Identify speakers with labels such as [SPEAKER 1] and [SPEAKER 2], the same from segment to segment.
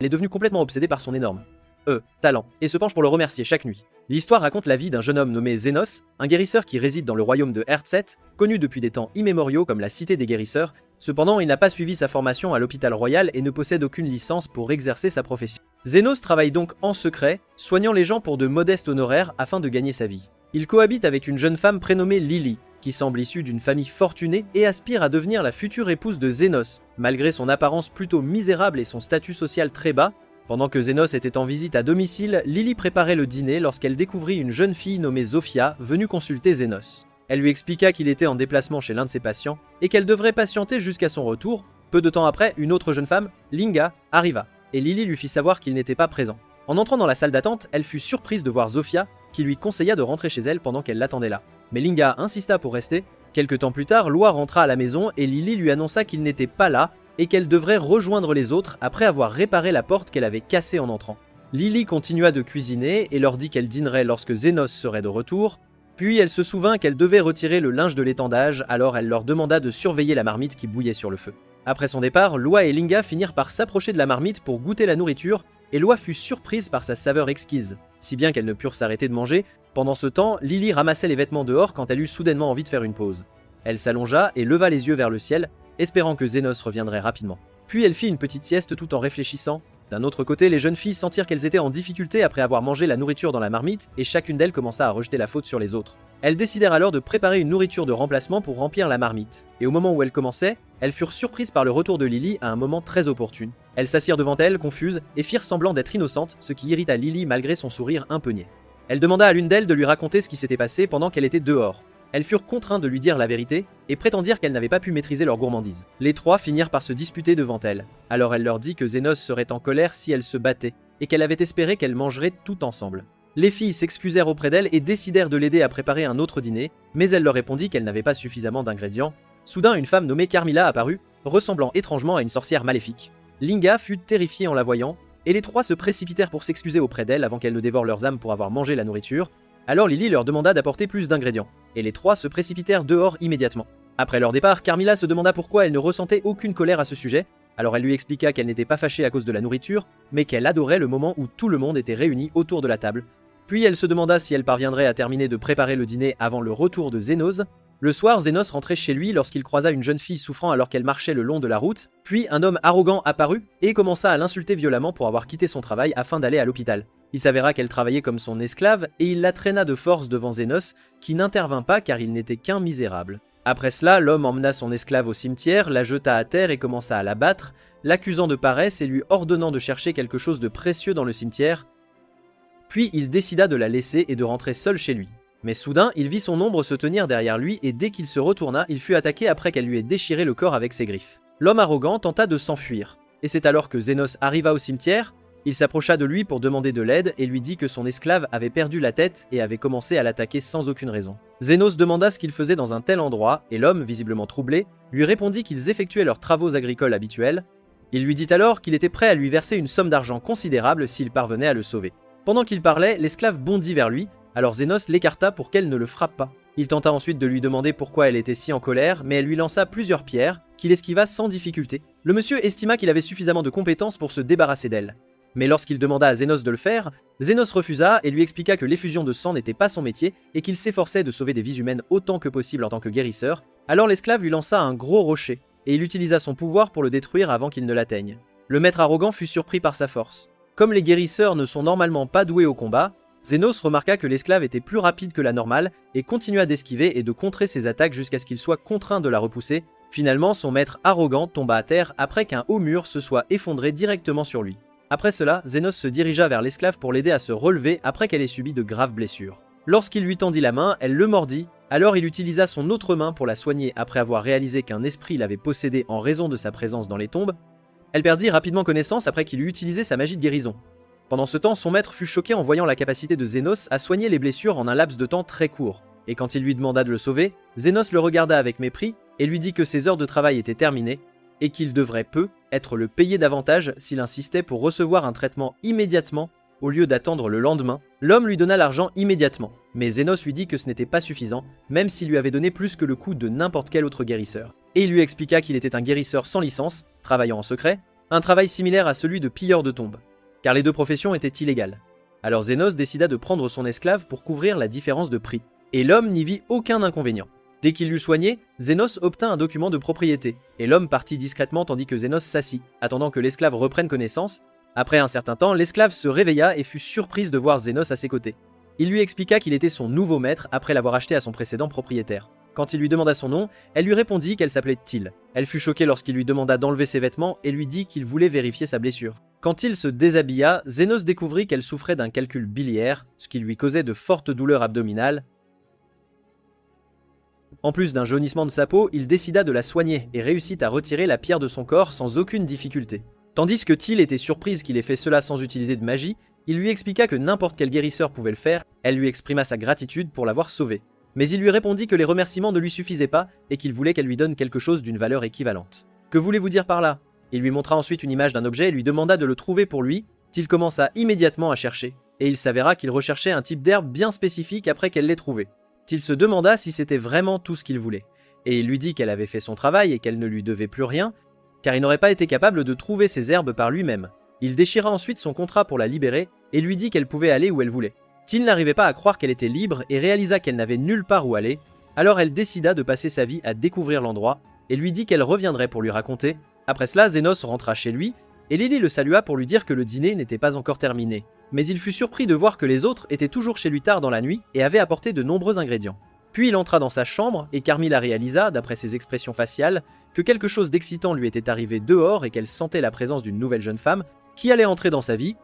[SPEAKER 1] Elle est devenue complètement obsédée par son énorme talent, et se penche pour le remercier chaque nuit. L'histoire raconte la vie d'un jeune homme nommé Zenos, un guérisseur qui réside dans le royaume de Erdset, connu depuis des temps immémoriaux comme la cité des guérisseurs. Cependant, il n'a pas suivi sa formation à l'hôpital royal et ne possède aucune licence pour exercer sa profession. Zenos travaille donc en secret, soignant les gens pour de modestes honoraires afin de gagner sa vie. Il cohabite avec une jeune femme prénommée Lily, qui semble issue d'une famille fortunée et aspire à devenir la future épouse de Zenos, malgré son apparence plutôt misérable et son statut social très bas. Pendant que Zenos était en visite à domicile, Lily préparait le dîner lorsqu'elle découvrit une jeune fille nommée Zofia venue consulter Zenos. Elle lui expliqua qu'il était en déplacement chez l'un de ses patients et qu'elle devrait patienter jusqu'à son retour. Peu de temps après, une autre jeune femme, Linga, arriva, et Lily lui fit savoir qu'il n'était pas présent. En entrant dans la salle d'attente, elle fut surprise de voir Zofia, qui lui conseilla de rentrer chez elle pendant qu'elle l'attendait là. Mais Linga insista pour rester. Quelque temps plus tard, Loi rentra à la maison et Lily lui annonça qu'il n'était pas là et qu'elle devrait rejoindre les autres après avoir réparé la porte qu'elle avait cassée en entrant. Lily continua de cuisiner et leur dit qu'elle dînerait lorsque Zenos serait de retour, puis elle se souvint qu'elle devait retirer le linge de l'étendage, alors elle leur demanda de surveiller la marmite qui bouillait sur le feu. Après son départ, Loi et Linga finirent par s'approcher de la marmite pour goûter la nourriture, et Loi fut surprise par sa saveur exquise, si bien qu'elles ne purent s'arrêter de manger. Pendant ce temps, Lily ramassait les vêtements dehors quand elle eut soudainement envie de faire une pause. Elle s'allongea et leva les yeux vers le ciel, espérant que Zenos reviendrait rapidement. Puis elle fit une petite sieste tout en réfléchissant. D'un autre côté, les jeunes filles sentirent qu'elles étaient en difficulté après avoir mangé la nourriture dans la marmite, et chacune d'elles commença à rejeter la faute sur les autres. Elles décidèrent alors de préparer une nourriture de remplacement pour remplir la marmite, et au moment où elles commençaient, elles furent surprises par le retour de Lily à un moment très opportun. Elles s'assirent devant elle, confuses, et firent semblant d'être innocentes, ce qui irrita Lily malgré son sourire un peu niais. Elle demanda à l'une d'elles de lui raconter ce qui s'était passé pendant qu'elle était dehors. Elles furent contraintes de lui dire la vérité et prétendirent qu'elles n'avaient pas pu maîtriser leur gourmandise. Les trois finirent par se disputer devant elle. Alors elle leur dit que Zenos serait en colère si elles se battaient et qu'elle avait espéré qu'elles mangeraient tout ensemble. Les filles s'excusèrent auprès d'elle et décidèrent de l'aider à préparer un autre dîner, mais elle leur répondit qu'elle n'avait pas suffisamment d'ingrédients. Soudain, une femme nommée Carmilla apparut, ressemblant étrangement à une sorcière maléfique. Linga fut terrifiée en la voyant, et les trois se précipitèrent pour s'excuser auprès d'elle avant qu'elle ne dévore leurs âmes pour avoir mangé la nourriture. Alors Lily leur demanda d'apporter plus d'ingrédients, et les trois se précipitèrent dehors immédiatement. Après leur départ, Carmilla se demanda pourquoi elle ne ressentait aucune colère à ce sujet, alors elle lui expliqua qu'elle n'était pas fâchée à cause de la nourriture, mais qu'elle adorait le moment où tout le monde était réuni autour de la table. Puis elle se demanda si elle parviendrait à terminer de préparer le dîner avant le retour de Zenos. Le soir, Zenos rentrait chez lui lorsqu'il croisa une jeune fille souffrant alors qu'elle marchait le long de la route, puis un homme arrogant apparut et commença à l'insulter violemment pour avoir quitté son travail afin d'aller à l'hôpital. Il s'avéra qu'elle travaillait comme son esclave et il la traîna de force devant Zenos, qui n'intervint pas car il n'était qu'un misérable. Après cela, l'homme emmena son esclave au cimetière, la jeta à terre et commença à la battre, l'accusant de paresse et lui ordonnant de chercher quelque chose de précieux dans le cimetière. Puis il décida de la laisser et de rentrer seul chez lui. Mais soudain, il vit son ombre se tenir derrière lui et dès qu'il se retourna, il fut attaqué après qu'elle lui ait déchiré le corps avec ses griffes. L'homme arrogant tenta de s'enfuir, et c'est alors que Zenos arriva au cimetière. Il s'approcha de lui pour demander de l'aide et lui dit que son esclave avait perdu la tête et avait commencé à l'attaquer sans aucune raison. Zenos demanda ce qu'il faisait dans un tel endroit et l'homme, visiblement troublé, lui répondit qu'ils effectuaient leurs travaux agricoles habituels. Il lui dit alors qu'il était prêt à lui verser une somme d'argent considérable s'il parvenait à le sauver. Pendant qu'il parlait, l'esclave bondit vers lui, alors Zenos l'écarta pour qu'elle ne le frappe pas. Il tenta ensuite de lui demander pourquoi elle était si en colère, mais elle lui lança plusieurs pierres, qu'il esquiva sans difficulté. Le monsieur estima qu'il avait suffisamment de compétences pour se débarrasser d'elle. Mais lorsqu'il demanda à Zenos de le faire, Zenos refusa et lui expliqua que l'effusion de sang n'était pas son métier et qu'il s'efforçait de sauver des vies humaines autant que possible en tant que guérisseur. Alors l'esclave lui lança un gros rocher, et il utilisa son pouvoir pour le détruire avant qu'il ne l'atteigne. Le maître arrogant fut surpris par sa force. Comme les guérisseurs ne sont normalement pas doués au combat, Zenos remarqua que l'esclave était plus rapide que la normale et continua d'esquiver et de contrer ses attaques jusqu'à ce qu'il soit contraint de la repousser. Finalement, son maître arrogant tomba à terre après qu'un haut mur se soit effondré directement sur lui. Après cela, Zenos se dirigea vers l'esclave pour l'aider à se relever après qu'elle ait subi de graves blessures. Lorsqu'il lui tendit la main, elle le mordit, alors il utilisa son autre main pour la soigner après avoir réalisé qu'un esprit l'avait possédée en raison de sa présence dans les tombes. Elle perdit rapidement connaissance après qu'il eut utilisé sa magie de guérison. Pendant ce temps, son maître fut choqué en voyant la capacité de Zenos à soigner les blessures en un laps de temps très court. Et quand il lui demanda de le sauver, Zenos le regarda avec mépris et lui dit que ses heures de travail étaient terminées et qu'il devrait être le payer davantage s'il insistait pour recevoir un traitement immédiatement au lieu d'attendre le lendemain. L'homme lui donna l'argent immédiatement, mais Zenos lui dit que ce n'était pas suffisant, même s'il lui avait donné plus que le coût de n'importe quel autre guérisseur. Et il lui expliqua qu'il était un guérisseur sans licence, travaillant en secret, un travail similaire à celui de pilleur de tombes, car les deux professions étaient illégales. Alors Zénos décida de prendre son esclave pour couvrir la différence de prix, et l'homme n'y vit aucun inconvénient. Dès qu'il l'eut soigné, Zénos obtint un document de propriété, et l'homme partit discrètement tandis que Zénos s'assit, attendant que l'esclave reprenne connaissance. Après un certain temps, l'esclave se réveilla et fut surprise de voir Zénos à ses côtés. Il lui expliqua qu'il était son nouveau maître après l'avoir acheté à son précédent propriétaire. Quand il lui demanda son nom, elle lui répondit qu'elle s'appelait Til. Elle fut choquée lorsqu'il lui demanda d'enlever ses vêtements et lui dit qu'il voulait vérifier sa blessure. Quand il se déshabilla, Zénos découvrit qu'elle souffrait d'un calcul biliaire, ce qui lui causait de fortes douleurs abdominales. En plus d'un jaunissement de sa peau, il décida de la soigner et réussit à retirer la pierre de son corps sans aucune difficulté. Tandis que Til était surprise qu'il ait fait cela sans utiliser de magie, il lui expliqua que n'importe quel guérisseur pouvait le faire. Elle lui exprima sa gratitude pour l'avoir sauvé. Mais il lui répondit que les remerciements ne lui suffisaient pas et qu'il voulait qu'elle lui donne quelque chose d'une valeur équivalente. « Que voulez-vous dire par là ?» Il lui montra ensuite une image d'un objet et lui demanda de le trouver pour lui. Til commença immédiatement à chercher, et il s'avéra qu'il recherchait un type d'herbe bien spécifique après qu'elle l'ait trouvé. Til se demanda si c'était vraiment tout ce qu'il voulait, et il lui dit qu'elle avait fait son travail et qu'elle ne lui devait plus rien, car il n'aurait pas été capable de trouver ces herbes par lui-même. Il déchira ensuite son contrat pour la libérer et lui dit qu'elle pouvait aller où elle voulait. Til n'arrivait pas à croire qu'elle était libre et réalisa qu'elle n'avait nulle part où aller, alors elle décida de passer sa vie à découvrir l'endroit et lui dit qu'elle reviendrait pour lui raconter. Après cela, Zénos rentra chez lui et Lily le salua pour lui dire que le dîner n'était pas encore terminé. Mais il fut surpris de voir que les autres étaient toujours chez lui tard dans la nuit et avaient apporté de nombreux ingrédients. Puis il entra dans sa chambre et Carmilla réalisa, d'après ses expressions faciales, que quelque chose d'excitant lui était arrivé dehors et qu'elle sentait la présence d'une nouvelle jeune femme qui allait entrer dans sa vie.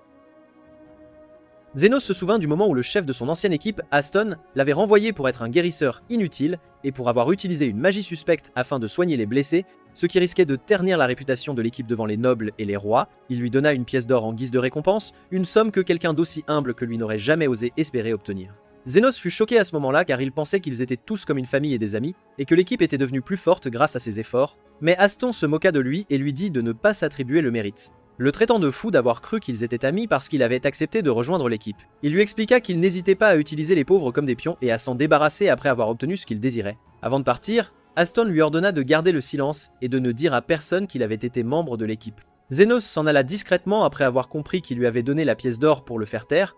[SPEAKER 1] Zénos se souvint du moment où le chef de son ancienne équipe, Aston, l'avait renvoyé pour être un guérisseur inutile et pour avoir utilisé une magie suspecte afin de soigner les blessés, ce qui risquait de ternir la réputation de l'équipe devant les nobles et les rois. Il lui donna une pièce d'or en guise de récompense, une somme que quelqu'un d'aussi humble que lui n'aurait jamais osé espérer obtenir. Zénos fut choqué à ce moment-là car il pensait qu'ils étaient tous comme une famille et des amis, et que l'équipe était devenue plus forte grâce à ses efforts, mais Aston se moqua de lui et lui dit de ne pas s'attribuer le mérite, le traitant de fou d'avoir cru qu'ils étaient amis parce qu'il avait accepté de rejoindre l'équipe. Il lui expliqua qu'il n'hésitait pas à utiliser les pauvres comme des pions et à s'en débarrasser après avoir obtenu ce qu'il désirait. Avant de partir, Aston lui ordonna de garder le silence et de ne dire à personne qu'il avait été membre de l'équipe. Zénos s'en alla discrètement après avoir compris qu'il lui avait donné la pièce d'or pour le faire taire.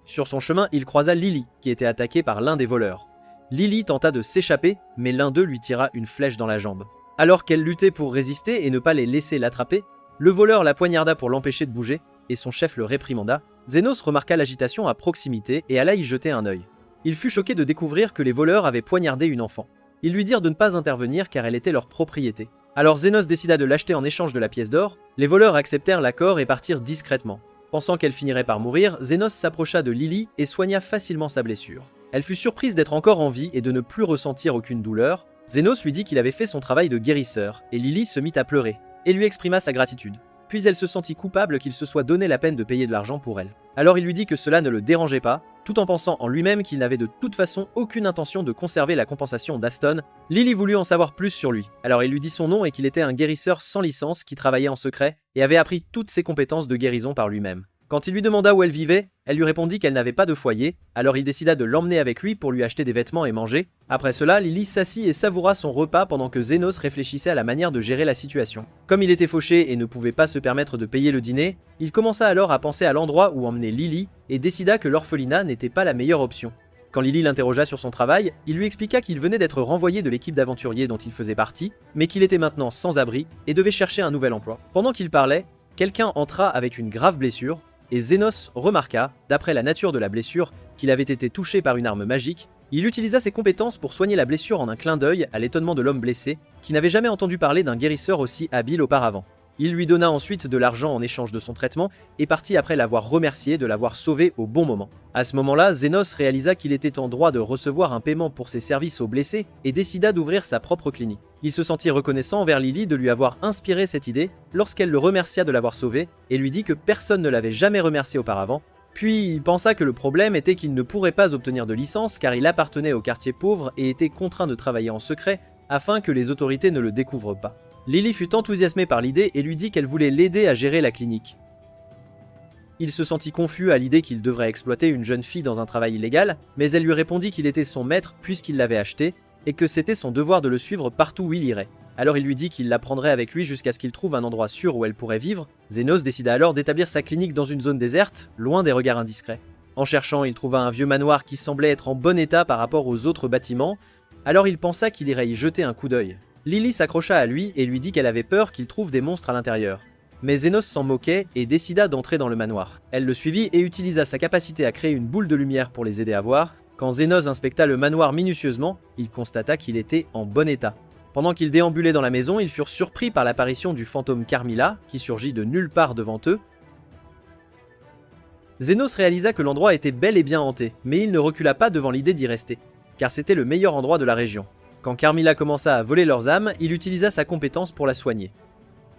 [SPEAKER 1] Sur son chemin, il croisa Lily, qui était attaquée par l'un des voleurs. Lily tenta de s'échapper, mais l'un d'eux lui tira une flèche dans la jambe. Alors qu'elle luttait pour résister et ne pas les laisser l'attraper, le voleur la poignarda pour l'empêcher de bouger, et son chef le réprimanda. Zénos remarqua l'agitation à proximité et alla y jeter un œil. Il fut choqué de découvrir que les voleurs avaient poignardé une enfant. Ils lui dirent de ne pas intervenir car elle était leur propriété. Alors Zénos décida de l'acheter en échange de la pièce d'or. Les voleurs acceptèrent l'accord et partirent discrètement. Pensant qu'elle finirait par mourir, Zénos s'approcha de Lily et soigna facilement sa blessure. Elle fut surprise d'être encore en vie et de ne plus ressentir aucune douleur. Zénos lui dit qu'il avait fait son travail de guérisseur, et Lily se mit à pleurer, et lui exprima sa gratitude. Puis elle se sentit coupable qu'il se soit donné la peine de payer de l'argent pour elle. Alors il lui dit que cela ne le dérangeait pas, tout en pensant en lui-même qu'il n'avait de toute façon aucune intention de conserver la compensation d'Aston. Lily voulut en savoir plus sur lui, alors il lui dit son nom et qu'il était un guérisseur sans licence qui travaillait en secret et avait appris toutes ses compétences de guérison par lui-même. Quand il lui demanda où elle vivait, elle lui répondit qu'elle n'avait pas de foyer, alors il décida de l'emmener avec lui pour lui acheter des vêtements et manger. Après cela, Lily s'assit et savoura son repas pendant que Zénos réfléchissait à la manière de gérer la situation. Comme il était fauché et ne pouvait pas se permettre de payer le dîner, il commença alors à penser à l'endroit où emmener Lily et décida que l'orphelinat n'était pas la meilleure option. Quand Lily l'interrogea sur son travail, il lui expliqua qu'il venait d'être renvoyé de l'équipe d'aventuriers dont il faisait partie, mais qu'il était maintenant sans abri et devait chercher un nouvel emploi. Pendant qu'il parlait, quelqu'un entra avec une grave blessure, et Zénos remarqua, d'après la nature de la blessure, qu'il avait été touché par une arme magique. Il utilisa ses compétences pour soigner la blessure en un clin d'œil à l'étonnement de l'homme blessé, qui n'avait jamais entendu parler d'un guérisseur aussi habile auparavant. Il lui donna ensuite de l'argent en échange de son traitement et partit après l'avoir remercié de l'avoir sauvé au bon moment. À ce moment-là, Zénos réalisa qu'il était en droit de recevoir un paiement pour ses services aux blessés et décida d'ouvrir sa propre clinique. Il se sentit reconnaissant envers Lily de lui avoir inspiré cette idée lorsqu'elle le remercia de l'avoir sauvé et lui dit que personne ne l'avait jamais remercié auparavant. Puis il pensa que le problème était qu'il ne pourrait pas obtenir de licence car il appartenait au quartier pauvre et était contraint de travailler en secret afin que les autorités ne le découvrent pas. Lily fut enthousiasmée par l'idée et lui dit qu'elle voulait l'aider à gérer la clinique. Il se sentit confus à l'idée qu'il devrait exploiter une jeune fille dans un travail illégal, mais elle lui répondit qu'il était son maître puisqu'il l'avait acheté, et que c'était son devoir de le suivre partout où il irait. Alors il lui dit qu'il la prendrait avec lui jusqu'à ce qu'il trouve un endroit sûr où elle pourrait vivre. Zénos décida alors d'établir sa clinique dans une zone déserte, loin des regards indiscrets. En cherchant, il trouva un vieux manoir qui semblait être en bon état par rapport aux autres bâtiments, alors il pensa qu'il irait y jeter un coup d'œil. Lily s'accrocha à lui et lui dit qu'elle avait peur qu'il trouve des monstres à l'intérieur. Mais Zénos s'en moquait et décida d'entrer dans le manoir. Elle le suivit et utilisa sa capacité à créer une boule de lumière pour les aider à voir. Quand Zénos inspecta le manoir minutieusement, il constata qu'il était en bon état. Pendant qu'ils déambulaient dans la maison, ils furent surpris par l'apparition du fantôme Carmilla, qui surgit de nulle part devant eux. Zénos réalisa que l'endroit était bel et bien hanté, mais il ne recula pas devant l'idée d'y rester, car c'était le meilleur endroit de la région. Quand Carmilla commença à voler leurs âmes, il utilisa sa compétence pour la soigner.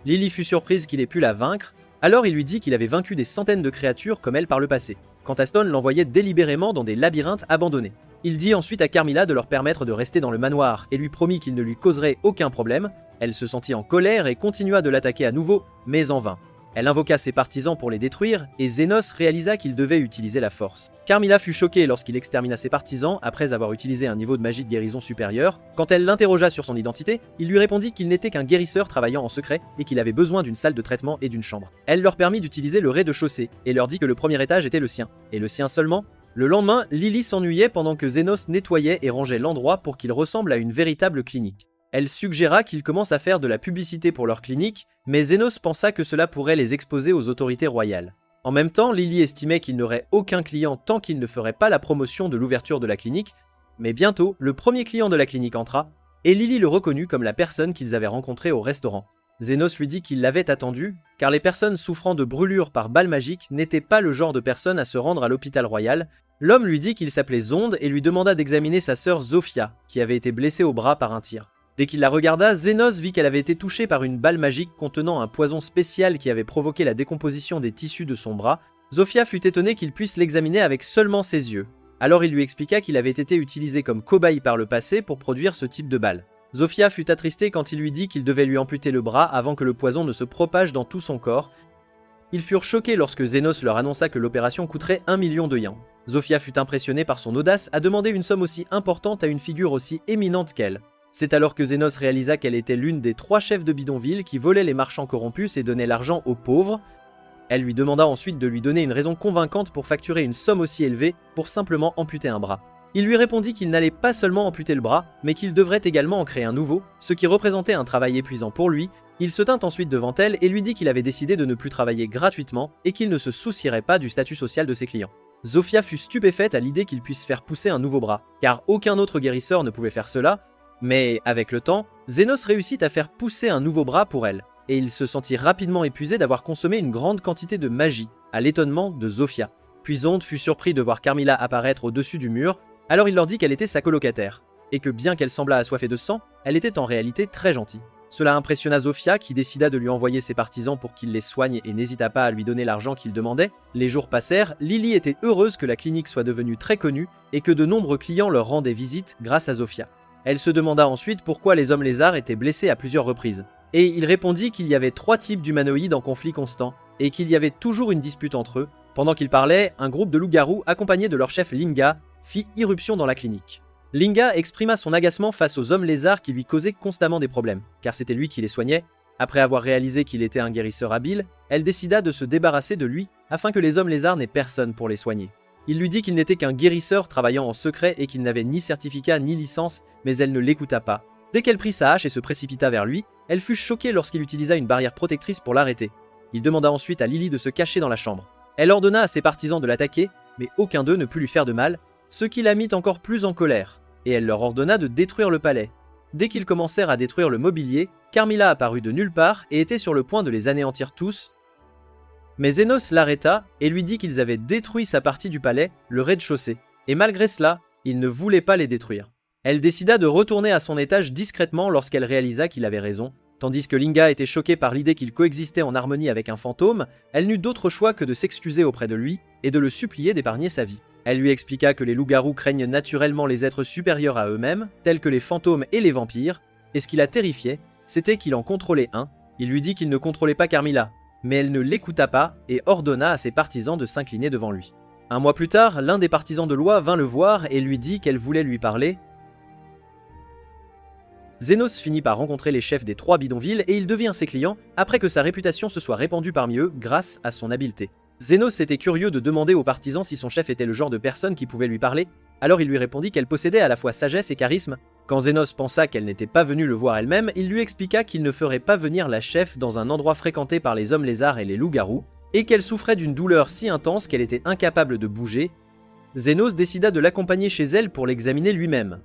[SPEAKER 1] Lily fut surprise qu'il ait pu la vaincre, alors il lui dit qu'il avait vaincu des centaines de créatures comme elle par le passé. Quant à Stone l'envoyait délibérément dans des labyrinthes abandonnés. Il dit ensuite à Carmilla de leur permettre de rester dans le manoir et lui promit qu'il ne lui causerait aucun problème. Elle se sentit en colère et continua de l'attaquer à nouveau, mais en vain. Elle invoqua ses partisans pour les détruire, et Zénos réalisa qu'il devait utiliser la force. Carmilla fut choquée lorsqu'il extermina ses partisans après avoir utilisé un niveau de magie de guérison supérieur. Quand elle l'interrogea sur son identité, il lui répondit qu'il n'était qu'un guérisseur travaillant en secret et qu'il avait besoin d'une salle de traitement et d'une chambre. Elle leur permit d'utiliser le rez-de-chaussée et leur dit que le premier étage était le sien, et le sien seulement. Le lendemain, Lily s'ennuyait pendant que Zénos nettoyait et rangeait l'endroit pour qu'il ressemble à une véritable clinique. Elle suggéra qu'ils commencent à faire de la publicité pour leur clinique, mais Zénos pensa que cela pourrait les exposer aux autorités royales. En même temps, Lily estimait qu'il n'aurait aucun client tant qu'il ne ferait pas la promotion de l'ouverture de la clinique, mais bientôt, le premier client de la clinique entra, et Lily le reconnut comme la personne qu'ils avaient rencontrée au restaurant. Zénos lui dit qu'il l'avait attendu, car les personnes souffrant de brûlures par balle magique n'étaient pas le genre de personnes à se rendre à l'hôpital royal. L'homme lui dit qu'il s'appelait Zonde et lui demanda d'examiner sa sœur Zofia, qui avait été blessée au bras par un tir. Dès qu'il la regarda, Zénos vit qu'elle avait été touchée par une balle magique contenant un poison spécial qui avait provoqué la décomposition des tissus de son bras. Zofia fut étonnée qu'il puisse l'examiner avec seulement ses yeux. Alors il lui expliqua qu'il avait été utilisé comme cobaye par le passé pour produire ce type de balle. Zofia fut attristée quand il lui dit qu'il devait lui amputer le bras avant que le poison ne se propage dans tout son corps. Ils furent choqués lorsque Zénos leur annonça que l'opération coûterait 1 million de yens. Zofia fut impressionnée par son audace à demander une somme aussi importante à une figure aussi éminente qu'elle. C'est alors que Zénos réalisa qu'elle était l'une des 3 chefs de bidonville qui volaient les marchands corrompus et donnaient l'argent aux pauvres. Elle lui demanda ensuite de lui donner une raison convaincante pour facturer une somme aussi élevée pour simplement amputer un bras. Il lui répondit qu'il n'allait pas seulement amputer le bras, mais qu'il devrait également en créer un nouveau, ce qui représentait un travail épuisant pour lui. Il se tint ensuite devant elle et lui dit qu'il avait décidé de ne plus travailler gratuitement et qu'il ne se soucierait pas du statut social de ses clients. Zofia fut stupéfaite à l'idée qu'il puisse faire pousser un nouveau bras, car aucun autre guérisseur ne pouvait faire cela. Mais avec le temps, Zénos réussit à faire pousser un nouveau bras pour elle, et il se sentit rapidement épuisé d'avoir consommé une grande quantité de magie, à l'étonnement de Zofia. Puis Zonde fut surpris de voir Carmilla apparaître au-dessus du mur, alors il leur dit qu'elle était sa colocataire, et que bien qu'elle semblât assoiffée de sang, elle était en réalité très gentille. Cela impressionna Zofia qui décida de lui envoyer ses partisans pour qu'il les soigne et n'hésita pas à lui donner l'argent qu'il demandait. Les jours passèrent, Lily était heureuse que la clinique soit devenue très connue et que de nombreux clients leur rendaient visite grâce à Zofia. Elle se demanda ensuite pourquoi les hommes lézards étaient blessés à plusieurs reprises. Et il répondit qu'il y avait 3 types d'humanoïdes en conflit constant, et qu'il y avait toujours une dispute entre eux. Pendant qu'il parlait, un groupe de loups-garous accompagné de leur chef Linga fit irruption dans la clinique. Linga exprima son agacement face aux hommes lézards qui lui causaient constamment des problèmes, car c'était lui qui les soignait. Après avoir réalisé qu'il était un guérisseur habile, elle décida de se débarrasser de lui afin que les hommes lézards n'aient personne pour les soigner. Il lui dit qu'il n'était qu'un guérisseur travaillant en secret et qu'il n'avait ni certificat ni licence, mais elle ne l'écouta pas. Dès qu'elle prit sa hache et se précipita vers lui, elle fut choquée lorsqu'il utilisa une barrière protectrice pour l'arrêter. Il demanda ensuite à Lily de se cacher dans la chambre. Elle ordonna à ses partisans de l'attaquer, mais aucun d'eux ne put lui faire de mal, ce qui la mit encore plus en colère, et elle leur ordonna de détruire le palais. Dès qu'ils commencèrent à détruire le mobilier, Carmilla apparut de nulle part et était sur le point de les anéantir tous. Mais Zénos l'arrêta et lui dit qu'ils avaient détruit sa partie du palais, le rez-de-chaussée, et malgré cela, il ne voulait pas les détruire. Elle décida de retourner à son étage discrètement lorsqu'elle réalisa qu'il avait raison. Tandis que Linga était choquée par l'idée qu'il coexistait en harmonie avec un fantôme, elle n'eut d'autre choix que de s'excuser auprès de lui et de le supplier d'épargner sa vie. Elle lui expliqua que les loups-garous craignent naturellement les êtres supérieurs à eux-mêmes, tels que les fantômes et les vampires, et ce qui la terrifiait, c'était qu'il en contrôlait un. Il lui dit qu'il ne contrôlait pas Carmilla, mais elle ne l'écouta pas et ordonna à ses partisans de s'incliner devant lui. Un mois plus tard, l'un des partisans de loi vint le voir et lui dit qu'elle voulait lui parler. Zenos finit par rencontrer les chefs des 3 bidonvilles et il devient ses clients après que sa réputation se soit répandue parmi eux grâce à son habileté. Zenos était curieux de demander aux partisans si son chef était le genre de personne qui pouvait lui parler, alors il lui répondit qu'elle possédait à la fois sagesse et charisme. Quand Zenos pensa qu'elle n'était pas venue le voir elle-même, il lui expliqua qu'il ne ferait pas venir la chef dans un endroit fréquenté par les hommes lézards et les loups-garous, et qu'elle souffrait d'une douleur si intense qu'elle était incapable de bouger. Zenos décida de l'accompagner chez elle pour l'examiner lui-même.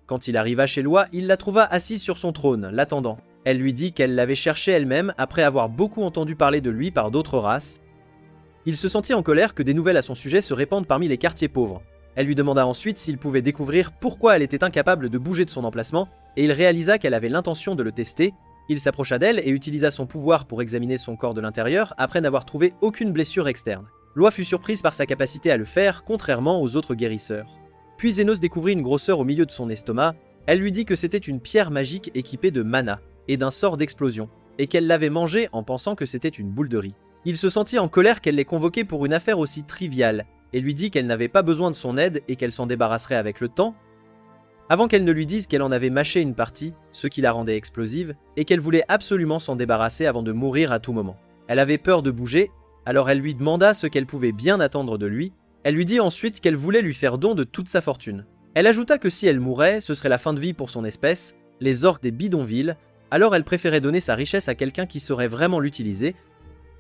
[SPEAKER 1] Quand il arriva chez Loi, il la trouva assise sur son trône, l'attendant. Elle lui dit qu'elle l'avait cherché elle-même après avoir beaucoup entendu parler de lui par d'autres races. Il se sentit en colère que des nouvelles à son sujet se répandent parmi les quartiers pauvres. Elle lui demanda ensuite s'il pouvait découvrir pourquoi elle était incapable de bouger de son emplacement, et il réalisa qu'elle avait l'intention de le tester. Il s'approcha d'elle et utilisa son pouvoir pour examiner son corps de l'intérieur après n'avoir trouvé aucune blessure externe. Loi fut surprise par sa capacité à le faire, contrairement aux autres guérisseurs. Puis Zenos découvrit une grosseur au milieu de son estomac. Elle lui dit que c'était une pierre magique équipée de mana et d'un sort d'explosion, et qu'elle l'avait mangée en pensant que c'était une boule de riz. Il se sentit en colère qu'elle l'ait convoquée pour une affaire aussi triviale, et lui dit qu'elle n'avait pas besoin de son aide et qu'elle s'en débarrasserait avec le temps, avant qu'elle ne lui dise qu'elle en avait mâché une partie, ce qui la rendait explosive, et qu'elle voulait absolument s'en débarrasser avant de mourir à tout moment. Elle avait peur de bouger, alors elle lui demanda ce qu'elle pouvait bien attendre de lui. Elle lui dit ensuite qu'elle voulait lui faire don de toute sa fortune. Elle ajouta que si elle mourait, ce serait la fin de vie pour son espèce, les orques des bidonvilles, alors elle préférait donner sa richesse à quelqu'un qui saurait vraiment l'utiliser.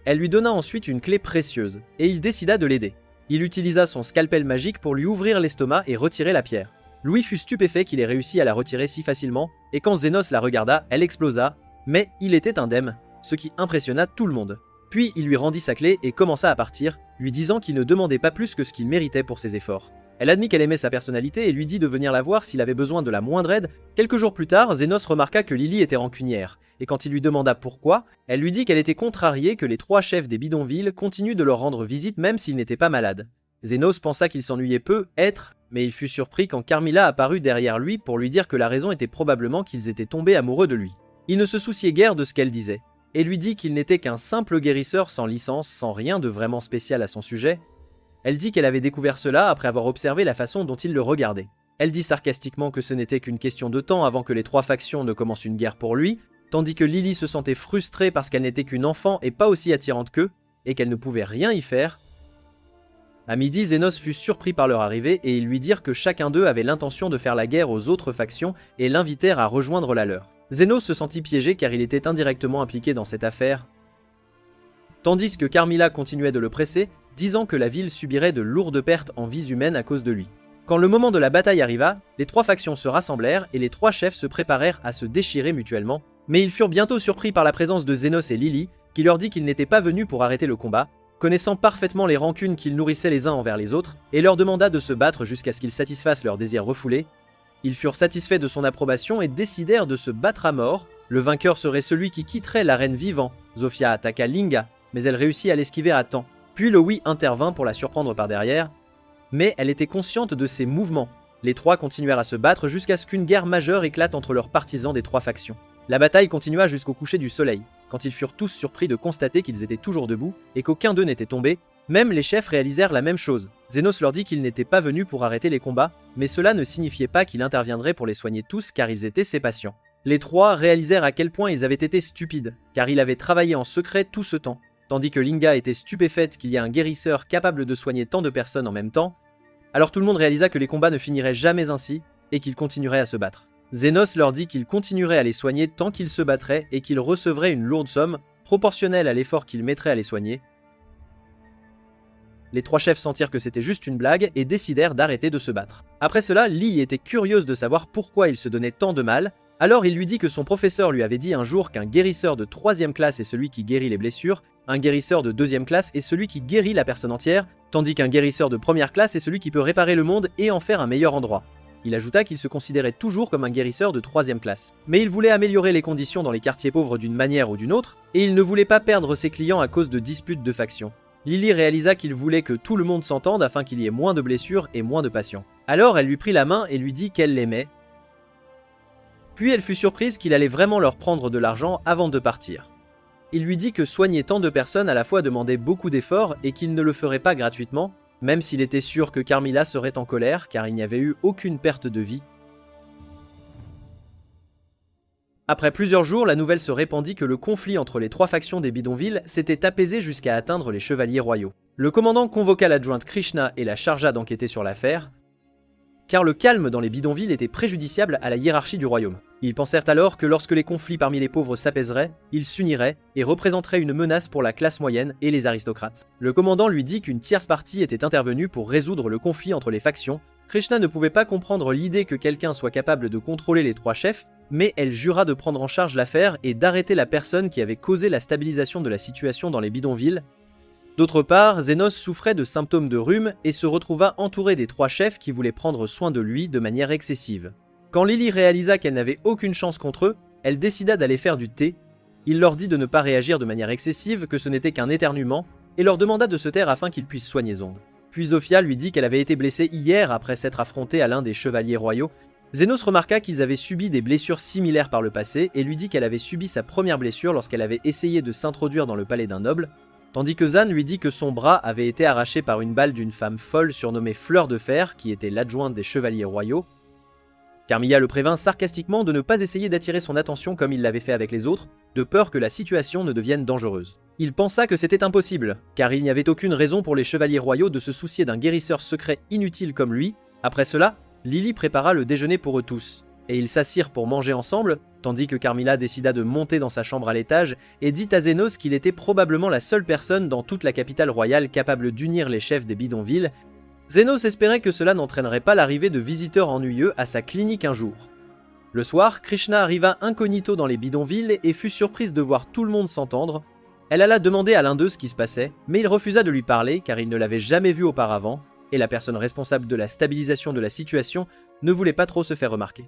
[SPEAKER 1] Elle lui donna ensuite une clé précieuse, et il décida de l'aider. Il utilisa son scalpel magique pour lui ouvrir l'estomac et retirer la pierre. Louis fut stupéfait qu'il ait réussi à la retirer si facilement, et quand Zenos la regarda, elle explosa, mais il était indemne, ce qui impressionna tout le monde. Puis il lui rendit sa clé et commença à partir, lui disant qu'il ne demandait pas plus que ce qu'il méritait pour ses efforts. Elle admit qu'elle aimait sa personnalité et lui dit de venir la voir s'il avait besoin de la moindre aide. Quelques jours plus tard, Zenos remarqua que Lily était rancunière, et quand il lui demanda pourquoi, elle lui dit qu'elle était contrariée que les 3 chefs des bidonvilles continuent de leur rendre visite même s'ils n'étaient pas malades. Zenos pensa qu'il s'ennuyait peu, mais il fut surpris quand Carmilla apparut derrière lui pour lui dire que la raison était probablement qu'ils étaient tombés amoureux de lui. Il ne se souciait guère de ce qu'elle disait, et lui dit qu'il n'était qu'un simple guérisseur sans licence, sans rien de vraiment spécial à son sujet. Elle dit qu'elle avait découvert cela après avoir observé la façon dont il le regardait. Elle dit sarcastiquement que ce n'était qu'une question de temps avant que les 3 factions ne commencent une guerre pour lui, tandis que Lily se sentait frustrée parce qu'elle n'était qu'une enfant et pas aussi attirante qu'eux, et qu'elle ne pouvait rien y faire. À midi, Zenos fut surpris par leur arrivée et ils lui dirent que chacun d'eux avait l'intention de faire la guerre aux autres factions et l'invitèrent à rejoindre la leur. Zenos se sentit piégé car il était indirectement impliqué dans cette affaire, tandis que Carmilla continuait de le presser, disant que la ville subirait de lourdes pertes en vies humaines à cause de lui. Quand le moment de la bataille arriva, les 3 factions se rassemblèrent et les 3 chefs se préparèrent à se déchirer mutuellement, mais ils furent bientôt surpris par la présence de Zenos et Lily, qui leur dit qu'ils n'étaient pas venus pour arrêter le combat, connaissant parfaitement les rancunes qu'ils nourrissaient les uns envers les autres, et leur demanda de se battre jusqu'à ce qu'ils satisfassent leurs désirs refoulés. Ils furent satisfaits de son approbation et décidèrent de se battre à mort. Le vainqueur serait celui qui quitterait l'arène vivant. Zofia attaqua Linga, mais elle réussit à l'esquiver à temps. Puis Loui intervint pour la surprendre par derrière, mais elle était consciente de ses mouvements. Les 3 continuèrent à se battre jusqu'à ce qu'une guerre majeure éclate entre leurs partisans des 3 factions. La bataille continua jusqu'au coucher du soleil, quand ils furent tous surpris de constater qu'ils étaient toujours debout et qu'aucun d'eux n'était tombé. Même les chefs réalisèrent la même chose. Zenos leur dit qu'il n'était pas venu pour arrêter les combats, mais cela ne signifiait pas qu'il interviendrait pour les soigner tous car ils étaient ses patients. Les 3 réalisèrent à quel point ils avaient été stupides, car il avait travaillé en secret tout ce temps, tandis que Linga était stupéfaite qu'il y ait un guérisseur capable de soigner tant de personnes en même temps. Alors tout le monde réalisa que les combats ne finiraient jamais ainsi, et qu'ils continueraient à se battre. Zenos leur dit qu'il continuerait à les soigner tant qu'ils se battraient et qu'il recevrait une lourde somme, proportionnelle à l'effort qu'il mettrait à les soigner. Les 3 chefs sentirent que c'était juste une blague et décidèrent d'arrêter de se battre. Après cela, Lily était curieuse de savoir pourquoi il se donnait tant de mal, alors il lui dit que son professeur lui avait dit un jour qu'un guérisseur de 3e classe est celui qui guérit les blessures, un guérisseur de 2e classe est celui qui guérit la personne entière, tandis qu'un guérisseur de 1re classe est celui qui peut réparer le monde et en faire un meilleur endroit. Il ajouta qu'il se considérait toujours comme un guérisseur de 3e classe. Mais il voulait améliorer les conditions dans les quartiers pauvres d'une manière ou d'une autre, et il ne voulait pas perdre ses clients à cause de disputes de factions. Lily réalisa qu'il voulait que tout le monde s'entende afin qu'il y ait moins de blessures et moins de patients. Alors elle lui prit la main et lui dit qu'elle l'aimait. Puis elle fut surprise qu'il allait vraiment leur prendre de l'argent avant de partir. Il lui dit que soigner tant de personnes à la fois demandait beaucoup d'efforts et qu'il ne le ferait pas gratuitement, même s'il était sûr que Carmilla serait en colère car il n'y avait eu aucune perte de vie. Après plusieurs jours, la nouvelle se répandit que le conflit entre les trois factions des bidonvilles s'était apaisé jusqu'à atteindre les chevaliers royaux. Le commandant convoqua l'adjointe Krishna et la chargea d'enquêter sur l'affaire, car le calme dans les bidonvilles était préjudiciable à la hiérarchie du royaume. Ils pensèrent alors que lorsque les conflits parmi les pauvres s'apaiseraient, ils s'uniraient et représenteraient une menace pour la classe moyenne et les aristocrates. Le commandant lui dit qu'une tierce partie était intervenue pour résoudre le conflit entre les factions. Krishna ne pouvait pas comprendre l'idée que quelqu'un soit capable de contrôler les trois chefs, mais elle jura de prendre en charge l'affaire et d'arrêter la personne qui avait causé la stabilisation de la situation dans les bidonvilles. D'autre part, Zenos souffrait de symptômes de rhume et se retrouva entouré des trois chefs qui voulaient prendre soin de lui de manière excessive. Quand Lily réalisa qu'elle n'avait aucune chance contre eux, elle décida d'aller faire du thé. Il leur dit de ne pas réagir de manière excessive, que ce n'était qu'un éternuement, et leur demanda de se taire afin qu'ils puissent soigner Zonde. Puis Zofia lui dit qu'elle avait été blessée hier après s'être affrontée à l'un des chevaliers royaux. Zenos remarqua qu'ils avaient subi des blessures similaires par le passé et lui dit qu'elle avait subi sa première blessure lorsqu'elle avait essayé de s'introduire dans le palais d'un noble, tandis que Zan lui dit que son bras avait été arraché par une balle d'une femme folle surnommée Fleur de Fer, qui était l'adjointe des chevaliers royaux. Carmilla le prévint sarcastiquement de ne pas essayer d'attirer son attention comme il l'avait fait avec les autres, de peur que la situation ne devienne dangereuse. Il pensa que c'était impossible, car il n'y avait aucune raison pour les chevaliers royaux de se soucier d'un guérisseur secret inutile comme lui. Après cela, Lily prépara le déjeuner pour eux tous, et ils s'assirent pour manger ensemble, tandis que Carmilla décida de monter dans sa chambre à l'étage et dit à Zenos qu'il était probablement la seule personne dans toute la capitale royale capable d'unir les chefs des bidonvilles. Zenos espérait que cela n'entraînerait pas l'arrivée de visiteurs ennuyeux à sa clinique un jour. Le soir, Krishna arriva incognito dans les bidonvilles et fut surprise de voir tout le monde s'entendre. Elle alla demander à l'un d'eux ce qui se passait, mais il refusa de lui parler car il ne l'avait jamais vu auparavant, et la personne responsable de la stabilisation de la situation ne voulait pas trop se faire remarquer.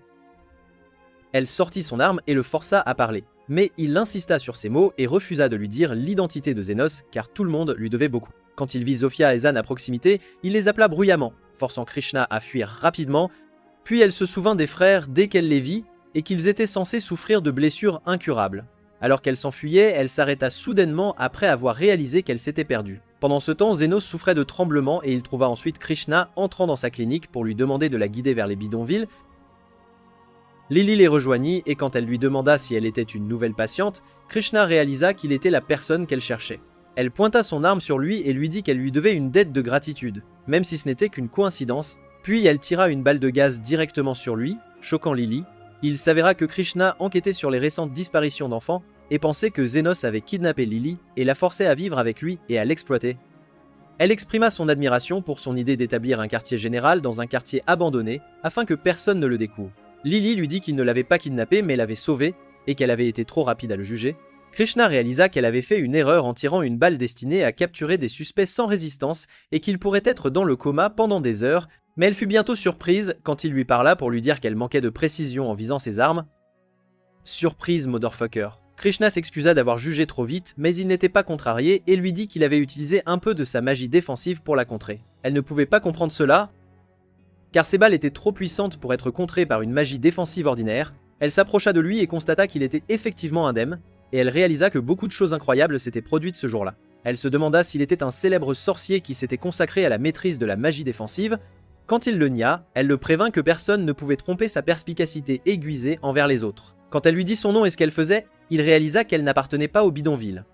[SPEAKER 1] Elle sortit son arme et le força à parler, mais il insista sur ses mots et refusa de lui dire l'identité de Zenos car tout le monde lui devait beaucoup. Quand il vit Zofia et Zan à proximité, il les appela bruyamment, forçant Krishna à fuir rapidement, puis elle se souvint des frères dès qu'elle les vit et qu'ils étaient censés souffrir de blessures incurables. Alors qu'elle s'enfuyait, elle s'arrêta soudainement après avoir réalisé qu'elle s'était perdue. Pendant ce temps, Zenos souffrait de tremblements et il trouva ensuite Krishna entrant dans sa clinique pour lui demander de la guider vers les bidonvilles. Lily les rejoignit et quand elle lui demanda si elle était une nouvelle patiente, Krishna réalisa qu'il était la personne qu'elle cherchait. Elle pointa son arme sur lui et lui dit qu'elle lui devait une dette de gratitude, même si ce n'était qu'une coïncidence, puis elle tira une balle de gaz directement sur lui, choquant Lily. Il s'avéra que Krishna enquêtait sur les récentes disparitions d'enfants et pensait que Zenos avait kidnappé Lily et la forçait à vivre avec lui et à l'exploiter. Elle exprima son admiration pour son idée d'établir un quartier général dans un quartier abandonné afin que personne ne le découvre. Lily lui dit qu'il ne l'avait pas kidnappé mais l'avait sauvé et qu'elle avait été trop rapide à le juger. Krishna réalisa qu'elle avait fait une erreur en tirant une balle destinée à capturer des suspects sans résistance et qu'il pourrait être dans le coma pendant des heures, mais elle fut bientôt surprise quand il lui parla pour lui dire qu'elle manquait de précision en visant ses armes. Surprise, motherfucker. Krishna s'excusa d'avoir jugé trop vite, mais il n'était pas contrarié et lui dit qu'il avait utilisé un peu de sa magie défensive pour la contrer. Elle ne pouvait pas comprendre cela, car ses balles étaient trop puissantes pour être contrées par une magie défensive ordinaire. Elle s'approcha de lui et constata qu'il était effectivement indemne, et elle réalisa que beaucoup de choses incroyables s'étaient produites ce jour-là. Elle se demanda s'il était un célèbre sorcier qui s'était consacré à la maîtrise de la magie défensive. Quand il le nia, elle le prévint que personne ne pouvait tromper sa perspicacité aiguisée envers les autres. Quand elle lui dit son nom et ce qu'elle faisait, il réalisa qu'elle n'appartenait pas au bidonville.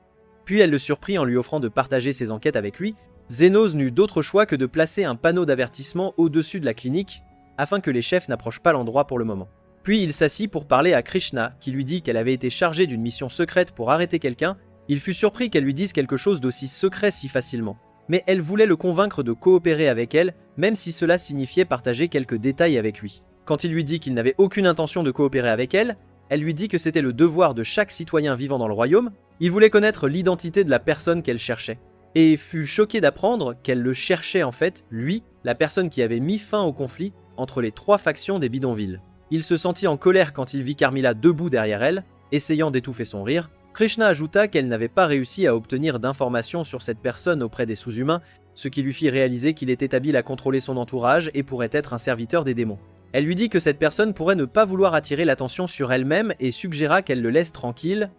[SPEAKER 1] Puis elle le surprit en lui offrant de partager ses enquêtes avec lui. Zenos n'eut d'autre choix que de placer un panneau d'avertissement au-dessus de la clinique, afin que les chefs n'approchent pas l'endroit pour le moment. Puis il s'assit pour parler à Krishna, qui lui dit qu'elle avait été chargée d'une mission secrète pour arrêter quelqu'un. Il fut surpris qu'elle lui dise quelque chose d'aussi secret si facilement. Mais elle voulait le convaincre de coopérer avec elle, même si cela signifiait partager quelques détails avec lui. Quand il lui dit qu'il n'avait aucune intention de coopérer avec elle lui dit que c'était le devoir de chaque citoyen vivant dans le royaume. Il voulait connaître l'identité de la personne qu'elle cherchait. Et fut choqué d'apprendre qu'elle le cherchait en fait, lui, la personne qui avait mis fin au conflit entre les trois factions des bidonvilles. Il se sentit en colère quand il vit Carmilla debout derrière elle, essayant d'étouffer son rire. Krishna ajouta qu'elle n'avait pas réussi à obtenir d'informations sur cette personne auprès des sous-humains, ce qui lui fit réaliser qu'il était habile à contrôler son entourage et pourrait être un serviteur des démons. Elle lui dit que cette personne pourrait ne pas vouloir attirer l'attention sur elle-même et suggéra qu'elle le laisse tranquille.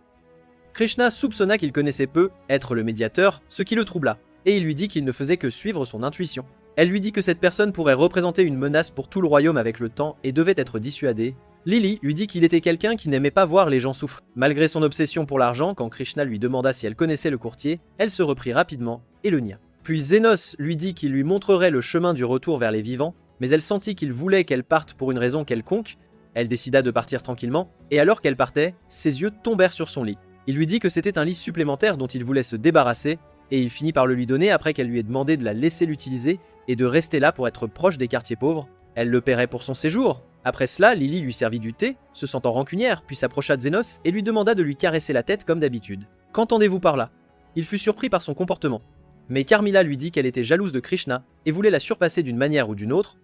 [SPEAKER 1] Krishna soupçonna qu'il connaissait peu être le médiateur, ce qui le troubla, et il lui dit qu'il ne faisait que suivre son intuition. Elle lui dit que cette personne pourrait représenter une menace pour tout le royaume avec le temps et devait être dissuadée. Lily lui dit qu'il était quelqu'un qui n'aimait pas voir les gens souffrir. Malgré son obsession pour l'argent, quand Krishna lui demanda si elle connaissait le courtier, elle se reprit rapidement et le nia. Puis Zenos lui dit qu'il lui montrerait le chemin du retour vers les vivants, mais elle sentit qu'il voulait qu'elle parte pour une raison quelconque. Elle décida de partir tranquillement, et alors qu'elle partait, ses yeux tombèrent sur son lit. Il lui dit que c'était un lit supplémentaire dont il voulait se débarrasser, et il finit par le lui donner après qu'elle lui ait demandé de la laisser l'utiliser et de rester là pour être proche des quartiers pauvres. Elle le paierait pour son séjour. Après cela, Lily lui servit du thé, se sentant rancunière, puis s'approcha de Zenos et lui demanda de lui caresser la tête comme d'habitude. « Qu'entendez-vous par là ?» Il fut surpris par son comportement. Mais Carmilla lui dit qu'elle était jalouse de Krishna et voulait la surpasser d'une manière ou d'une autre.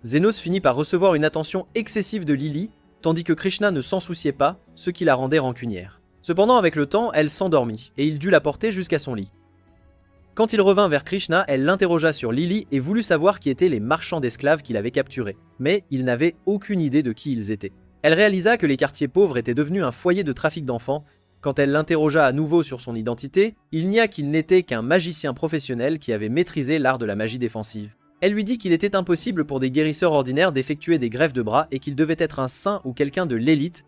[SPEAKER 1] Zenos finit par recevoir une attention excessive de Lily, tandis que Krishna ne s'en souciait pas, ce qui la rendait rancunière. Cependant, avec le temps, elle s'endormit, et il dut la porter jusqu'à son lit. Quand il revint vers Krishna, elle l'interrogea sur Lily et voulut savoir qui étaient les marchands d'esclaves qu'il avait capturés, mais il n'avait aucune idée de qui ils étaient. Elle réalisa que les quartiers pauvres étaient devenus un foyer de trafic d'enfants. Quand elle l'interrogea à nouveau sur son identité, il nia qu'il n'était qu'un magicien professionnel qui avait maîtrisé l'art de la magie défensive. Elle lui dit qu'il était impossible pour des guérisseurs ordinaires d'effectuer des greffes de bras et qu'il devait être un saint ou quelqu'un de l'élite.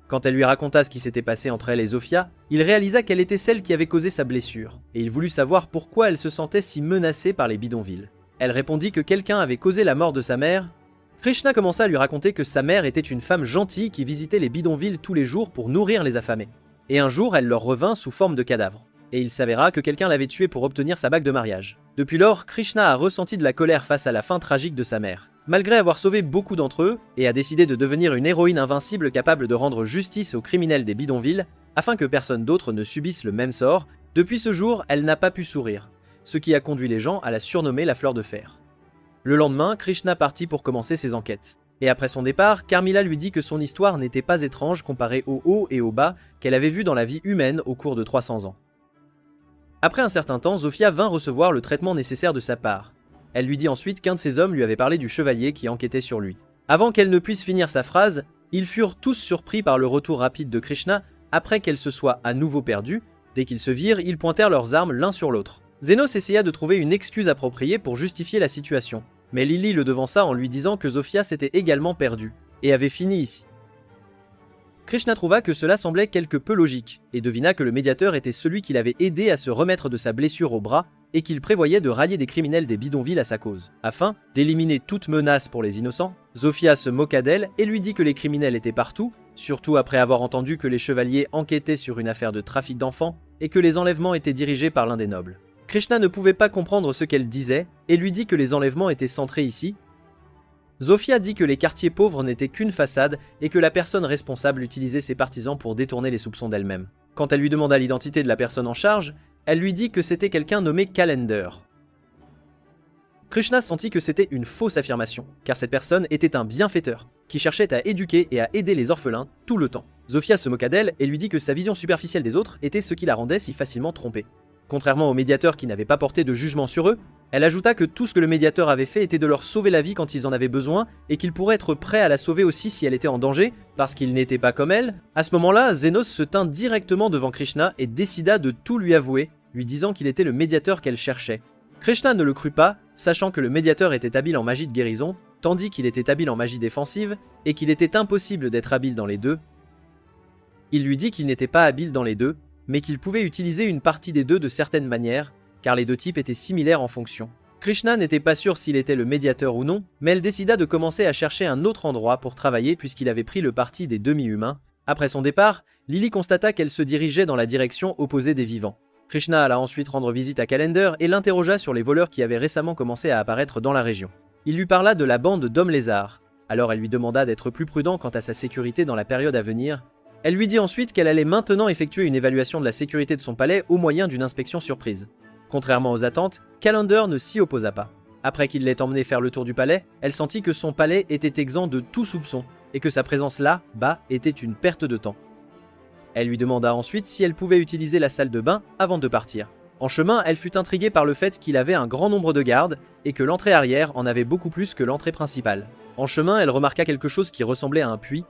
[SPEAKER 1] Quand elle lui raconta ce qui s'était passé entre elle et Zofia, il réalisa qu'elle était celle qui avait causé sa blessure, et il voulut savoir pourquoi elle se sentait si menacée par les bidonvilles. Elle répondit que quelqu'un avait causé la mort de sa mère. Krishna commença à lui raconter que sa mère était une femme gentille qui visitait les bidonvilles tous les jours pour nourrir les affamés. Et un jour, elle leur revint sous forme de cadavre. Et il s'avéra que quelqu'un l'avait tuée pour obtenir sa bague de mariage. Depuis lors, Krishna a ressenti de la colère face à la fin tragique de sa mère. Malgré avoir sauvé beaucoup d'entre eux, et a décidé de devenir une héroïne invincible capable de rendre justice aux criminels des bidonvilles, afin que personne d'autre ne subisse le même sort, depuis ce jour, elle n'a pas pu sourire, ce qui a conduit les gens à la surnommer la fleur de fer. Le lendemain, Krishna partit pour commencer ses enquêtes. Et après son départ, Carmilla lui dit que son histoire n'était pas étrange comparée au haut et au bas qu'elle avait vu dans la vie humaine au cours de 300 ans. Après un certain temps, Zofia vint recevoir le traitement nécessaire de sa part. Elle lui dit ensuite qu'un de ses hommes lui avait parlé du chevalier qui enquêtait sur lui. Avant qu'elle ne puisse finir sa phrase, ils furent tous surpris par le retour rapide de Krishna après qu'elle se soit à nouveau perdue. Dès qu'ils se virent, ils pointèrent leurs armes l'un sur l'autre. Zenos essaya de trouver une excuse appropriée pour justifier la situation, mais Lily le devança en lui disant que Zofia s'était également perdue, et avait fini ici. Krishna trouva que cela semblait quelque peu logique, et devina que le médiateur était celui qui l'avait aidé à se remettre de sa blessure au bras, et qu'il prévoyait de rallier des criminels des bidonvilles à sa cause. Afin d'éliminer toute menace pour les innocents, Zofia se moqua d'elle et lui dit que les criminels étaient partout, surtout après avoir entendu que les chevaliers enquêtaient sur une affaire de trafic d'enfants, et que les enlèvements étaient dirigés par l'un des nobles. Krishna ne pouvait pas comprendre ce qu'elle disait, et lui dit que les enlèvements étaient centrés ici. Zofia dit que les quartiers pauvres n'étaient qu'une façade et que la personne responsable utilisait ses partisans pour détourner les soupçons d'elle-même. Quand elle lui demanda l'identité de la personne en charge, elle lui dit que c'était quelqu'un nommé Calendar. Krishna sentit que c'était une fausse affirmation, car cette personne était un bienfaiteur, qui cherchait à éduquer et à aider les orphelins tout le temps. Zofia se moqua d'elle et lui dit que sa vision superficielle des autres était ce qui la rendait si facilement trompée. Contrairement au médiateur qui n'avait pas porté de jugement sur eux, elle ajouta que tout ce que le médiateur avait fait était de leur sauver la vie quand ils en avaient besoin et qu'il pourrait être prêt à la sauver aussi si elle était en danger, parce qu'il n'était pas comme elle. À ce moment-là, Zenos se tint directement devant Krishna et décida de tout lui avouer, lui disant qu'il était le médiateur qu'elle cherchait. Krishna ne le crut pas, sachant que le médiateur était habile en magie de guérison, tandis qu'il était habile en magie défensive, et qu'il était impossible d'être habile dans les deux. Il lui dit qu'il n'était pas habile dans les deux, mais qu'il pouvait utiliser une partie des deux de certaines manières, car les deux types étaient similaires en fonction. Krishna n'était pas sûr s'il était le médiateur ou non, mais elle décida de commencer à chercher un autre endroit pour travailler puisqu'il avait pris le parti des demi-humains. Après son départ, Lily constata qu'elle se dirigeait dans la direction opposée des vivants. Krishna alla ensuite rendre visite à Calendar et l'interrogea sur les voleurs qui avaient récemment commencé à apparaître dans la région. Il lui parla de la bande d'hommes lézards, alors elle lui demanda d'être plus prudent quant à sa sécurité dans la période à venir. Elle lui dit ensuite qu'elle allait maintenant effectuer une évaluation de la sécurité de son palais au moyen d'une inspection surprise. Contrairement aux attentes, Calendar ne s'y opposa pas. Après qu'il l'ait emmenée faire le tour du palais, elle sentit que son palais était exempt de tout soupçon et que sa présence là-bas était une perte de temps. Elle lui demanda ensuite si elle pouvait utiliser la salle de bain avant de partir. En chemin, elle fut intriguée par le fait qu'il avait un grand nombre de gardes et que l'entrée arrière en avait beaucoup plus que l'entrée principale. En chemin, elle remarqua quelque chose qui ressemblait à un puits.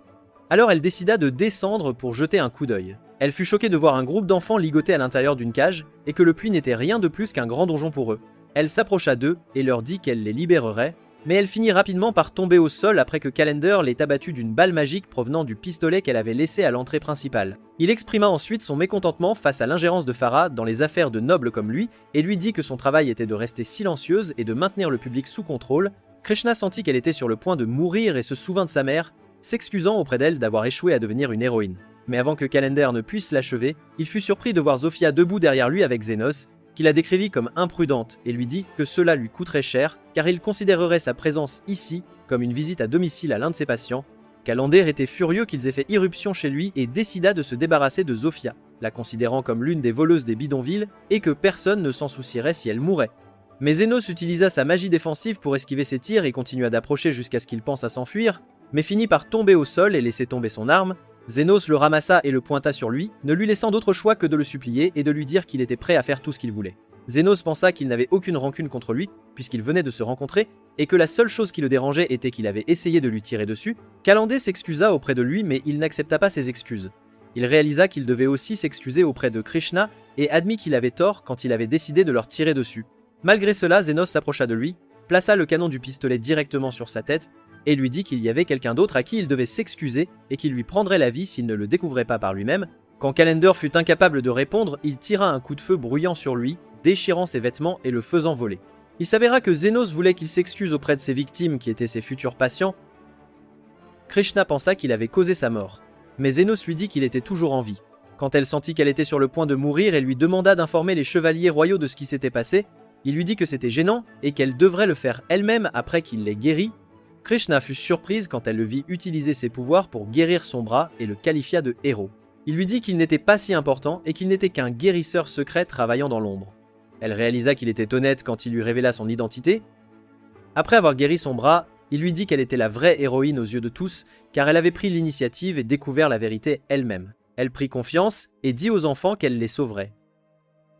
[SPEAKER 1] Alors elle décida de descendre pour jeter un coup d'œil. Elle fut choquée de voir un groupe d'enfants ligotés à l'intérieur d'une cage et que le puits n'était rien de plus qu'un grand donjon pour eux. Elle s'approcha d'eux et leur dit qu'elle les libérerait. Mais elle finit rapidement par tomber au sol après que Calendar l'ait abattue d'une balle magique provenant du pistolet qu'elle avait laissé à l'entrée principale. Il exprima ensuite son mécontentement face à l'ingérence de Farah dans les affaires de nobles comme lui et lui dit que son travail était de rester silencieuse et de maintenir le public sous contrôle. Krishna sentit qu'elle était sur le point de mourir et se souvint de sa mère, s'excusant auprès d'elle d'avoir échoué à devenir une héroïne. Mais avant que Calendar ne puisse l'achever, il fut surpris de voir Zofia debout derrière lui avec Zenos, qui la décrivit comme imprudente et lui dit que cela lui coûterait cher car il considérerait sa présence ici comme une visite à domicile à l'un de ses patients. Calendar était furieux qu'ils aient fait irruption chez lui et décida de se débarrasser de Zofia, la considérant comme l'une des voleuses des bidonvilles et que personne ne s'en soucierait si elle mourait. Mais Zenos utilisa sa magie défensive pour esquiver ses tirs et continua d'approcher jusqu'à ce qu'il pense à s'enfuir, mais finit par tomber au sol et laisser tomber son arme. Zenos le ramassa et le pointa sur lui, ne lui laissant d'autre choix que de le supplier et de lui dire qu'il était prêt à faire tout ce qu'il voulait. Zenos pensa qu'il n'avait aucune rancune contre lui, puisqu'ils venaient de se rencontrer, et que la seule chose qui le dérangeait était qu'il avait essayé de lui tirer dessus. Calendar s'excusa auprès de lui, mais il n'accepta pas ses excuses. Il réalisa qu'il devait aussi s'excuser auprès de Krishna, et admit qu'il avait tort quand il avait décidé de leur tirer dessus. Malgré cela, Zenos s'approcha de lui, plaça le canon du pistolet directement sur sa tête, et lui dit qu'il y avait quelqu'un d'autre à qui il devait s'excuser et qu'il lui prendrait la vie s'il ne le découvrait pas par lui-même. Quand Calendar fut incapable de répondre, il tira un coup de feu bruyant sur lui, déchirant ses vêtements et le faisant voler. Il s'avéra que Zenos voulait qu'il s'excuse auprès de ses victimes qui étaient ses futurs patients. Krishna pensa qu'il avait causé sa mort, mais Zenos lui dit qu'il était toujours en vie. Quand elle sentit qu'elle était sur le point de mourir et lui demanda d'informer les chevaliers royaux de ce qui s'était passé, il lui dit que c'était gênant et qu'elle devrait le faire elle-même après qu'il l'ait guéri. Krishna fut surprise quand elle le vit utiliser ses pouvoirs pour guérir son bras et le qualifia de héros. Il lui dit qu'il n'était pas si important et qu'il n'était qu'un guérisseur secret travaillant dans l'ombre. Elle réalisa qu'il était honnête quand il lui révéla son identité. Après avoir guéri son bras, il lui dit qu'elle était la vraie héroïne aux yeux de tous car elle avait pris l'initiative et découvert la vérité elle-même. Elle prit confiance et dit aux enfants qu'elle les sauverait.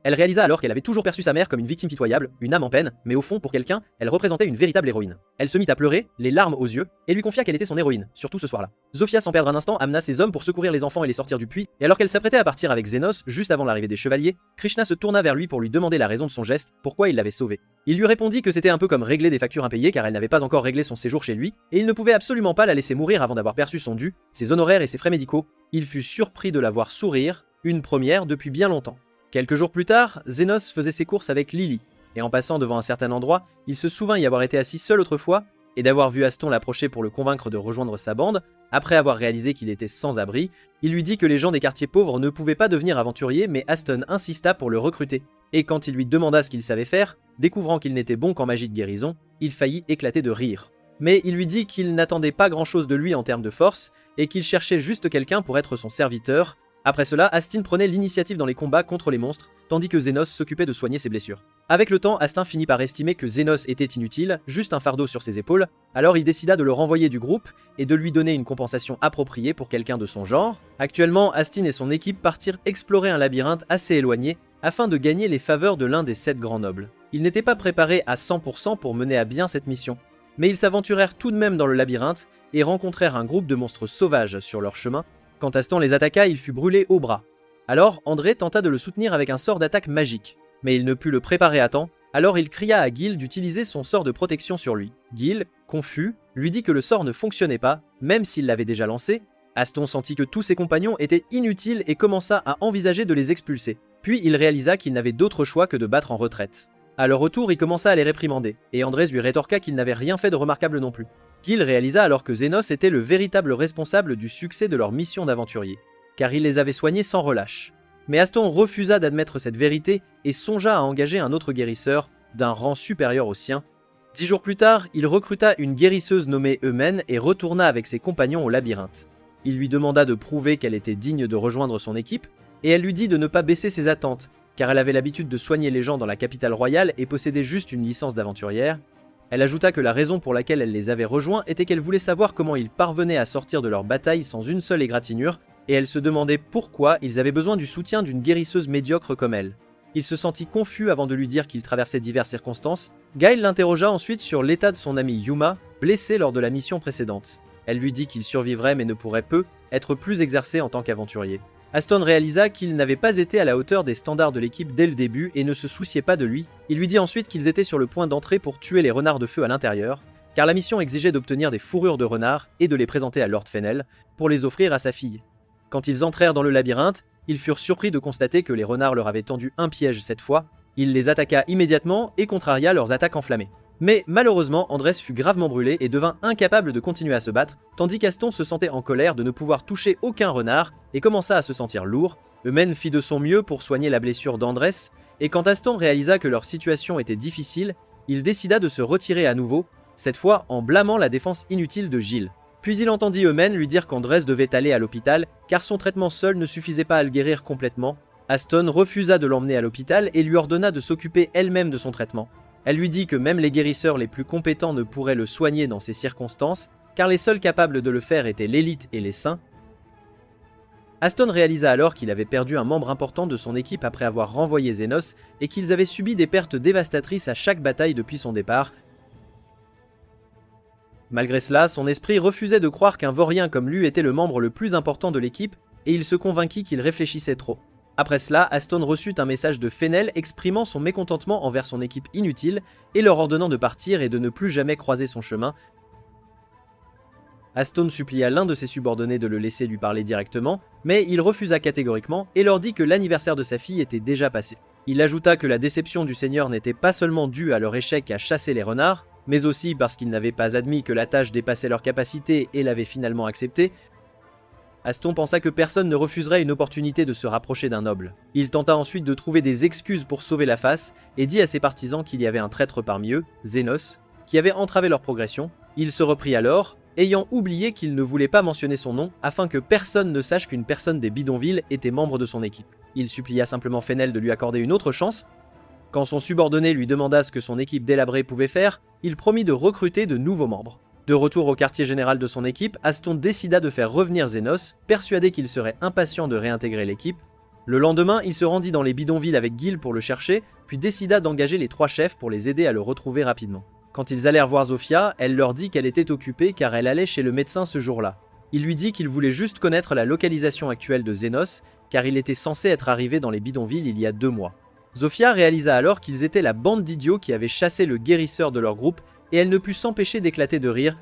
[SPEAKER 1] Elle réalisa alors qu'elle avait toujours perçu sa mère comme une victime pitoyable, une âme en peine, mais au fond, pour quelqu'un, elle représentait une véritable héroïne. Elle se mit à pleurer, les larmes aux yeux, et lui confia qu'elle était son héroïne, surtout ce soir-là. Zofia, sans perdre un instant, amena ses hommes pour secourir les enfants et les sortir du puits, et alors qu'elle s'apprêtait à partir avec Zenos, juste avant l'arrivée des chevaliers, Krishna se tourna vers lui pour lui demander la raison de son geste, pourquoi il l'avait sauvée. Il lui répondit que c'était un peu comme régler des factures impayées car elle n'avait pas encore réglé son séjour chez lui, et il ne pouvait absolument pas la laisser mourir avant d'avoir perçu son dû, ses honoraires et ses frais médicaux. Il fut surpris de la voir sourire, une première depuis bien longtemps. Quelques jours plus tard, Zenos faisait ses courses avec Lily, et en passant devant un certain endroit, il se souvint y avoir été assis seul autrefois, et d'avoir vu Aston l'approcher pour le convaincre de rejoindre sa bande. Après avoir réalisé qu'il était sans abri, il lui dit que les gens des quartiers pauvres ne pouvaient pas devenir aventuriers, mais Aston insista pour le recruter. Et quand il lui demanda ce qu'il savait faire, découvrant qu'il n'était bon qu'en magie de guérison, il faillit éclater de rire. Mais il lui dit qu'il n'attendait pas grand-chose de lui en termes de force, et qu'il cherchait juste quelqu'un pour être son serviteur. Après cela, Astin prenait l'initiative dans les combats contre les monstres, tandis que Zenos s'occupait de soigner ses blessures. Avec le temps, Astin finit par estimer que Zenos était inutile, juste un fardeau sur ses épaules, alors il décida de le renvoyer du groupe et de lui donner une compensation appropriée pour quelqu'un de son genre. Actuellement, Astin et son équipe partirent explorer un labyrinthe assez éloigné afin de gagner les faveurs de l'un des 7 grands nobles. Ils n'étaient pas préparés à 100% pour mener à bien cette mission, mais ils s'aventurèrent tout de même dans le labyrinthe et rencontrèrent un groupe de monstres sauvages sur leur chemin. Quand Aston les attaqua, il fut brûlé au bras. Alors André tenta de le soutenir avec un sort d'attaque magique, mais il ne put le préparer à temps, alors il cria à Gil d'utiliser son sort de protection sur lui. Gil, confus, lui dit que le sort ne fonctionnait pas, même s'il l'avait déjà lancé. Aston sentit que tous ses compagnons étaient inutiles et commença à envisager de les expulser. Puis il réalisa qu'il n'avait d'autre choix que de battre en retraite. À leur retour, il commença à les réprimander, et Andrés lui rétorqua qu'il n'avait rien fait de remarquable non plus. Gil réalisa alors que Zenos était le véritable responsable du succès de leur mission d'aventurier, car il les avait soignés sans relâche. Mais Aston refusa d'admettre cette vérité et songea à engager un autre guérisseur, d'un rang supérieur au sien. 10 jours plus tard, il recruta une guérisseuse nommée Eumen et retourna avec ses compagnons au labyrinthe. Il lui demanda de prouver qu'elle était digne de rejoindre son équipe, et elle lui dit de ne pas baisser ses attentes, car elle avait l'habitude de soigner les gens dans la capitale royale et possédait juste une licence d'aventurière. Elle ajouta que la raison pour laquelle elle les avait rejoints était qu'elle voulait savoir comment ils parvenaient à sortir de leur bataille sans une seule égratignure, et elle se demandait pourquoi ils avaient besoin du soutien d'une guérisseuse médiocre comme elle. Il se sentit confus avant de lui dire qu'il traversait diverses circonstances. Gail l'interrogea ensuite sur l'état de son amie Yuma, blessée lors de la mission précédente. Elle lui dit qu'il survivrait mais ne pourrait être plus exercé en tant qu'aventurier. Aston réalisa qu'il n'avait pas été à la hauteur des standards de l'équipe dès le début et ne se souciait pas de lui. Il lui dit ensuite qu'ils étaient sur le point d'entrer pour tuer les renards de feu à l'intérieur, car la mission exigeait d'obtenir des fourrures de renard et de les présenter à Lord Fennel pour les offrir à sa fille. Quand ils entrèrent dans le labyrinthe, ils furent surpris de constater que les renards leur avaient tendu un piège cette fois. Il les attaqua immédiatement et contraria leurs attaques enflammées. Mais malheureusement, Andrés fut gravement brûlé et devint incapable de continuer à se battre, tandis qu'Aston se sentait en colère de ne pouvoir toucher aucun renard et commença à se sentir lourd. Eumen fit de son mieux pour soigner la blessure d'Andrés, et quand Aston réalisa que leur situation était difficile, il décida de se retirer à nouveau, cette fois en blâmant la défense inutile de Gilles. Puis il entendit Eumen lui dire qu'Andrés devait aller à l'hôpital car son traitement seul ne suffisait pas à le guérir complètement. Aston refusa de l'emmener à l'hôpital et lui ordonna de s'occuper elle-même de son traitement. Elle lui dit que même les guérisseurs les plus compétents ne pourraient le soigner dans ces circonstances, car les seuls capables de le faire étaient l'élite et les saints. Aston réalisa alors qu'il avait perdu un membre important de son équipe après avoir renvoyé Zenos et qu'ils avaient subi des pertes dévastatrices à chaque bataille depuis son départ. Malgré cela, son esprit refusait de croire qu'un vaurien comme lui était le membre le plus important de l'équipe et il se convainquit qu'il réfléchissait trop. Après cela, Aston reçut un message de Fennel exprimant son mécontentement envers son équipe inutile et leur ordonnant de partir et de ne plus jamais croiser son chemin. Aston supplia l'un de ses subordonnés de le laisser lui parler directement, mais il refusa catégoriquement et leur dit que l'anniversaire de sa fille était déjà passé. Il ajouta que la déception du seigneur n'était pas seulement due à leur échec à chasser les renards, mais aussi parce qu'ils n'avaient pas admis que la tâche dépassait leurs capacités et l'avaient finalement acceptée. Aston pensa que personne ne refuserait une opportunité de se rapprocher d'un noble. Il tenta ensuite de trouver des excuses pour sauver la face et dit à ses partisans qu'il y avait un traître parmi eux, Zenos, qui avait entravé leur progression. Il se reprit alors, ayant oublié qu'il ne voulait pas mentionner son nom afin que personne ne sache qu'une personne des bidonvilles était membre de son équipe. Il supplia simplement Fennel de lui accorder une autre chance. Quand son subordonné lui demanda ce que son équipe délabrée pouvait faire, il promit de recruter de nouveaux membres. De retour au quartier général de son équipe, Aston décida de faire revenir Zenos, persuadé qu'il serait impatient de réintégrer l'équipe. Le lendemain, il se rendit dans les bidonvilles avec Gil pour le chercher, puis décida d'engager les 3 chefs pour les aider à le retrouver rapidement. Quand ils allèrent voir Zofia, elle leur dit qu'elle était occupée car elle allait chez le médecin ce jour-là. Il lui dit qu'il voulait juste connaître la localisation actuelle de Zenos, car il était censé être arrivé dans les bidonvilles il y a 2 mois. Zofia réalisa alors qu'ils étaient la bande d'idiots qui avaient chassé le guérisseur de leur groupe, et elle ne put s'empêcher d'éclater de rire.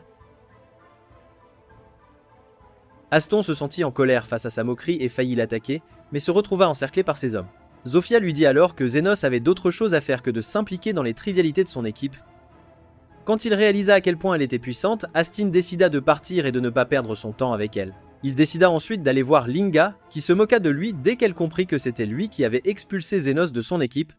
[SPEAKER 1] Aston se sentit en colère face à sa moquerie et faillit l'attaquer, mais se retrouva encerclé par ses hommes. Zofia lui dit alors que Zenos avait d'autres choses à faire que de s'impliquer dans les trivialités de son équipe. Quand il réalisa à quel point elle était puissante, Astin décida de partir et de ne pas perdre son temps avec elle. Il décida ensuite d'aller voir Linga, qui se moqua de lui dès qu'elle comprit que c'était lui qui avait expulsé Zenos de son équipe.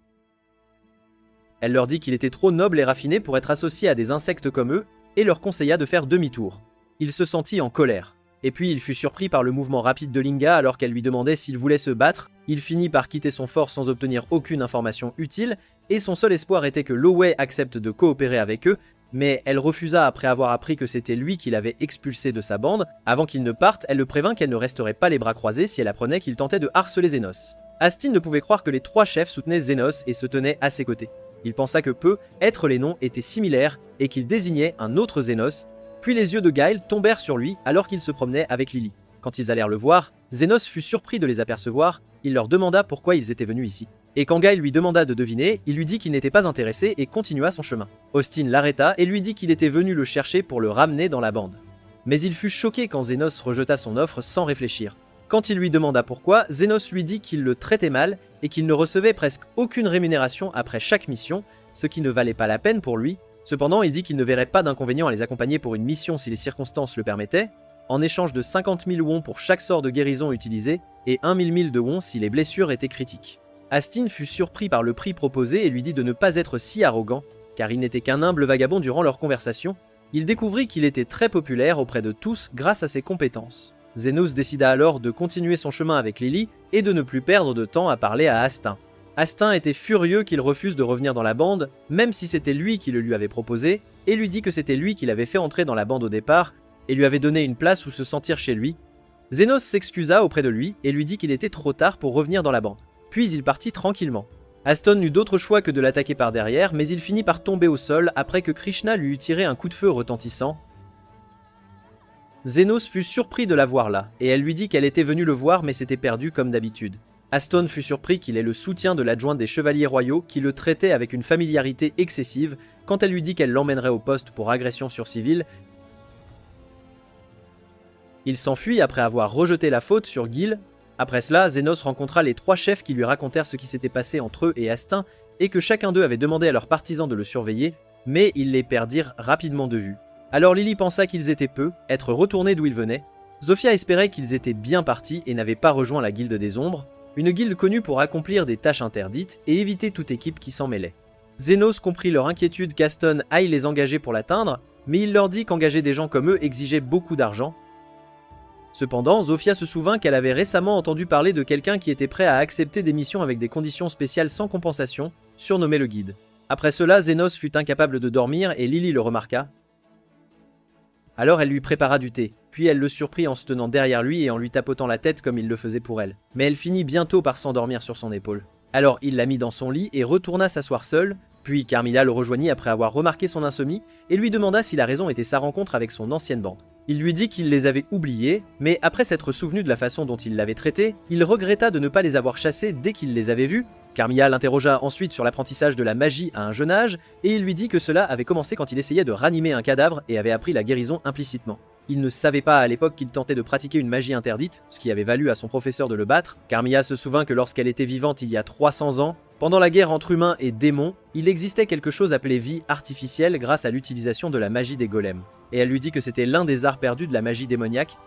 [SPEAKER 1] Elle leur dit qu'il était trop noble et raffiné pour être associé à des insectes comme eux, et leur conseilla de faire demi-tour. Il se sentit en colère. Et puis il fut surpris par le mouvement rapide de Linga alors qu'elle lui demandait s'il voulait se battre. Il finit par quitter son fort sans obtenir aucune information utile, et son seul espoir était que Lowey accepte de coopérer avec eux, mais elle refusa après avoir appris que c'était lui qui l'avait expulsé de sa bande. Avant qu'il ne parte, elle le prévint qu'elle ne resterait pas les bras croisés si elle apprenait qu'il tentait de harceler Zenos. Astin ne pouvait croire que les 3 chefs soutenaient Zenos et se tenaient à ses côtés. Il pensa que être les noms étaient similaires et qu'ils désignaient un autre Zenos. Puis les yeux de Gaël tombèrent sur lui alors qu'il se promenait avec Lily. Quand ils allèrent le voir, Zenos fut surpris de les apercevoir. Il leur demanda pourquoi ils étaient venus ici. Et quand Gaël lui demanda de deviner, il lui dit qu'il n'était pas intéressé et continua son chemin. Austin l'arrêta et lui dit qu'il était venu le chercher pour le ramener dans la bande. Mais il fut choqué quand Zenos rejeta son offre sans réfléchir. Quand il lui demanda pourquoi, Zenos lui dit qu'il le traitait mal et qu'il ne recevait presque aucune rémunération après chaque mission, ce qui ne valait pas la peine pour lui. Cependant, il dit qu'il ne verrait pas d'inconvénient à les accompagner pour une mission si les circonstances le permettaient, en échange de 50 000 wons pour chaque sort de guérison utilisé et 1 000 de wons si les blessures étaient critiques. Astin fut surpris par le prix proposé et lui dit de ne pas être si arrogant, car il n'était qu'un humble vagabond durant leur conversation. Il découvrit qu'il était très populaire auprès de tous grâce à ses compétences. Zenos décida alors de continuer son chemin avec Lily et de ne plus perdre de temps à parler à Astin. Astin était furieux qu'il refuse de revenir dans la bande, même si c'était lui qui le lui avait proposé, et lui dit que c'était lui qui l'avait fait entrer dans la bande au départ et lui avait donné une place où se sentir chez lui. Zenos s'excusa auprès de lui et lui dit qu'il était trop tard pour revenir dans la bande. Puis il partit tranquillement. Aston n'eut d'autre choix que de l'attaquer par derrière, mais il finit par tomber au sol après que Krishna lui eut tiré un coup de feu retentissant. Zenos fut surpris de la voir là, et elle lui dit qu'elle était venue le voir mais s'était perdue comme d'habitude. Aston fut surpris qu'il ait le soutien de l'adjointe des chevaliers royaux qui le traitait avec une familiarité excessive, quand elle lui dit qu'elle l'emmènerait au poste pour agression sur civil. Il s'enfuit après avoir rejeté la faute sur Gil. Après cela, Zenos rencontra les 3 chefs qui lui racontèrent ce qui s'était passé entre eux et Astin, et que chacun d'eux avait demandé à leurs partisans de le surveiller, mais ils les perdirent rapidement de vue. Alors Lily pensa qu'ils étaient peu, être retournés d'où ils venaient. Zofia espérait qu'ils étaient bien partis et n'avaient pas rejoint la Guilde des Ombres, une guilde connue pour accomplir des tâches interdites et éviter toute équipe qui s'en mêlait. Zenos comprit leur inquiétude qu'Aston aille les engager pour l'atteindre, mais il leur dit qu'engager des gens comme eux exigeait beaucoup d'argent. Cependant, Zofia se souvint qu'elle avait récemment entendu parler de quelqu'un qui était prêt à accepter des missions avec des conditions spéciales sans compensation, surnommé le guide. Après cela, Zenos fut incapable de dormir et Lily le remarqua. Alors elle lui prépara du thé, puis elle le surprit en se tenant derrière lui et en lui tapotant la tête comme il le faisait pour elle. Mais elle finit bientôt par s'endormir sur son épaule. Alors il la mit dans son lit et retourna s'asseoir seul, puis Carmilla le rejoignit après avoir remarqué son insomnie et lui demanda si la raison était sa rencontre avec son ancienne bande. Il lui dit qu'il les avait oubliés, mais après s'être souvenu de la façon dont il l'avait traité, il regretta de ne pas les avoir chassés dès qu'il les avait vus. Carmilla l'interrogea ensuite sur l'apprentissage de la magie à un jeune âge, et il lui dit que cela avait commencé quand il essayait de ranimer un cadavre et avait appris la guérison implicitement. Il ne savait pas à l'époque qu'il tentait de pratiquer une magie interdite, ce qui avait valu à son professeur de le battre. Carmilla se souvint que lorsqu'elle était vivante il y a 300 ans, pendant la guerre entre humains et démons, il existait quelque chose appelé vie artificielle grâce à l'utilisation de la magie des golems. Et elle lui dit que c'était l'un des arts perdus de la magie démoniaque.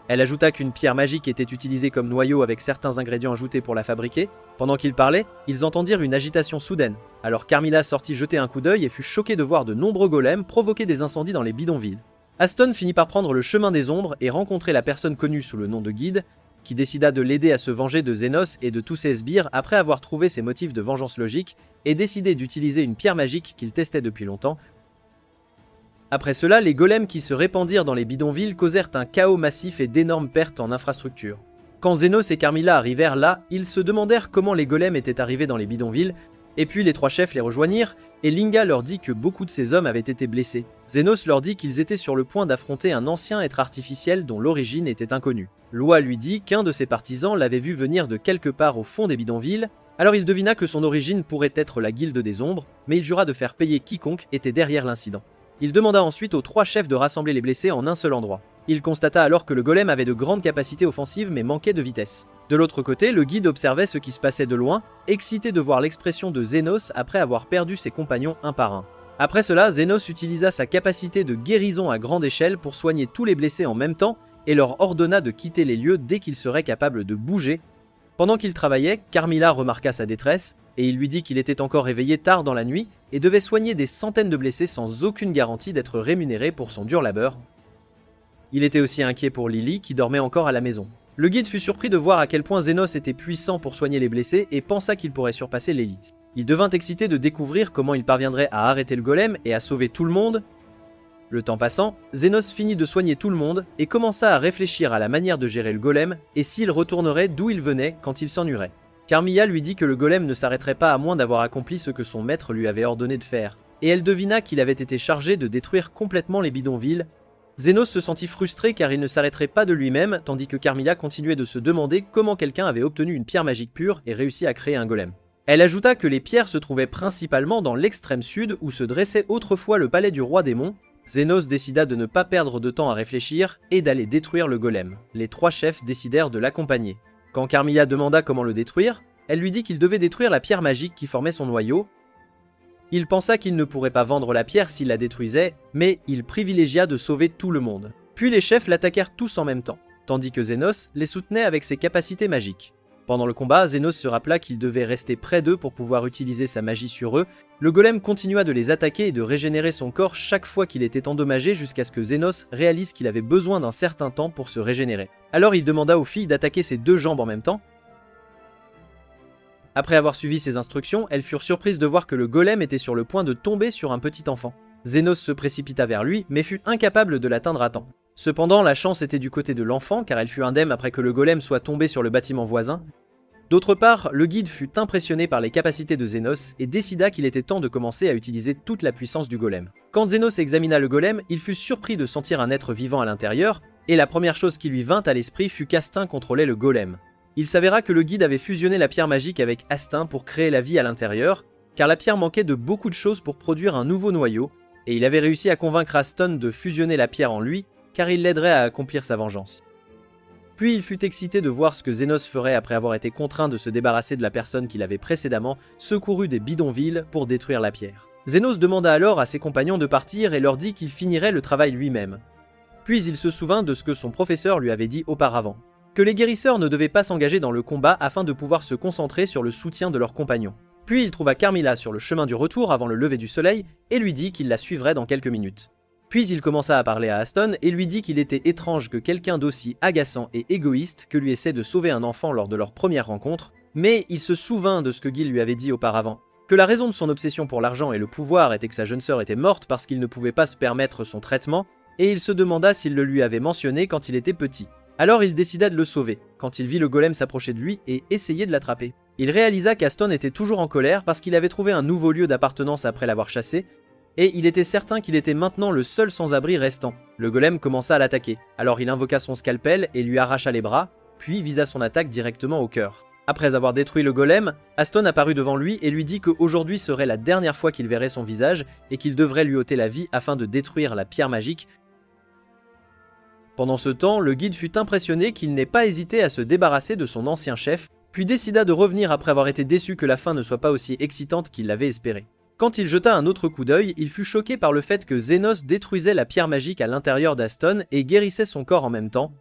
[SPEAKER 1] Elle ajouta qu'une pierre magique était utilisée comme noyau avec certains ingrédients ajoutés pour la fabriquer. Pendant qu'ils parlaient, ils entendirent une agitation soudaine. Alors Carmilla sortit jeter un coup d'œil et fut choquée de voir de nombreux golems provoquer des incendies dans les bidonvilles. Aston finit par prendre le chemin des ombres et rencontrer la personne connue sous le nom de Guide, qui décida de l'aider à se venger de Zenos et de tous ses sbires après avoir trouvé ses motifs de vengeance logique et décidé d'utiliser une pierre magique qu'il testait depuis longtemps. Après cela, les golems qui se répandirent dans les bidonvilles causèrent un chaos massif et d'énormes pertes en infrastructure. Quand Zenos et Carmilla arrivèrent là, ils se demandèrent comment les golems étaient arrivés dans les bidonvilles, et puis les 3 chefs les rejoignirent, et Linga leur dit que beaucoup de ces hommes avaient été blessés. Zenos leur dit qu'ils étaient sur le point d'affronter un ancien être artificiel dont l'origine était inconnue. Loi lui dit qu'un de ses partisans l'avait vu venir de quelque part au fond des bidonvilles, alors il devina que son origine pourrait être la Guilde des Ombres, mais il jura de faire payer quiconque était derrière l'incident. Il demanda ensuite aux 3 chefs de rassembler les blessés en un seul endroit. Il constata alors que le golem avait de grandes capacités offensives mais manquait de vitesse. De l'autre côté, le guide observait ce qui se passait de loin, excité de voir l'expression de Zenos après avoir perdu ses compagnons un par un. Après cela, Zenos utilisa sa capacité de guérison à grande échelle pour soigner tous les blessés en même temps et leur ordonna de quitter les lieux dès qu'ils seraient capables de bouger. Pendant qu'il travaillait, Carmilla remarqua sa détresse et il lui dit qu'il était encore réveillé tard dans la nuit et devait soigner des centaines de blessés sans aucune garantie d'être rémunéré pour son dur labeur. Il était aussi inquiet pour Lily qui dormait encore à la maison. Le guide fut surpris de voir à quel point Zenos était puissant pour soigner les blessés et pensa qu'il pourrait surpasser l'élite. Il devint excité de découvrir comment il parviendrait à arrêter le golem et à sauver tout le monde. Le temps passant, Zenos finit de soigner tout le monde et commença à réfléchir à la manière de gérer le golem et s'il retournerait d'où il venait quand il s'ennuierait. Carmilla lui dit que le golem ne s'arrêterait pas à moins d'avoir accompli ce que son maître lui avait ordonné de faire, et elle devina qu'il avait été chargé de détruire complètement les bidonvilles. Zenos se sentit frustré car il ne s'arrêterait pas de lui-même, tandis que Carmilla continuait de se demander comment quelqu'un avait obtenu une pierre magique pure et réussi à créer un golem. Elle ajouta que les pierres se trouvaient principalement dans l'extrême sud où se dressait autrefois le palais du roi démon. Zenos décida de ne pas perdre de temps à réfléchir et d'aller détruire le golem. Les 3 chefs décidèrent de l'accompagner. Quand Carmilla demanda comment le détruire, elle lui dit qu'il devait détruire la pierre magique qui formait son noyau. Il pensa qu'il ne pourrait pas vendre la pierre s'il la détruisait, mais il privilégia de sauver tout le monde. Puis les chefs l'attaquèrent tous en même temps, tandis que Zenos les soutenait avec ses capacités magiques. Pendant le combat, Zenos se rappela qu'il devait rester près d'eux pour pouvoir utiliser sa magie sur eux. Le golem continua de les attaquer et de régénérer son corps chaque fois qu'il était endommagé jusqu'à ce que Zenos réalise qu'il avait besoin d'un certain temps pour se régénérer. Alors il demanda aux filles d'attaquer ses 2 jambes en même temps. Après avoir suivi ses instructions, elles furent surprises de voir que le golem était sur le point de tomber sur un petit enfant. Zenos se précipita vers lui, mais fut incapable de l'atteindre à temps. Cependant, la chance était du côté de l'enfant, car elle fut indemne après que le golem soit tombé sur le bâtiment voisin. D'autre part, le guide fut impressionné par les capacités de Zenos et décida qu'il était temps de commencer à utiliser toute la puissance du golem. Quand Zenos examina le golem, il fut surpris de sentir un être vivant à l'intérieur, et la première chose qui lui vint à l'esprit fut qu'Astin contrôlait le golem. Il s'avéra que le guide avait fusionné la pierre magique avec Astin pour créer la vie à l'intérieur, car la pierre manquait de beaucoup de choses pour produire un nouveau noyau, et il avait réussi à convaincre Aston de fusionner la pierre en lui, car il l'aiderait à accomplir sa vengeance. Puis il fut excité de voir ce que Zénos ferait après avoir été contraint de se débarrasser de la personne qu'il avait précédemment secouru des bidonvilles pour détruire la pierre. Zénos demanda alors à ses compagnons de partir et leur dit qu'il finirait le travail lui-même. Puis il se souvint de ce que son professeur lui avait dit auparavant, que les guérisseurs ne devaient pas s'engager dans le combat afin de pouvoir se concentrer sur le soutien de leurs compagnons. Puis il trouva Carmilla sur le chemin du retour avant le lever du soleil et lui dit qu'il la suivrait dans quelques minutes. Puis il commença à parler à Aston et lui dit qu'il était étrange que quelqu'un d'aussi agaçant et égoïste que lui essaie de sauver un enfant lors de leur première rencontre, mais il se souvint de ce que Gil lui avait dit auparavant, que la raison de son obsession pour l'argent et le pouvoir était que sa jeune sœur était morte parce qu'il ne pouvait pas se permettre son traitement, et il se demanda s'il le lui avait mentionné quand il était petit. Alors il décida de le sauver, quand il vit le golem s'approcher de lui et essayer de l'attraper. Il réalisa qu'Aston était toujours en colère parce qu'il avait trouvé un nouveau lieu d'appartenance après l'avoir chassé, et il était certain qu'il était maintenant le seul sans-abri restant. Le golem commença à l'attaquer, alors il invoqua son scalpel et lui arracha les bras, puis visa son attaque directement au cœur. Après avoir détruit le golem, Aston apparut devant lui et lui dit qu'aujourd'hui serait la dernière fois qu'il verrait son visage et qu'il devrait lui ôter la vie afin de détruire la pierre magique. Pendant ce temps, le guide fut impressionné qu'il n'ait pas hésité à se débarrasser de son ancien chef, puis décida de revenir après avoir été déçu que la fin ne soit pas aussi excitante qu'il l'avait espéré. Quand il jeta un autre coup d'œil, il fut choqué par le fait que Zénos détruisait la pierre magique à l'intérieur d'Aston et guérissait son corps en même temps.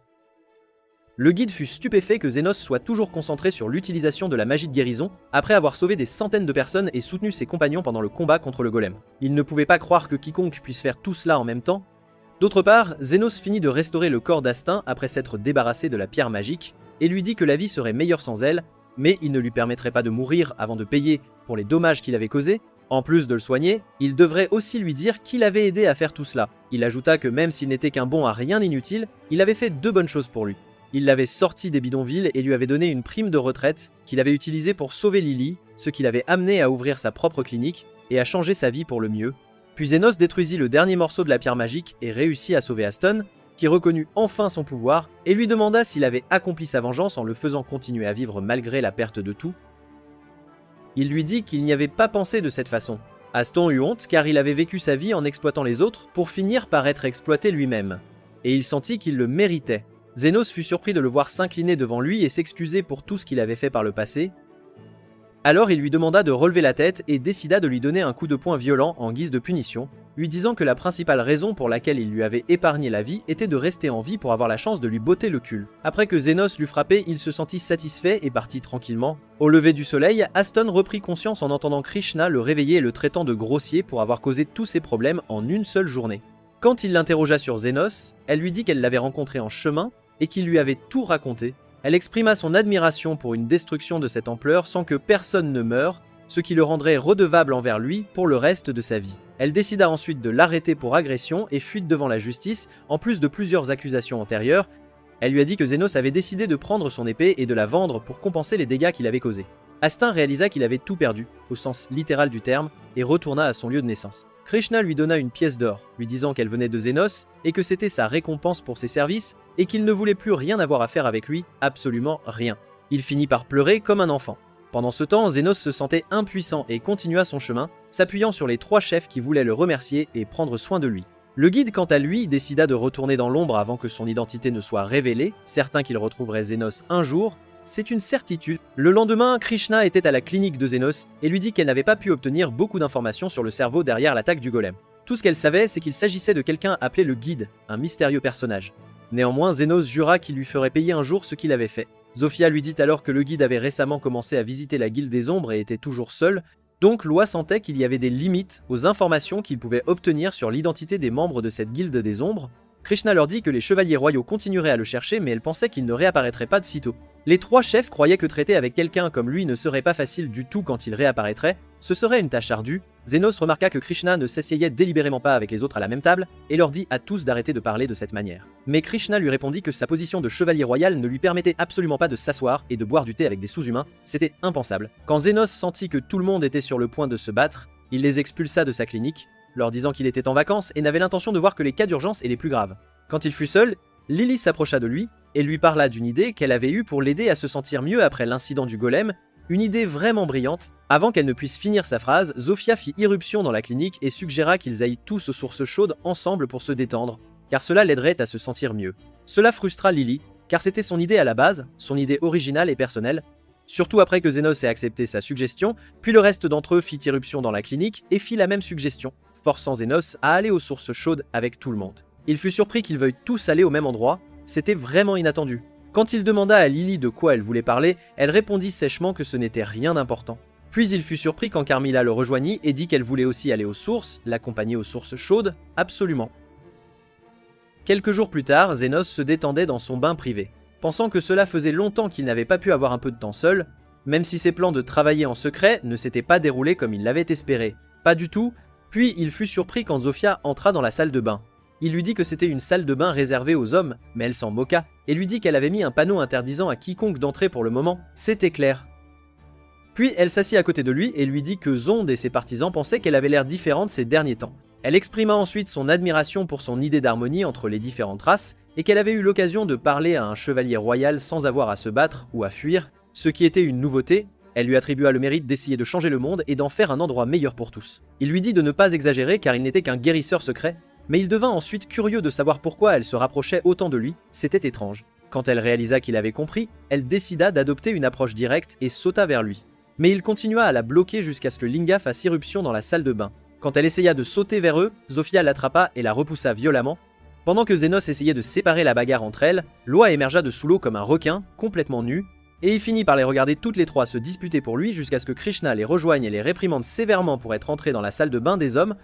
[SPEAKER 1] Le guide fut stupéfait que Zénos soit toujours concentré sur l'utilisation de la magie de guérison, après avoir sauvé des centaines de personnes et soutenu ses compagnons pendant le combat contre le golem. Il ne pouvait pas croire que quiconque puisse faire tout cela en même temps. D'autre part, Zénos finit de restaurer le corps d'Aston après s'être débarrassé de la pierre magique, et lui dit que la vie serait meilleure sans elle, mais il ne lui permettrait pas de mourir avant de payer pour les dommages qu'il avait causés. En plus de le soigner, il devrait aussi lui dire qu'il avait aidé à faire tout cela. Il ajouta que même s'il n'était qu'un bon à rien d'inutile, il avait fait deux bonnes choses pour lui. Il l'avait sorti des bidonvilles et lui avait donné une prime de retraite qu'il avait utilisée pour sauver Lily, ce qui l'avait amené à ouvrir sa propre clinique et à changer sa vie pour le mieux. Puis Zénos détruisit le dernier morceau de la pierre magique et réussit à sauver Aston, qui reconnut enfin son pouvoir et lui demanda s'il avait accompli sa vengeance en le faisant continuer à vivre malgré la perte de tout. Il lui dit qu'il n'y avait pas pensé de cette façon. Aston eut honte car il avait vécu sa vie en exploitant les autres pour finir par être exploité lui-même. Et il sentit qu'il le méritait. Zénos fut surpris de le voir s'incliner devant lui et s'excuser pour tout ce qu'il avait fait par le passé. Alors il lui demanda de relever la tête et décida de lui donner un coup de poing violent en guise de punition, lui disant que la principale raison pour laquelle il lui avait épargné la vie était de rester en vie pour avoir la chance de lui botter le cul. Après que Zénos l'eut frappé, il se sentit satisfait et partit tranquillement. Au lever du soleil, Aston reprit conscience en entendant Krishna le réveiller et le traitant de grossier pour avoir causé tous ses problèmes en une seule journée. Quand il l'interrogea sur Zénos, elle lui dit qu'elle l'avait rencontré en chemin et qu'il lui avait tout raconté. Elle exprima son admiration pour une destruction de cette ampleur sans que personne ne meure, ce qui le rendrait redevable envers lui pour le reste de sa vie. Elle décida ensuite de l'arrêter pour agression et fuite devant la justice, en plus de plusieurs accusations antérieures. Elle lui a dit que Zénos avait décidé de prendre son épée et de la vendre pour compenser les dégâts qu'il avait causés. Aston réalisa qu'il avait tout perdu, au sens littéral du terme, et retourna à son lieu de naissance. Krishna lui donna une pièce d'or, lui disant qu'elle venait de Zénos et que c'était sa récompense pour ses services et qu'il ne voulait plus rien avoir à faire avec lui, absolument rien. Il finit par pleurer comme un enfant. Pendant ce temps, Zénos se sentait impuissant et continua son chemin, s'appuyant sur les trois chefs qui voulaient le remercier et prendre soin de lui. Le guide, quant à lui, décida de retourner dans l'ombre avant que son identité ne soit révélée, certain qu'il retrouverait Zénos un jour. C'est une certitude. Le lendemain, Krishna était à la clinique de Zénos et lui dit qu'elle n'avait pas pu obtenir beaucoup d'informations sur le cerveau derrière l'attaque du golem. Tout ce qu'elle savait, c'est qu'il s'agissait de quelqu'un appelé le guide, un mystérieux personnage. Néanmoins, Zénos jura qu'il lui ferait payer un jour ce qu'il avait fait. Zofia lui dit alors que le guide avait récemment commencé à visiter la guilde des ombres et était toujours seul, donc Loi sentait qu'il y avait des limites aux informations qu'il pouvait obtenir sur l'identité des membres de cette guilde des ombres. Krishna leur dit que les chevaliers royaux continueraient à le chercher, mais elle pensait qu'il ne réapparaîtrait pas de sitôt. Les trois chefs croyaient que traiter avec quelqu'un comme lui ne serait pas facile du tout quand il réapparaîtrait, ce serait une tâche ardue. Zénos remarqua que Krishna ne s'asseyait délibérément pas avec les autres à la même table, et leur dit à tous d'arrêter de parler de cette manière. Mais Krishna lui répondit que sa position de chevalier royal ne lui permettait absolument pas de s'asseoir et de boire du thé avec des sous-humains, c'était impensable. Quand Zénos sentit que tout le monde était sur le point de se battre, il les expulsa de sa clinique, leur disant qu'il était en vacances et n'avait l'intention de voir que les cas d'urgence et les plus graves. Quand il fut seul, Lily s'approcha de lui et lui parla d'une idée qu'elle avait eue pour l'aider à se sentir mieux après l'incident du golem, une idée vraiment brillante. Avant qu'elle ne puisse finir sa phrase, Zofia fit irruption dans la clinique et suggéra qu'ils aillent tous aux sources chaudes ensemble pour se détendre, car cela l'aiderait à se sentir mieux. Cela frustra Lily, car c'était son idée à la base, son idée originale et personnelle, surtout après que Zenos ait accepté sa suggestion, puis le reste d'entre eux fit irruption dans la clinique et fit la même suggestion, forçant Zenos à aller aux sources chaudes avec tout le monde. Il fut surpris qu'ils veuillent tous aller au même endroit, c'était vraiment inattendu. Quand il demanda à Lily de quoi elle voulait parler, elle répondit sèchement que ce n'était rien d'important. Puis il fut surpris quand Carmilla le rejoignit et dit qu'elle voulait aussi aller aux sources, l'accompagner aux sources chaudes, absolument. Quelques jours plus tard, Zenos se détendait dans son bain privé. Pensant que cela faisait longtemps qu'il n'avait pas pu avoir un peu de temps seul, même si ses plans de travailler en secret ne s'étaient pas déroulés comme il l'avait espéré. Pas du tout, puis il fut surpris quand Zofia entra dans la salle de bain. Il lui dit que c'était une salle de bain réservée aux hommes, mais elle s'en moqua, et lui dit qu'elle avait mis un panneau interdisant à quiconque d'entrer pour le moment, c'était clair. Puis elle s'assit à côté de lui et lui dit que Zonde et ses partisans pensaient qu'elle avait l'air différente ces derniers temps. Elle exprima ensuite son admiration pour son idée d'harmonie entre les différentes races, et qu'elle avait eu l'occasion de parler à un chevalier royal sans avoir à se battre ou à fuir, ce qui était une nouveauté. Elle lui attribua le mérite d'essayer de changer le monde et d'en faire un endroit meilleur pour tous. Il lui dit de ne pas exagérer car il n'était qu'un guérisseur secret, mais il devint ensuite curieux de savoir pourquoi elle se rapprochait autant de lui, c'était étrange. Quand elle réalisa qu'il avait compris, elle décida d'adopter une approche directe et sauta vers lui. Mais il continua à la bloquer jusqu'à ce que Linga fasse irruption dans la salle de bain. Quand elle essaya de sauter vers eux, Zofia l'attrapa et la repoussa violemment. Pendant que Zenos essayait de séparer la bagarre entre elles, Loa émergea de sous l'eau comme un requin, complètement nu, et il finit par les regarder toutes les trois se disputer pour lui jusqu'à ce que Krishna les rejoigne et les réprimande sévèrement pour être entrée dans la salle de bain des hommes.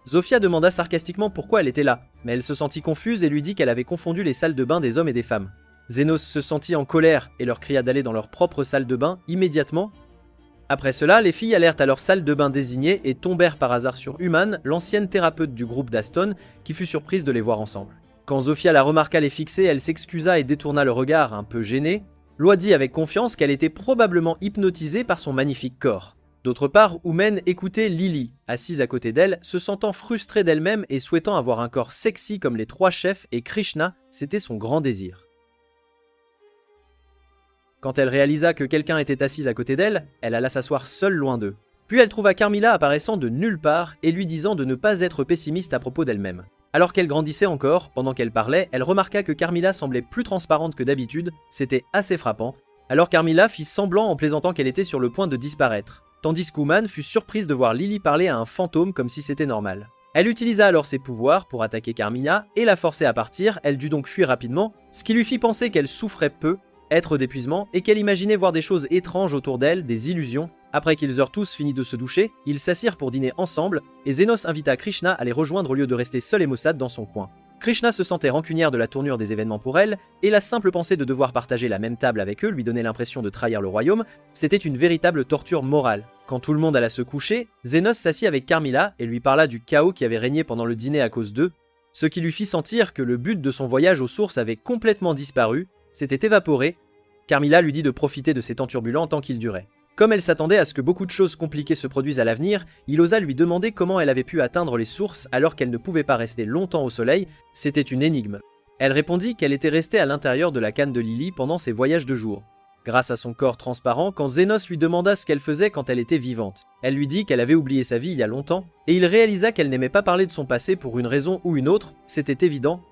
[SPEAKER 1] Zofia demanda sarcastiquement pourquoi elle était là, mais elle se sentit confuse et lui dit qu'elle avait confondu les salles de bain des hommes et des femmes. Zenos se sentit en colère et leur cria d'aller dans leur propre salle de bain immédiatement. Après cela, les filles allèrent à leur salle de bain désignée et tombèrent par hasard sur Human, l'ancienne thérapeute du groupe d'Aston, qui fut surprise de les voir ensemble. Quand Zofia la remarqua les fixer, elle s'excusa et détourna le regard, un peu gênée. Loa dit avec confiance qu'elle était probablement hypnotisée par son magnifique corps. D'autre part, Human écoutait Lily, assise à côté d'elle, se sentant frustrée d'elle-même et souhaitant avoir un corps sexy comme les trois chefs et Krishna, c'était son grand désir. Quand elle réalisa que quelqu'un était assis à côté d'elle, elle alla s'asseoir seule loin d'eux. Puis elle trouva Carmilla apparaissant de nulle part et lui disant de ne pas être pessimiste à propos d'elle-même. Alors qu'elle grandissait encore, pendant qu'elle parlait, elle remarqua que Carmilla semblait plus transparente que d'habitude, c'était assez frappant. Alors Carmilla fit semblant en plaisantant qu'elle était sur le point de disparaître, tandis qu'Human fut surprise de voir Lily parler à un fantôme comme si c'était normal. Elle utilisa alors ses pouvoirs pour attaquer Carmilla et la forcer à partir, elle dut donc fuir rapidement, ce qui lui fit penser qu'elle souffrait peu, être d'épuisement, et qu'elle imaginait voir des choses étranges autour d'elle, des illusions. Après qu'ils eurent tous fini de se doucher, ils s'assirent pour dîner ensemble, et Zenos invita Krishna à les rejoindre au lieu de rester seul et maussade dans son coin. Krishna se sentait rancunière de la tournure des événements pour elle, et la simple pensée de devoir partager la même table avec eux lui donnait l'impression de trahir le royaume, c'était une véritable torture morale. Quand tout le monde alla se coucher, Zenos s'assit avec Carmilla et lui parla du chaos qui avait régné pendant le dîner à cause d'eux, ce qui lui fit sentir que le but de son voyage aux sources avait complètement disparu, s'était évaporé. Carmilla lui dit de profiter de ces temps turbulents tant qu'ils duraient. Comme elle s'attendait à ce que beaucoup de choses compliquées se produisent à l'avenir, il osa lui demander comment elle avait pu atteindre les sources alors qu'elle ne pouvait pas rester longtemps au soleil, c'était une énigme. Elle répondit qu'elle était restée à l'intérieur de la canne de Lily pendant ses voyages de jour, grâce à son corps transparent quand Zenos lui demanda ce qu'elle faisait quand elle était vivante. Elle lui dit qu'elle avait oublié sa vie il y a longtemps, et il réalisa qu'elle n'aimait pas parler de son passé pour une raison ou une autre, c'était évident.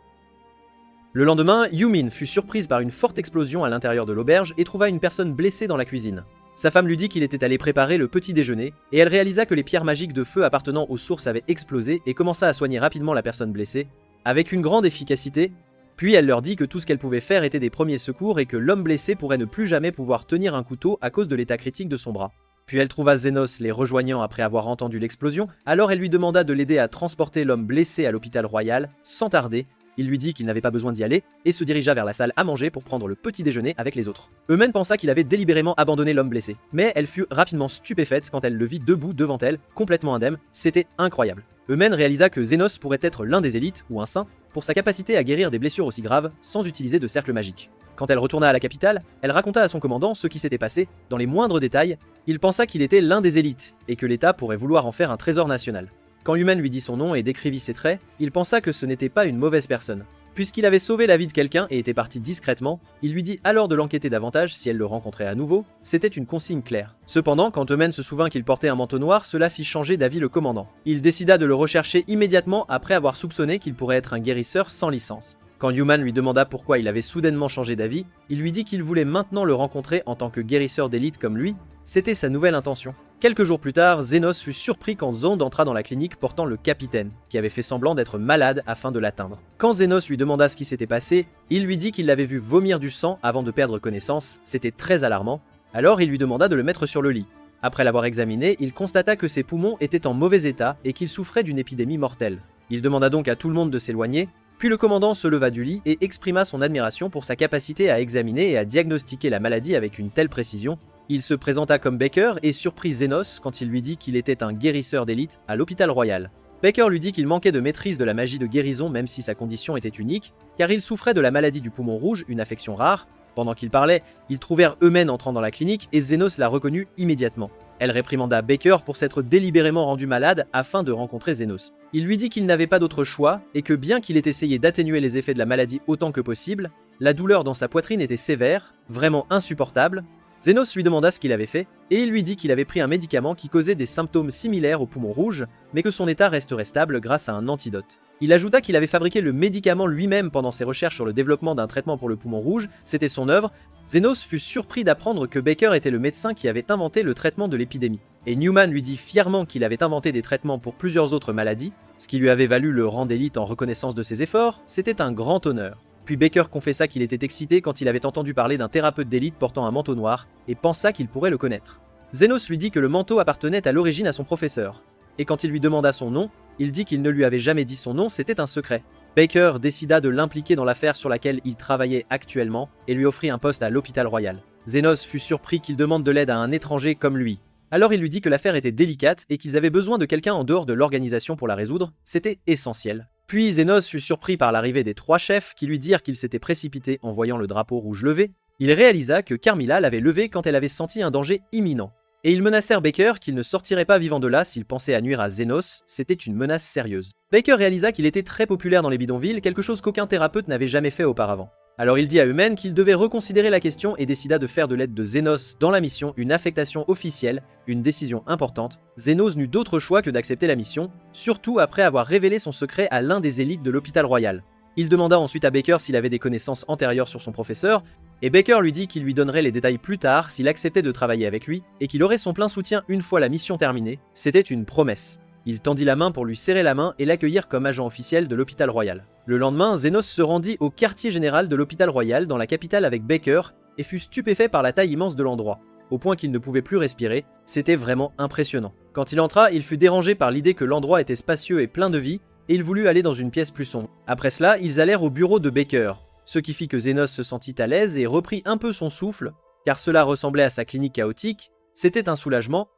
[SPEAKER 1] Le lendemain, Yumin fut surprise par une forte explosion à l'intérieur de l'auberge et trouva une personne blessée dans la cuisine. Sa femme lui dit qu'il était allé préparer le petit déjeuner, et elle réalisa que les pierres magiques de feu appartenant aux sources avaient explosé et commença à soigner rapidement la personne blessée, avec une grande efficacité. Puis elle leur dit que tout ce qu'elle pouvait faire était des premiers secours et que l'homme blessé pourrait ne plus jamais pouvoir tenir un couteau à cause de l'état critique de son bras. Puis elle trouva Zenos les rejoignant après avoir entendu l'explosion, alors elle lui demanda de l'aider à transporter l'homme blessé à l'hôpital royal, sans tarder. Il lui dit qu'il n'avait pas besoin d'y aller, et se dirigea vers la salle à manger pour prendre le petit déjeuner avec les autres. Eumen pensa qu'il avait délibérément abandonné l'homme blessé, mais elle fut rapidement stupéfaite quand elle le vit debout devant elle, complètement indemne, c'était incroyable. Eumen réalisa que Zenos pourrait être l'un des élites, ou un saint, pour sa capacité à guérir des blessures aussi graves, sans utiliser de cercle magique. Quand elle retourna à la capitale, elle raconta à son commandant ce qui s'était passé, dans les moindres détails. Il pensa qu'il était l'un des élites, et que l'État pourrait vouloir en faire un trésor national. Quand Human lui dit son nom et décrivit ses traits, il pensa que ce n'était pas une mauvaise personne. Puisqu'il avait sauvé la vie de quelqu'un et était parti discrètement, il lui dit alors de l'enquêter davantage si elle le rencontrait à nouveau, c'était une consigne claire. Cependant, quand Eumen se souvint qu'il portait un manteau noir, cela fit changer d'avis le commandant. Il décida de le rechercher immédiatement après avoir soupçonné qu'il pourrait être un guérisseur sans licence. Quand Human lui demanda pourquoi il avait soudainement changé d'avis, il lui dit qu'il voulait maintenant le rencontrer en tant que guérisseur d'élite comme lui, c'était sa nouvelle intention. Quelques jours plus tard, Zenos fut surpris quand Zond entra dans la clinique portant le capitaine, qui avait fait semblant d'être malade afin de l'atteindre. Quand Zenos lui demanda ce qui s'était passé, il lui dit qu'il l'avait vu vomir du sang avant de perdre connaissance, c'était très alarmant, alors il lui demanda de le mettre sur le lit. Après l'avoir examiné, il constata que ses poumons étaient en mauvais état et qu'il souffrait d'une épidémie mortelle. Il demanda donc à tout le monde de s'éloigner, puis le commandant se leva du lit et exprima son admiration pour sa capacité à examiner et à diagnostiquer la maladie avec une telle précision. Il se présenta comme Baker et surprit Zenos quand il lui dit qu'il était un guérisseur d'élite à l'hôpital royal. Baker lui dit qu'il manquait de maîtrise de la magie de guérison même si sa condition était unique, car il souffrait de la maladie du poumon rouge, une affection rare. Pendant qu'ils parlaient, ils trouvèrent Eumen entrant dans la clinique et Zenos la reconnut immédiatement. Elle réprimanda Baker pour s'être délibérément rendu malade afin de rencontrer Zenos. Il lui dit qu'il n'avait pas d'autre choix et que bien qu'il ait essayé d'atténuer les effets de la maladie autant que possible, la douleur dans sa poitrine était sévère, vraiment insupportable. Zenos lui demanda ce qu'il avait fait, et il lui dit qu'il avait pris un médicament qui causait des symptômes similaires au poumon rouge, mais que son état resterait stable grâce à un antidote. Il ajouta qu'il avait fabriqué le médicament lui-même pendant ses recherches sur le développement d'un traitement pour le poumon rouge, c'était son œuvre. Zenos fut surpris d'apprendre que Baker était le médecin qui avait inventé le traitement de l'épidémie. Et Newman lui dit fièrement qu'il avait inventé des traitements pour plusieurs autres maladies, ce qui lui avait valu le rang d'élite en reconnaissance de ses efforts, c'était un grand honneur. Puis Baker confessa qu'il était excité quand il avait entendu parler d'un thérapeute d'élite portant un manteau noir, et pensa qu'il pourrait le connaître. Zenos lui dit que le manteau appartenait à l'origine à son professeur, et quand il lui demanda son nom, il dit qu'il ne lui avait jamais dit son nom, c'était un secret. Baker décida de l'impliquer dans l'affaire sur laquelle il travaillait actuellement, et lui offrit un poste à l'hôpital royal. Zenos fut surpris qu'il demande de l'aide à un étranger comme lui. Alors il lui dit que l'affaire était délicate et qu'ils avaient besoin de quelqu'un en dehors de l'organisation pour la résoudre, c'était essentiel. Puis Zenos fut surpris par l'arrivée des 3 chefs qui lui dirent qu'ils s'étaient précipités en voyant le drapeau rouge levé. Il réalisa que Carmilla l'avait levé quand elle avait senti un danger imminent. Et ils menacèrent Baker qu'il ne sortirait pas vivant de là s'il pensait à nuire à Zenos, c'était une menace sérieuse. Baker réalisa qu'il était très populaire dans les bidonvilles, quelque chose qu'aucun thérapeute n'avait jamais fait auparavant. Alors il dit à Eumen qu'il devait reconsidérer la question et décida de faire de l'aide de Zenos dans la mission une affectation officielle, une décision importante. Zenos n'eut d'autre choix que d'accepter la mission, surtout après avoir révélé son secret à l'un des élites de l'hôpital royal. Il demanda ensuite à Baker s'il avait des connaissances antérieures sur son professeur, et Baker lui dit qu'il lui donnerait les détails plus tard s'il acceptait de travailler avec lui, et qu'il aurait son plein soutien une fois la mission terminée. C'était une promesse. Il tendit la main pour lui serrer la main et l'accueillir comme agent officiel de l'hôpital royal. Le lendemain, Zenos se rendit au quartier général de l'hôpital royal dans la capitale avec Baker et fut stupéfait par la taille immense de l'endroit, au point qu'il ne pouvait plus respirer, c'était vraiment impressionnant. Quand il entra, il fut dérangé par l'idée que l'endroit était spacieux et plein de vie, et il voulut aller dans une pièce plus sombre. Après cela, ils allèrent au bureau de Baker, ce qui fit que Zenos se sentit à l'aise et reprit un peu son souffle, car cela ressemblait à sa clinique chaotique, c'était un soulagement.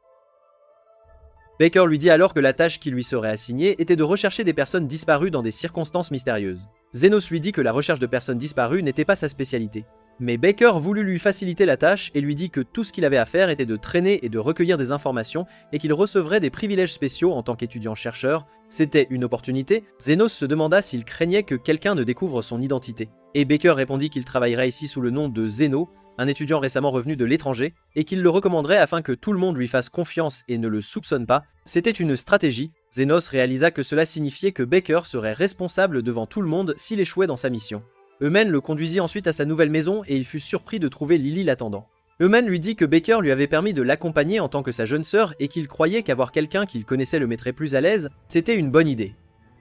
[SPEAKER 1] Baker lui dit alors que la tâche qui lui serait assignée était de rechercher des personnes disparues dans des circonstances mystérieuses. Zenos lui dit que la recherche de personnes disparues n'était pas sa spécialité. Mais Baker voulut lui faciliter la tâche et lui dit que tout ce qu'il avait à faire était de traîner et de recueillir des informations et qu'il recevrait des privilèges spéciaux en tant qu'étudiant-chercheur. C'était une opportunité. Zenos se demanda s'il craignait que quelqu'un ne découvre son identité. Et Baker répondit qu'il travaillerait ici sous le nom de Zeno, un étudiant récemment revenu de l'étranger, et qu'il le recommanderait afin que tout le monde lui fasse confiance et ne le soupçonne pas. C'était une stratégie. Zenos réalisa que cela signifiait que Baker serait responsable devant tout le monde s'il échouait dans sa mission. Eumen le conduisit ensuite à sa nouvelle maison et il fut surpris de trouver Lily l'attendant. Eumen lui dit que Baker lui avait permis de l'accompagner en tant que sa jeune sœur et qu'il croyait qu'avoir quelqu'un qu'il connaissait le mettrait plus à l'aise, c'était une bonne idée.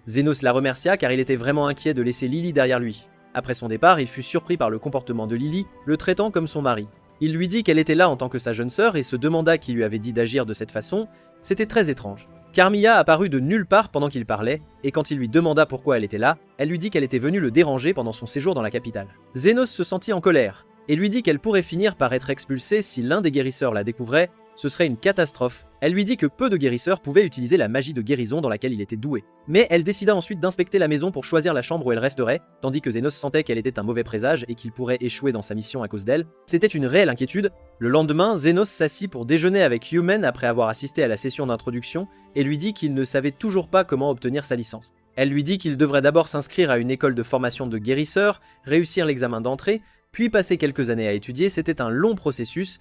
[SPEAKER 1] Zenos la remercia car il était vraiment inquiet de laisser Lily derrière lui. Après son départ, il fut surpris par le comportement de Lily, le traitant comme son mari. Il lui dit qu'elle était là en tant que sa jeune sœur et se demanda qui lui avait dit d'agir de cette façon, c'était très étrange. Carmilla apparut de nulle part pendant qu'il parlait, et quand il lui demanda pourquoi elle était là, elle lui dit qu'elle était venue le déranger pendant son séjour dans la capitale. Zenos se sentit en colère, et lui dit qu'elle pourrait finir par être expulsée si l'un des guérisseurs la découvrait, ce serait une catastrophe. Elle lui dit que peu de guérisseurs pouvaient utiliser la magie de guérison dans laquelle il était doué. Mais elle décida ensuite d'inspecter la maison pour choisir la chambre où elle resterait, tandis que Zenos sentait qu'elle était un mauvais présage et qu'il pourrait échouer dans sa mission à cause d'elle. C'était une réelle inquiétude. Le lendemain, Zenos s'assit pour déjeuner avec Eumen après avoir assisté à la session d'introduction et lui dit qu'il ne savait toujours pas comment obtenir sa licence. Elle lui dit qu'il devrait d'abord s'inscrire à une école de formation de guérisseur, réussir l'examen d'entrée, puis passer quelques années à étudier. C'était un long processus.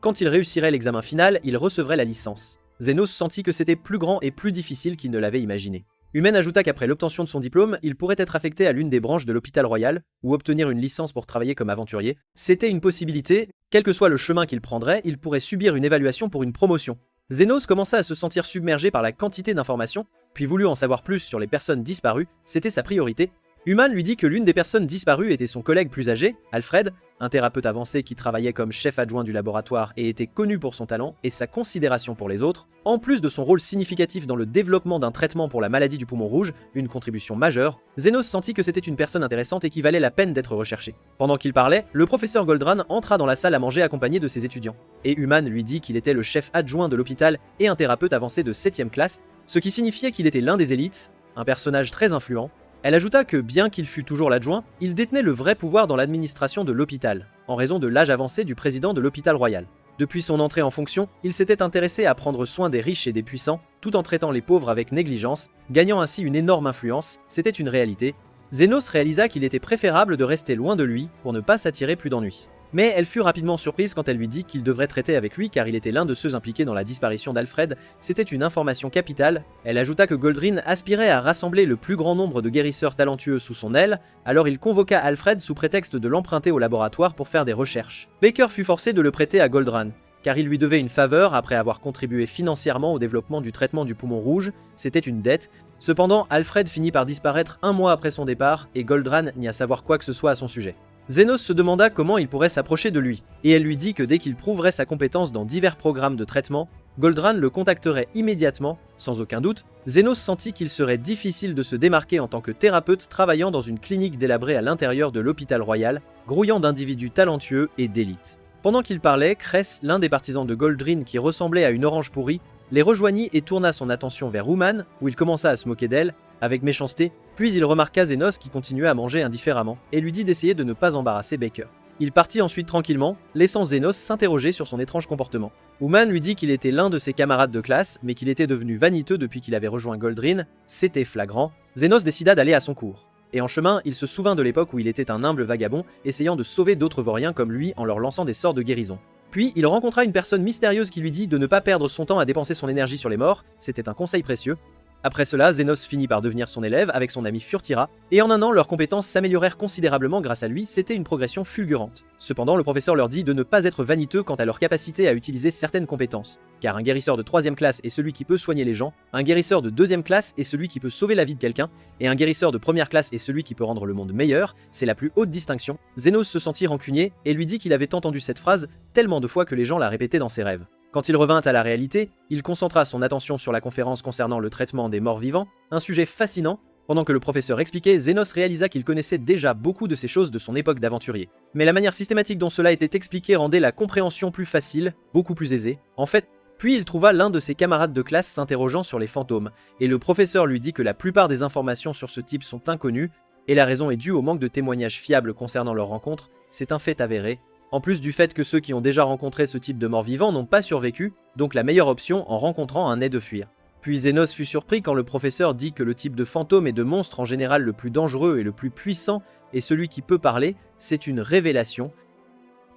[SPEAKER 1] Quand il réussirait l'examen final, il recevrait la licence. Zenos sentit que c'était plus grand et plus difficile qu'il ne l'avait imaginé. Humaine ajouta qu'après l'obtention de son diplôme, il pourrait être affecté à l'une des branches de l'hôpital royal, ou obtenir une licence pour travailler comme aventurier. C'était une possibilité, quel que soit le chemin qu'il prendrait, il pourrait subir une évaluation pour une promotion. Zenos commença à se sentir submergé par la quantité d'informations, puis voulut en savoir plus sur les personnes disparues, c'était sa priorité. Human lui dit que l'une des personnes disparues était son collègue plus âgé, Alfred, un thérapeute avancé qui travaillait comme chef adjoint du laboratoire et était connu pour son talent et sa considération pour les autres, en plus de son rôle significatif dans le développement d'un traitement pour la maladie du poumon rouge, une contribution majeure. Zenos sentit que c'était une personne intéressante et qui valait la peine d'être recherchée. Pendant qu'il parlait, le professeur Goldran entra dans la salle à manger accompagné de ses étudiants, et Human lui dit qu'il était le chef adjoint de l'hôpital et un thérapeute avancé de 7e classe, ce qui signifiait qu'il était l'un des élites, un personnage très influent. Elle ajouta que bien qu'il fût toujours l'adjoint, il détenait le vrai pouvoir dans l'administration de l'hôpital, en raison de l'âge avancé du président de l'hôpital royal. Depuis son entrée en fonction, il s'était intéressé à prendre soin des riches et des puissants, tout en traitant les pauvres avec négligence, gagnant ainsi une énorme influence. C'était une réalité. Zenos réalisa qu'il était préférable de rester loin de lui pour ne pas s'attirer plus d'ennuis. Mais elle fut rapidement surprise quand elle lui dit qu'il devrait traiter avec lui car il était l'un de ceux impliqués dans la disparition d'Alfred. C'était une information capitale. Elle ajouta que Goldrin aspirait à rassembler le plus grand nombre de guérisseurs talentueux sous son aile, alors il convoqua Alfred sous prétexte de l'emprunter au laboratoire pour faire des recherches. Baker fut forcé de le prêter à Goldran, car il lui devait une faveur après avoir contribué financièrement au développement du traitement du poumon rouge. C'était une dette. Cependant, Alfred finit par disparaître un mois après son départ et Goldran n'y a savoir quoi que ce soit à son sujet. Zenos se demanda comment il pourrait s'approcher de lui, et elle lui dit que dès qu'il prouverait sa compétence dans divers programmes de traitement, Goldran le contacterait immédiatement, sans aucun doute. Zenos sentit qu'il serait difficile de se démarquer en tant que thérapeute travaillant dans une clinique délabrée à l'intérieur de l'hôpital royal, grouillant d'individus talentueux et d'élite. Pendant qu'il parlait, Cress, l'un des partisans de Goldrin qui ressemblait à une orange pourrie, les rejoignit et tourna son attention vers Human, où il commença à se moquer d'elle, avec méchanceté, puis il remarqua Zenos qui continuait à manger indifféremment, et lui dit d'essayer de ne pas embarrasser Baker. Il partit ensuite tranquillement, laissant Zenos s'interroger sur son étrange comportement. Human lui dit qu'il était l'un de ses camarades de classe, mais qu'il était devenu vaniteux depuis qu'il avait rejoint Goldrin. C'était flagrant. Zenos décida d'aller à son cours. Et en chemin, il se souvint de l'époque où il était un humble vagabond, essayant de sauver d'autres vauriens comme lui en leur lançant des sorts de guérison. Puis, il rencontra une personne mystérieuse qui lui dit de ne pas perdre son temps à dépenser son énergie sur les morts, c'était un conseil précieux. Après cela, Zenos finit par devenir son élève avec son ami Furtira, et en un an, leurs compétences s'améliorèrent considérablement grâce à lui, c'était une progression fulgurante. Cependant, le professeur leur dit de ne pas être vaniteux quant à leur capacité à utiliser certaines compétences, car un guérisseur de 3e classe est celui qui peut soigner les gens, un guérisseur de 2e classe est celui qui peut sauver la vie de quelqu'un, et un guérisseur de 1re classe est celui qui peut rendre le monde meilleur, c'est la plus haute distinction. Zenos se sentit rancunier, et lui dit qu'il avait entendu cette phrase tellement de fois que les gens la répétaient dans ses rêves. Quand il revint à la réalité, il concentra son attention sur la conférence concernant le traitement des morts vivants, un sujet fascinant. Pendant que le professeur expliquait, Zenos réalisa qu'il connaissait déjà beaucoup de ces choses de son époque d'aventurier. Mais la manière systématique dont cela était expliqué rendait la compréhension plus facile, beaucoup plus aisée. En fait, puis il trouva l'un de ses camarades de classe s'interrogeant sur les fantômes, et le professeur lui dit que la plupart des informations sur ce type sont inconnues, et la raison est due au manque de témoignages fiables concernant leur rencontre, c'est un fait avéré. En plus du fait que ceux qui ont déjà rencontré ce type de mort-vivant n'ont pas survécu, donc la meilleure option en rencontrant un est de fuir. Puis Zenos fut surpris quand le professeur dit que le type de fantôme et de monstre en général le plus dangereux et le plus puissant est celui qui peut parler, c'est une révélation.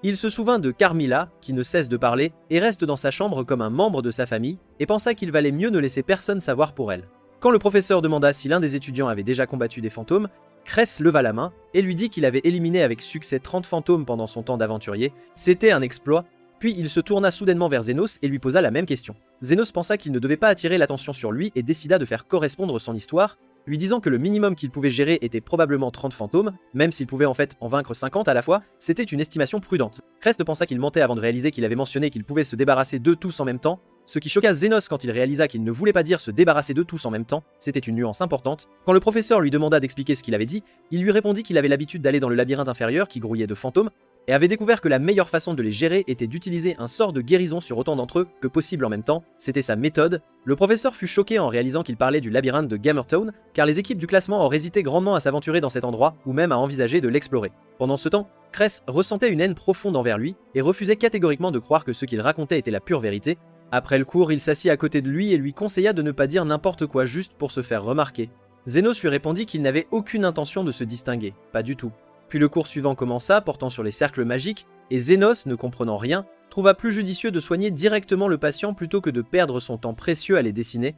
[SPEAKER 1] Il se souvint de Carmilla, qui ne cesse de parler, et reste dans sa chambre comme un membre de sa famille, et pensa qu'il valait mieux ne laisser personne savoir pour elle. Quand le professeur demanda si l'un des étudiants avait déjà combattu des fantômes, Cress leva la main et lui dit qu'il avait éliminé avec succès 30 fantômes pendant son temps d'aventurier. C'était un exploit. Puis il se tourna soudainement vers Zenos et lui posa la même question. Zenos pensa qu'il ne devait pas attirer l'attention sur lui et décida de faire correspondre son histoire, lui disant que le minimum qu'il pouvait gérer était probablement 30 fantômes, même s'il pouvait en fait en vaincre 50 à la fois, c'était une estimation prudente. Crest pensa qu'il mentait avant de réaliser qu'il avait mentionné qu'il pouvait se débarrasser d'eux tous en même temps, ce qui choqua Zenos quand il réalisa qu'il ne voulait pas dire se débarrasser d'eux tous en même temps, c'était une nuance importante. Quand le professeur lui demanda d'expliquer ce qu'il avait dit, il lui répondit qu'il avait l'habitude d'aller dans le labyrinthe inférieur qui grouillait de fantômes, et avait découvert que la meilleure façon de les gérer était d'utiliser un sort de guérison sur autant d'entre eux que possible en même temps, c'était sa méthode. Le professeur fut choqué en réalisant qu'il parlait du labyrinthe de Gamertown, car les équipes du classement auraient hésité grandement à s'aventurer dans cet endroit, ou même à envisager de l'explorer. Pendant ce temps, Cress ressentait une haine profonde envers lui, et refusait catégoriquement de croire que ce qu'il racontait était la pure vérité. Après le cours, il s'assit à côté de lui et lui conseilla de ne pas dire n'importe quoi juste pour se faire remarquer. Zénos lui répondit qu'il n'avait aucune intention de se distinguer, pas du tout. Puis le cours suivant commença, portant sur les cercles magiques, et Zénos, ne comprenant rien, trouva plus judicieux de soigner directement le patient plutôt que de perdre son temps précieux à les dessiner.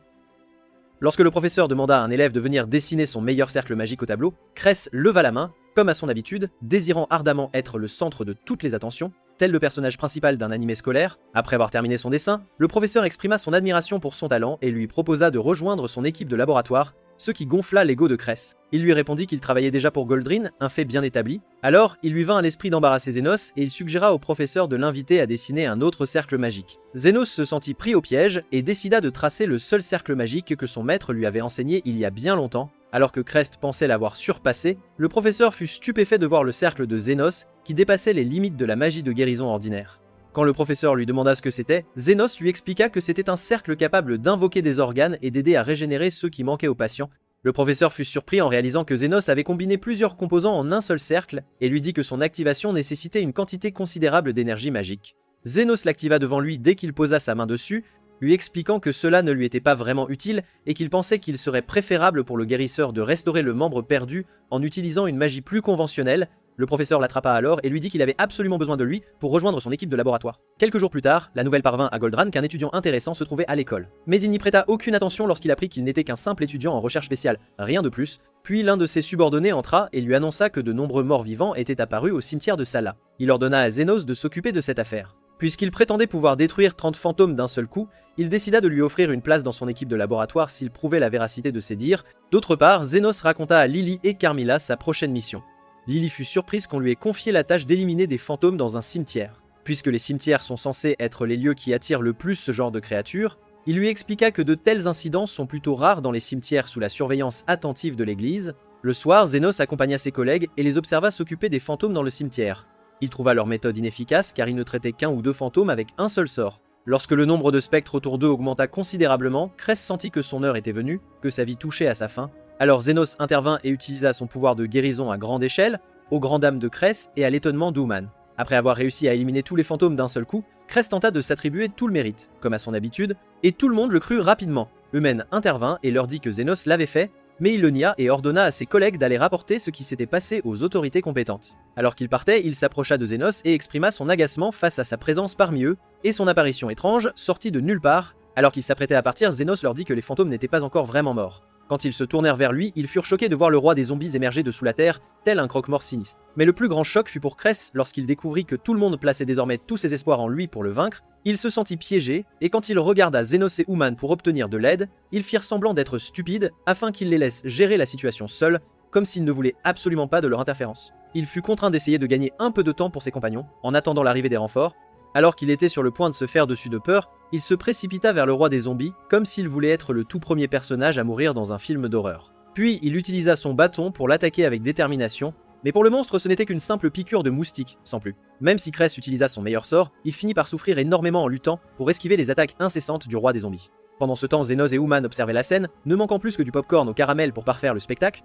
[SPEAKER 1] Lorsque le professeur demanda à un élève de venir dessiner son meilleur cercle magique au tableau, Cress leva la main, comme à son habitude, désirant ardemment être le centre de toutes les attentions, tel le personnage principal d'un animé scolaire. Après avoir terminé son dessin, le professeur exprima son admiration pour son talent et lui proposa de rejoindre son équipe de laboratoire, ce qui gonfla l'ego de Cress. Il lui répondit qu'il travaillait déjà pour Goldrin, un fait bien établi. Alors, il lui vint à l'esprit d'embarrasser Zénos et il suggéra au professeur de l'inviter à dessiner un autre cercle magique. Zénos se sentit pris au piège et décida de tracer le seul cercle magique que son maître lui avait enseigné il y a bien longtemps. Alors que Crest pensait l'avoir surpassé, le professeur fut stupéfait de voir le cercle de Zénos qui dépassait les limites de la magie de guérison ordinaire. Quand le professeur lui demanda ce que c'était, Zénos lui expliqua que c'était un cercle capable d'invoquer des organes et d'aider à régénérer ceux qui manquaient aux patients. Le professeur fut surpris en réalisant que Zénos avait combiné plusieurs composants en un seul cercle et lui dit que son activation nécessitait une quantité considérable d'énergie magique. Zénos l'activa devant lui dès qu'il posa sa main dessus, lui expliquant que cela ne lui était pas vraiment utile et qu'il pensait qu'il serait préférable pour le guérisseur de restaurer le membre perdu en utilisant une magie plus conventionnelle. Le professeur l'attrapa alors et lui dit qu'il avait absolument besoin de lui pour rejoindre son équipe de laboratoire. Quelques jours plus tard, la nouvelle parvint à Goldran qu'un étudiant intéressant se trouvait à l'école. Mais il n'y prêta aucune attention lorsqu'il apprit qu'il n'était qu'un simple étudiant en recherche spéciale, rien de plus. Puis l'un de ses subordonnés entra et lui annonça que de nombreux morts vivants étaient apparus au cimetière de Sala. Il ordonna à Zénos de s'occuper de cette affaire. Puisqu'il prétendait pouvoir détruire 30 fantômes d'un seul coup, il décida de lui offrir une place dans son équipe de laboratoire s'il prouvait la véracité de ses dires. D'autre part, Zénos raconta à Lily et Carmilla sa prochaine mission. Lily fut surprise qu'on lui ait confié la tâche d'éliminer des fantômes dans un cimetière. Puisque les cimetières sont censés être les lieux qui attirent le plus ce genre de créatures, il lui expliqua que de tels incidents sont plutôt rares dans les cimetières sous la surveillance attentive de l'église. Le soir, Zénos accompagna ses collègues et les observa s'occuper des fantômes dans le cimetière. Il trouva leur méthode inefficace car ils ne traitaient qu'un ou deux fantômes avec un seul sort. Lorsque le nombre de spectres autour d'eux augmenta considérablement, Cress sentit que son heure était venue, que sa vie touchait à sa fin. Alors Zénos intervint et utilisa son pouvoir de guérison à grande échelle, aux grandes dames de Cress et à l'étonnement d'Uman. Après avoir réussi à éliminer tous les fantômes d'un seul coup, Cress tenta de s'attribuer tout le mérite, comme à son habitude, et tout le monde le crut rapidement. Eumen intervint et leur dit que Zénos l'avait fait, mais il le nia et ordonna à ses collègues d'aller rapporter ce qui s'était passé aux autorités compétentes. Alors qu'il partait, il s'approcha de Zénos et exprima son agacement face à sa présence parmi eux, et son apparition étrange sortit de nulle part. Alors qu'ils s'apprêtaient à partir, Zénos leur dit que les fantômes n'étaient pas encore vraiment morts. Quand ils se tournèrent vers lui, ils furent choqués de voir le roi des zombies émerger de sous la terre, tel un croque-mort sinistre. Mais le plus grand choc fut pour Cress lorsqu'il découvrit que tout le monde plaçait désormais tous ses espoirs en lui pour le vaincre. Il se sentit piégé, et quand il regarda Zénos et Uman pour obtenir de l'aide, ils firent semblant d'être stupides afin qu'il les laisse gérer la situation seuls, comme s'ils ne voulaient absolument pas de leur interférence. Il fut contraint d'essayer de gagner un peu de temps pour ses compagnons, en attendant l'arrivée des renforts. Alors qu'il était sur le point de se faire dessus de peur, il se précipita vers le roi des zombies, comme s'il voulait être le tout premier personnage à mourir dans un film d'horreur. Puis il utilisa son bâton pour l'attaquer avec détermination, mais pour le monstre ce n'était qu'une simple piqûre de moustique, sans plus. Même si Cress utilisa son meilleur sort, il finit par souffrir énormément en luttant pour esquiver les attaques incessantes du roi des zombies. Pendant ce temps, Zénos et Uman observaient la scène, ne manquant plus que du popcorn au caramel pour parfaire le spectacle.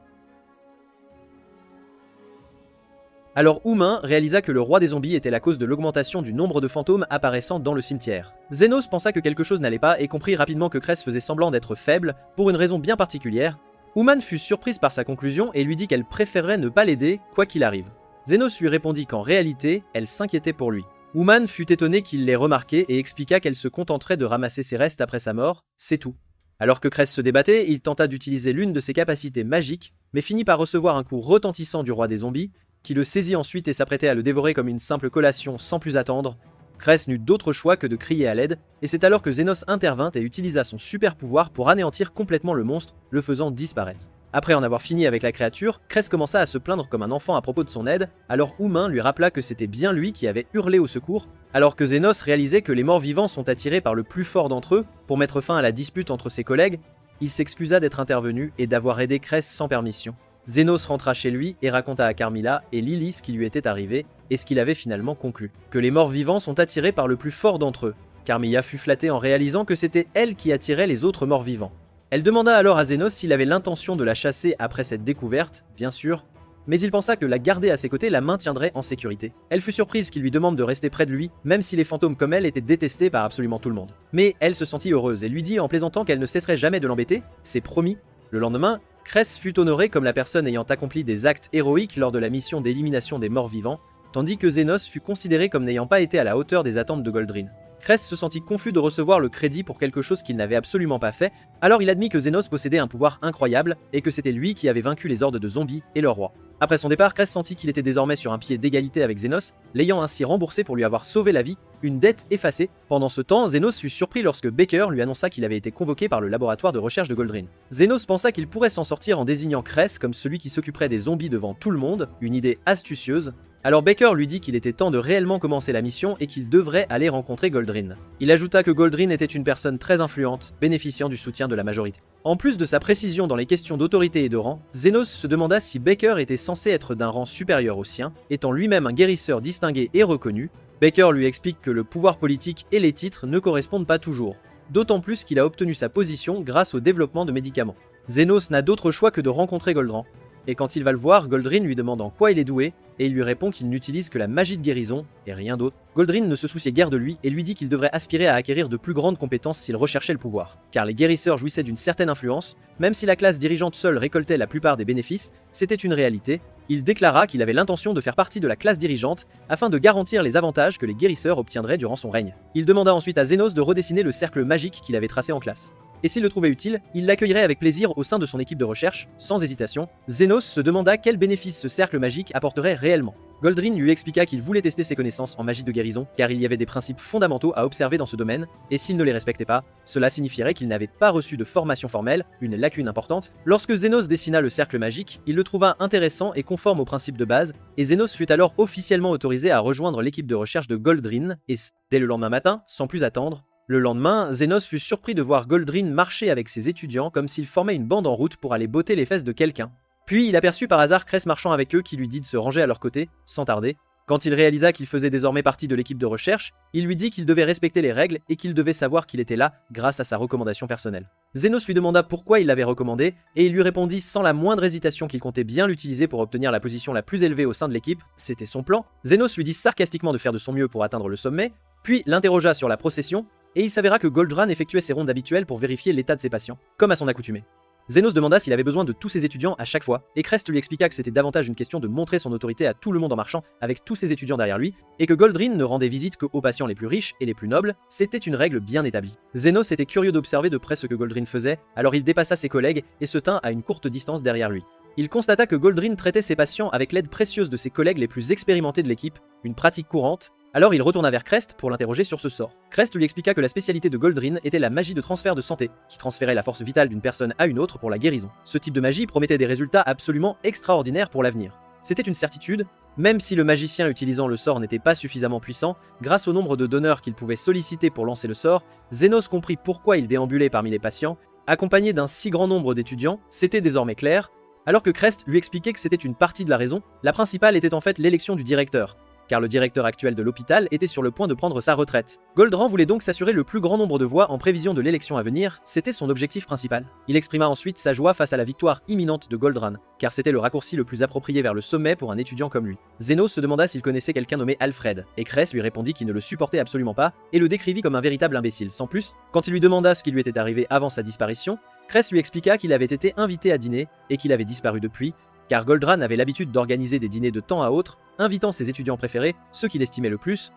[SPEAKER 1] Alors Uman réalisa que le roi des zombies était la cause de l'augmentation du nombre de fantômes apparaissant dans le cimetière. Zénos pensa que quelque chose n'allait pas et comprit rapidement que Cress faisait semblant d'être faible pour une raison bien particulière. Uman fut surprise par sa conclusion et lui dit qu'elle préférerait ne pas l'aider quoi qu'il arrive. Zénos lui répondit qu'en réalité, elle s'inquiétait pour lui. Uman fut étonné qu'il l'ait remarqué et expliqua qu'elle se contenterait de ramasser ses restes après sa mort, c'est tout. Alors que Cress se débattait, il tenta d'utiliser l'une de ses capacités magiques, mais finit par recevoir un coup retentissant du roi des zombies, qui le saisit ensuite et s'apprêtait à le dévorer comme une simple collation sans plus attendre. Cress n'eut d'autre choix que de crier à l'aide, et c'est alors que Zénos intervint et utilisa son super pouvoir pour anéantir complètement le monstre, le faisant disparaître. Après en avoir fini avec la créature, Cress commença à se plaindre comme un enfant à propos de son aide, alors Uman lui rappela que c'était bien lui qui avait hurlé au secours, alors que Zénos réalisait que les morts vivants sont attirés par le plus fort d'entre eux. Pour mettre fin à la dispute entre ses collègues, il s'excusa d'être intervenu et d'avoir aidé Cress sans permission. Zénos rentra chez lui et raconta à Carmilla et Lily ce qui lui était arrivé et ce qu'il avait finalement conclu. Que les morts vivants sont attirés par le plus fort d'entre eux. Carmilla fut flattée en réalisant que c'était elle qui attirait les autres morts vivants. Elle demanda alors à Zénos s'il avait l'intention de la chasser après cette découverte, bien sûr, mais il pensa que la garder à ses côtés la maintiendrait en sécurité. Elle fut surprise qu'il lui demande de rester près de lui, même si les fantômes comme elle étaient détestés par absolument tout le monde. Mais elle se sentit heureuse et lui dit en plaisantant qu'elle ne cesserait jamais de l'embêter, c'est promis. Le lendemain, Cress fut honoré comme la personne ayant accompli des actes héroïques lors de la mission d'élimination des morts vivants, tandis que Zenos fut considéré comme n'ayant pas été à la hauteur des attentes de Goldrin. Cress se sentit confus de recevoir le crédit pour quelque chose qu'il n'avait absolument pas fait, alors il admit que Zenos possédait un pouvoir incroyable et que c'était lui qui avait vaincu les hordes de zombies et leur roi. Après son départ, Cress sentit qu'il était désormais sur un pied d'égalité avec Zenos, l'ayant ainsi remboursé pour lui avoir sauvé la vie, une dette effacée. Pendant ce temps, Zenos fut surpris lorsque Baker lui annonça qu'il avait été convoqué par le laboratoire de recherche de Goldrin. Zenos pensa qu'il pourrait s'en sortir en désignant Cress comme celui qui s'occuperait des zombies devant tout le monde, une idée astucieuse. Alors Baker lui dit qu'il était temps de réellement commencer la mission et qu'il devrait aller rencontrer Goldrin. Il ajouta que Goldrin était une personne très influente, bénéficiant du soutien de la majorité. En plus de sa précision dans les questions d'autorité et de rang, Zenos se demanda si Baker était censé être d'un rang supérieur au sien, étant lui-même un guérisseur distingué et reconnu. Baker lui explique que le pouvoir politique et les titres ne correspondent pas toujours, d'autant plus qu'il a obtenu sa position grâce au développement de médicaments. Zenos n'a d'autre choix que de rencontrer Goldran. Et quand il va le voir, Goldrin lui demande en quoi il est doué, et il lui répond qu'il n'utilise que la magie de guérison, et rien d'autre. Goldrin ne se souciait guère de lui, et lui dit qu'il devrait aspirer à acquérir de plus grandes compétences s'il recherchait le pouvoir. Car les guérisseurs jouissaient d'une certaine influence, même si la classe dirigeante seule récoltait la plupart des bénéfices, c'était une réalité. Il déclara qu'il avait l'intention de faire partie de la classe dirigeante, afin de garantir les avantages que les guérisseurs obtiendraient durant son règne. Il demanda ensuite à Zenos de redessiner le cercle magique qu'il avait tracé en classe. Et s'il le trouvait utile, il l'accueillerait avec plaisir au sein de son équipe de recherche, sans hésitation. Zenos se demanda quel bénéfice ce cercle magique apporterait réellement. Goldrin lui expliqua qu'il voulait tester ses connaissances en magie de guérison, car il y avait des principes fondamentaux à observer dans ce domaine, et s'il ne les respectait pas, cela signifierait qu'il n'avait pas reçu de formation formelle, une lacune importante. Lorsque Zenos dessina le cercle magique, il le trouva intéressant et conforme aux principes de base, et Zenos fut alors officiellement autorisé à rejoindre l'équipe de recherche de Goldrin, et dès le lendemain matin, sans plus attendre, le lendemain, Zenos fut surpris de voir Goldrin marcher avec ses étudiants comme s'il formait une bande en route pour aller botter les fesses de quelqu'un. Puis il aperçut par hasard Cress marchant avec eux qui lui dit de se ranger à leur côté, sans tarder. Quand il réalisa qu'il faisait désormais partie de l'équipe de recherche, il lui dit qu'il devait respecter les règles et qu'il devait savoir qu'il était là grâce à sa recommandation personnelle. Zenos lui demanda pourquoi il l'avait recommandé, et il lui répondit sans la moindre hésitation qu'il comptait bien l'utiliser pour obtenir la position la plus élevée au sein de l'équipe, c'était son plan. Zenos lui dit sarcastiquement de faire de son mieux pour atteindre le sommet, puis l'interrogea sur la procession, et il s'avéra que Goldran effectuait ses rondes habituelles pour vérifier l'état de ses patients, comme à son accoutumée. Zenos demanda s'il avait besoin de tous ses étudiants à chaque fois, et Crest lui expliqua que c'était davantage une question de montrer son autorité à tout le monde en marchant avec tous ses étudiants derrière lui, et que Goldrin ne rendait visite qu'aux patients les plus riches et les plus nobles, c'était une règle bien établie. Zenos était curieux d'observer de près ce que Goldrin faisait, alors il dépassa ses collègues et se tint à une courte distance derrière lui. Il constata que Goldrin traitait ses patients avec l'aide précieuse de ses collègues les plus expérimentés de l'équipe, une pratique courante. Alors il retourna vers Crest pour l'interroger sur ce sort. Crest lui expliqua que la spécialité de Goldrin était la magie de transfert de santé, qui transférait la force vitale d'une personne à une autre pour la guérison. Ce type de magie promettait des résultats absolument extraordinaires pour l'avenir. C'était une certitude, même si le magicien utilisant le sort n'était pas suffisamment puissant, grâce au nombre de donneurs qu'il pouvait solliciter pour lancer le sort, Zenos comprit pourquoi il déambulait parmi les patients, accompagné d'un si grand nombre d'étudiants, c'était désormais clair. Alors que Crest lui expliquait que c'était une partie de la raison, la principale était en fait l'élection du directeur, car le directeur actuel de l'hôpital était sur le point de prendre sa retraite. Goldran voulait donc s'assurer le plus grand nombre de voix en prévision de l'élection à venir, c'était son objectif principal. Il exprima ensuite sa joie face à la victoire imminente de Goldran, car c'était le raccourci le plus approprié vers le sommet pour un étudiant comme lui. Zenos se demanda s'il connaissait quelqu'un nommé Alfred, et Cress lui répondit qu'il ne le supportait absolument pas, et le décrivit comme un véritable imbécile. Sans plus, quand il lui demanda ce qui lui était arrivé avant sa disparition, Cress lui expliqua qu'il avait été invité à dîner, et qu'il avait disparu depuis, car Goldran avait l'habitude d'organiser des dîners de temps à autre, invitant ses étudiants préférés, ceux qu'il estimait le plus.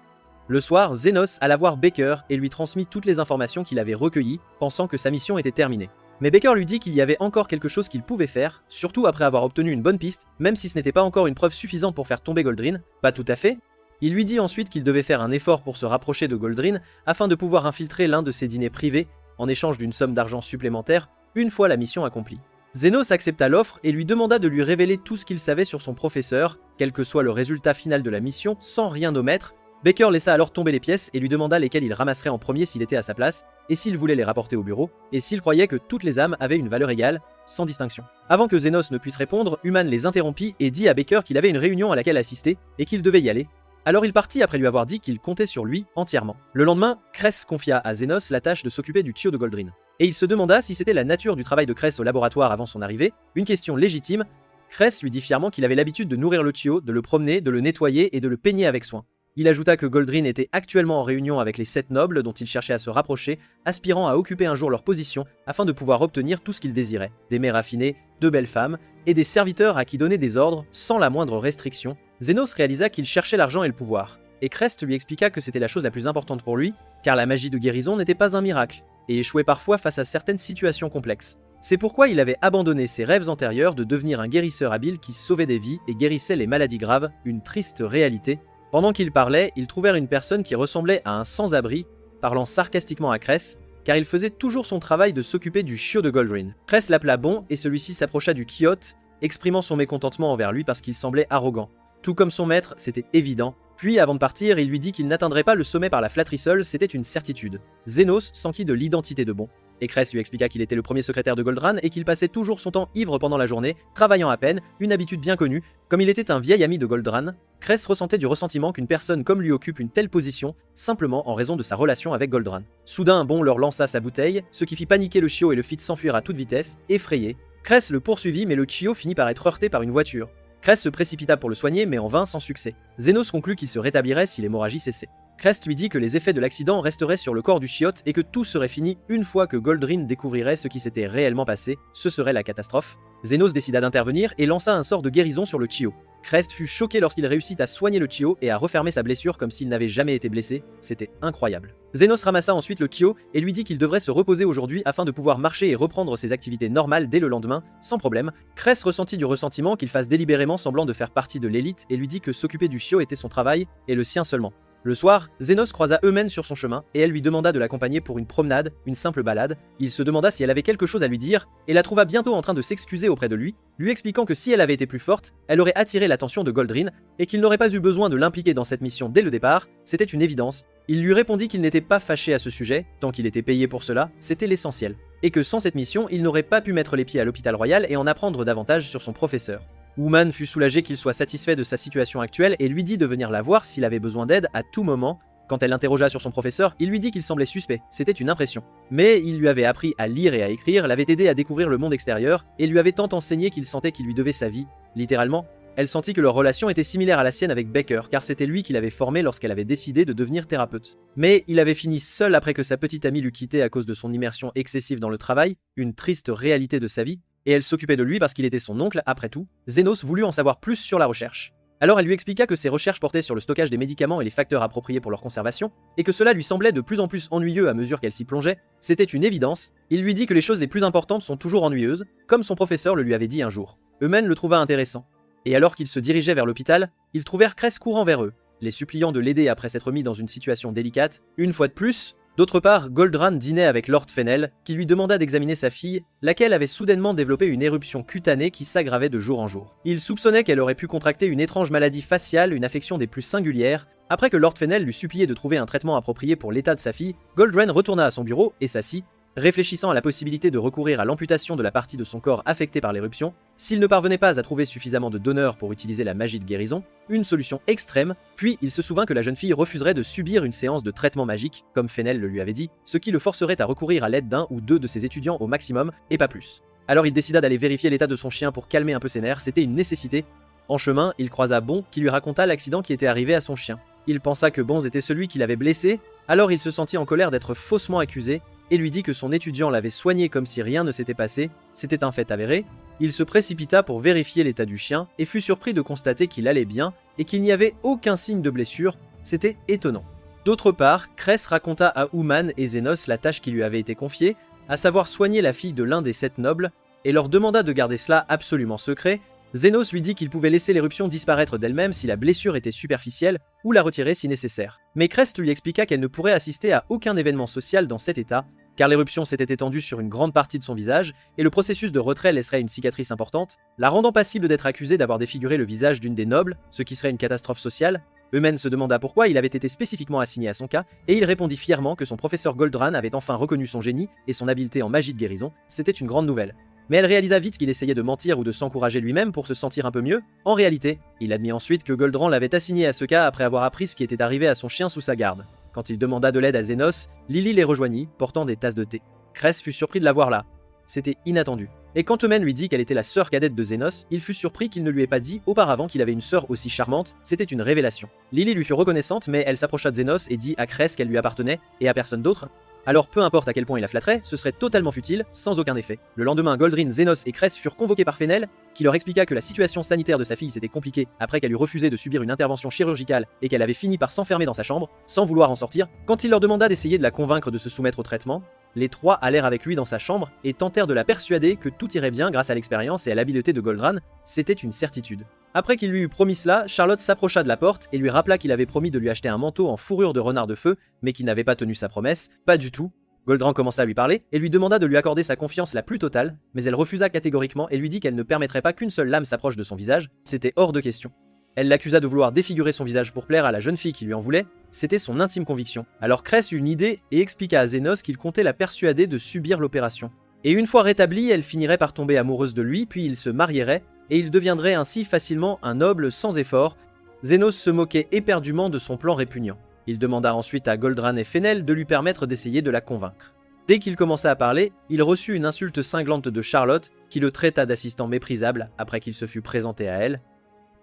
[SPEAKER 1] Le soir, Zenos alla voir Baker et lui transmit toutes les informations qu'il avait recueillies, pensant que sa mission était terminée. Mais Baker lui dit qu'il y avait encore quelque chose qu'il pouvait faire, surtout après avoir obtenu une bonne piste, même si ce n'était pas encore une preuve suffisante pour faire tomber Goldrin, pas tout à fait. Il lui dit ensuite qu'il devait faire un effort pour se rapprocher de Goldrin afin de pouvoir infiltrer l'un de ses dîners privés, en échange d'une somme d'argent supplémentaire, une fois la mission accomplie. Zenos accepta l'offre et lui demanda de lui révéler tout ce qu'il savait sur son professeur, quel que soit le résultat final de la mission, sans rien omettre. Baker laissa alors tomber les pièces et lui demanda lesquelles il ramasserait en premier s'il était à sa place, et s'il voulait les rapporter au bureau, et s'il croyait que toutes les âmes avaient une valeur égale, sans distinction. Avant que Zenos ne puisse répondre, Human les interrompit et dit à Baker qu'il avait une réunion à laquelle assister, et qu'il devait y aller. Alors il partit après lui avoir dit qu'il comptait sur lui entièrement. Le lendemain, Cress confia à Zenos la tâche de s'occuper du tuyau de Goldrin. Et il se demanda si c'était la nature du travail de Cress au laboratoire avant son arrivée, une question légitime. Cress lui dit fièrement qu'il avait l'habitude de nourrir le tuyau, de le promener, de le nettoyer et de le peigner avec soin. Il ajouta que Goldrin était actuellement en réunion avec les 7 nobles dont il cherchait à se rapprocher, aspirant à occuper un jour leur position afin de pouvoir obtenir tout ce qu'il désirait, des mets raffinés, de belles femmes, et des serviteurs à qui donner des ordres sans la moindre restriction. Zénos réalisa qu'il cherchait l'argent et le pouvoir, et Crest lui expliqua que c'était la chose la plus importante pour lui, car la magie de guérison n'était pas un miracle, et échouait parfois face à certaines situations complexes. C'est pourquoi il avait abandonné ses rêves antérieurs de devenir un guérisseur habile qui sauvait des vies et guérissait les maladies graves, une triste réalité. Pendant qu'ils parlaient, ils trouvèrent une personne qui ressemblait à un sans-abri, parlant sarcastiquement à Cress, car il faisait toujours son travail de s'occuper du chiot de Goldrin. Cress l'appela bon et celui-ci s'approcha du quixote, exprimant son mécontentement envers lui parce qu'il semblait arrogant. Tout comme son maître, c'était évident. Puis, avant de partir, il lui dit qu'il n'atteindrait pas le sommet par la flatterie seule, c'était une certitude. Zénos s'enquit de l'identité de Bon. Et Cress lui expliqua qu'il était le premier secrétaire de Goldran et qu'il passait toujours son temps ivre pendant la journée, travaillant à peine, une habitude bien connue. Comme il était un vieil ami de Goldran, Cress ressentait du ressentiment qu'une personne comme lui occupe une telle position, simplement en raison de sa relation avec Goldran. Soudain, Bon leur lança sa bouteille, ce qui fit paniquer le chiot et le fit s'enfuir à toute vitesse, effrayé. Cress le poursuivit mais le chiot finit par être heurté par une voiture. Cress se précipita pour le soigner mais en vain sans succès. Zénos conclut qu'il se rétablirait si l'hémorragie cessait. Crest lui dit que les effets de l'accident resteraient sur le corps du chiotte et que tout serait fini une fois que Goldrin découvrirait ce qui s'était réellement passé, ce serait la catastrophe. Zénos décida d'intervenir et lança un sort de guérison sur le Chio. Crest fut choqué lorsqu'il réussit à soigner le Chio et à refermer sa blessure comme s'il n'avait jamais été blessé, c'était incroyable. Zénos ramassa ensuite le Chio et lui dit qu'il devrait se reposer aujourd'hui afin de pouvoir marcher et reprendre ses activités normales dès le lendemain, sans problème. Crest ressentit du ressentiment qu'il fasse délibérément semblant de faire partie de l'élite et lui dit que s'occuper du Chio était son travail et le sien seulement. Le soir, Zénos croisa Eumène sur son chemin, et elle lui demanda de l'accompagner pour une promenade, une simple balade. Il se demanda si elle avait quelque chose à lui dire, et la trouva bientôt en train de s'excuser auprès de lui, lui expliquant que si elle avait été plus forte, elle aurait attiré l'attention de Goldrin, et qu'il n'aurait pas eu besoin de l'impliquer dans cette mission dès le départ, c'était une évidence. Il lui répondit qu'il n'était pas fâché à ce sujet, tant qu'il était payé pour cela, c'était l'essentiel. Et que sans cette mission, il n'aurait pas pu mettre les pieds à l'hôpital royal et en apprendre davantage sur son professeur. Woman fut soulagé qu'il soit satisfait de sa situation actuelle et lui dit de venir la voir s'il avait besoin d'aide à tout moment. Quand elle l'interrogea sur son professeur, il lui dit qu'il semblait suspect, c'était une impression. Mais il lui avait appris à lire et à écrire, l'avait aidé à découvrir le monde extérieur, et lui avait tant enseigné qu'il sentait qu'il lui devait sa vie. Littéralement, elle sentit que leur relation était similaire à la sienne avec Baker, car c'était lui qui l'avait formée lorsqu'elle avait décidé de devenir thérapeute. Mais il avait fini seul après que sa petite amie l'eût quitté à cause de son immersion excessive dans le travail, une triste réalité de sa vie, et elle s'occupait de lui parce qu'il était son oncle, après tout. Zénos voulut en savoir plus sur la recherche. Alors elle lui expliqua que ses recherches portaient sur le stockage des médicaments et les facteurs appropriés pour leur conservation, et que cela lui semblait de plus en plus ennuyeux à mesure qu'elle s'y plongeait. C'était une évidence. Il lui dit que les choses les plus importantes sont toujours ennuyeuses, comme son professeur le lui avait dit un jour. Eumène le trouva intéressant. Et alors qu'ils se dirigeaient vers l'hôpital, ils trouvèrent Cress courant vers eux, les suppliant de l'aider après s'être mis dans une situation délicate. Une fois de plus, d'autre part, Goldran dînait avec Lord Fennel, qui lui demanda d'examiner sa fille, laquelle avait soudainement développé une éruption cutanée qui s'aggravait de jour en jour. Il soupçonnait qu'elle aurait pu contracter une étrange maladie faciale, une affection des plus singulières. Après que Lord Fennel lui suppliait de trouver un traitement approprié pour l'état de sa fille, Goldran retourna à son bureau et s'assit, réfléchissant à la possibilité de recourir à l'amputation de la partie de son corps affectée par l'éruption, s'il ne parvenait pas à trouver suffisamment de donneurs pour utiliser la magie de guérison, une solution extrême, puis il se souvint que la jeune fille refuserait de subir une séance de traitement magique, comme Fennel le lui avait dit, ce qui le forcerait à recourir à l'aide d'un ou deux de ses étudiants au maximum, et pas plus. Alors il décida d'aller vérifier l'état de son chien pour calmer un peu ses nerfs, c'était une nécessité. En chemin, il croisa Bon qui lui raconta l'accident qui était arrivé à son chien. Il pensa que Bonz était celui qui l'avait blessé, alors il se sentit en colère d'être faussement accusé, et lui dit que son étudiant l'avait soigné comme si rien ne s'était passé, c'était un fait avéré. Il se précipita pour vérifier l'état du chien, et fut surpris de constater qu'il allait bien, et qu'il n'y avait aucun signe de blessure, c'était étonnant. D'autre part, Cress raconta à Ouman et Zénos la tâche qui lui avait été confiée, à savoir soigner la fille de l'un des 7 nobles, et leur demanda de garder cela absolument secret. Zénos lui dit qu'il pouvait laisser l'éruption disparaître d'elle-même si la blessure était superficielle, ou la retirer si nécessaire. Mais Crest lui expliqua qu'elle ne pourrait assister à aucun événement social dans cet état, car l'éruption s'était étendue sur une grande partie de son visage, et le processus de retrait laisserait une cicatrice importante, la rendant passible d'être accusée d'avoir défiguré le visage d'une des nobles, ce qui serait une catastrophe sociale. Eumène se demanda pourquoi il avait été spécifiquement assigné à son cas, et il répondit fièrement que son professeur Goldran avait enfin reconnu son génie et son habileté en magie de guérison, c'était une grande nouvelle. Mais elle réalisa vite qu'il essayait de mentir ou de s'encourager lui-même pour se sentir un peu mieux. En réalité, il admit ensuite que Goldran l'avait assigné à ce cas après avoir appris ce qui était arrivé à son chien sous sa garde. Quand il demanda de l'aide à Zénos, Lily les rejoignit, portant des tasses de thé. Cress fut surpris de la voir là. C'était inattendu. Et quand Eumen lui dit qu'elle était la sœur cadette de Zénos, il fut surpris qu'il ne lui ait pas dit auparavant qu'il avait une sœur aussi charmante, c'était une révélation. Lily lui fut reconnaissante, mais elle s'approcha de Zénos et dit à Cress qu'elle lui appartenait, et à personne d'autre. Alors peu importe à quel point il la flatterait, ce serait totalement futile, sans aucun effet. Le lendemain, Goldrin, Zénos et Cress furent convoqués par Fennel, qui leur expliqua que la situation sanitaire de sa fille s'était compliquée après qu'elle eut refusé de subir une intervention chirurgicale et qu'elle avait fini par s'enfermer dans sa chambre, sans vouloir en sortir. Quand il leur demanda d'essayer de la convaincre de se soumettre au traitement, les trois allèrent avec lui dans sa chambre et tentèrent de la persuader que tout irait bien grâce à l'expérience et à l'habileté de Goldran, c'était une certitude. Après qu'il lui eut promis cela, Charlotte s'approcha de la porte et lui rappela qu'il avait promis de lui acheter un manteau en fourrure de renard de feu, mais qu'il n'avait pas tenu sa promesse, pas du tout. Goldran commença à lui parler et lui demanda de lui accorder sa confiance la plus totale, mais elle refusa catégoriquement et lui dit qu'elle ne permettrait pas qu'une seule lame s'approche de son visage, c'était hors de question. Elle l'accusa de vouloir défigurer son visage pour plaire à la jeune fille qui lui en voulait, c'était son intime conviction. Alors Cress eut une idée et expliqua à Zénos qu'il comptait la persuader de subir l'opération. Et une fois rétablie, elle finirait par tomber amoureuse de lui, puis ils se marieraient, et il deviendrait ainsi facilement un noble sans effort. Zénos se moquait éperdument de son plan répugnant. Il demanda ensuite à Goldran et Fennel de lui permettre d'essayer de la convaincre. Dès qu'il commença à parler, il reçut une insulte cinglante de Charlotte, qui le traita d'assistant méprisable après qu'il se fut présenté à elle.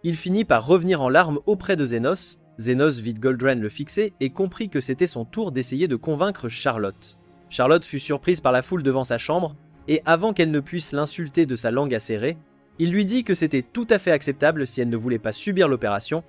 [SPEAKER 1] Il finit par revenir en larmes auprès de Zénos. Zénos vit Goldran le fixer et comprit que c'était son tour d'essayer de convaincre Charlotte. Charlotte fut surprise par la foule devant sa chambre, et avant qu'elle ne puisse l'insulter de sa langue acérée, il lui dit que c'était tout à fait acceptable si elle ne voulait pas subir l'opération.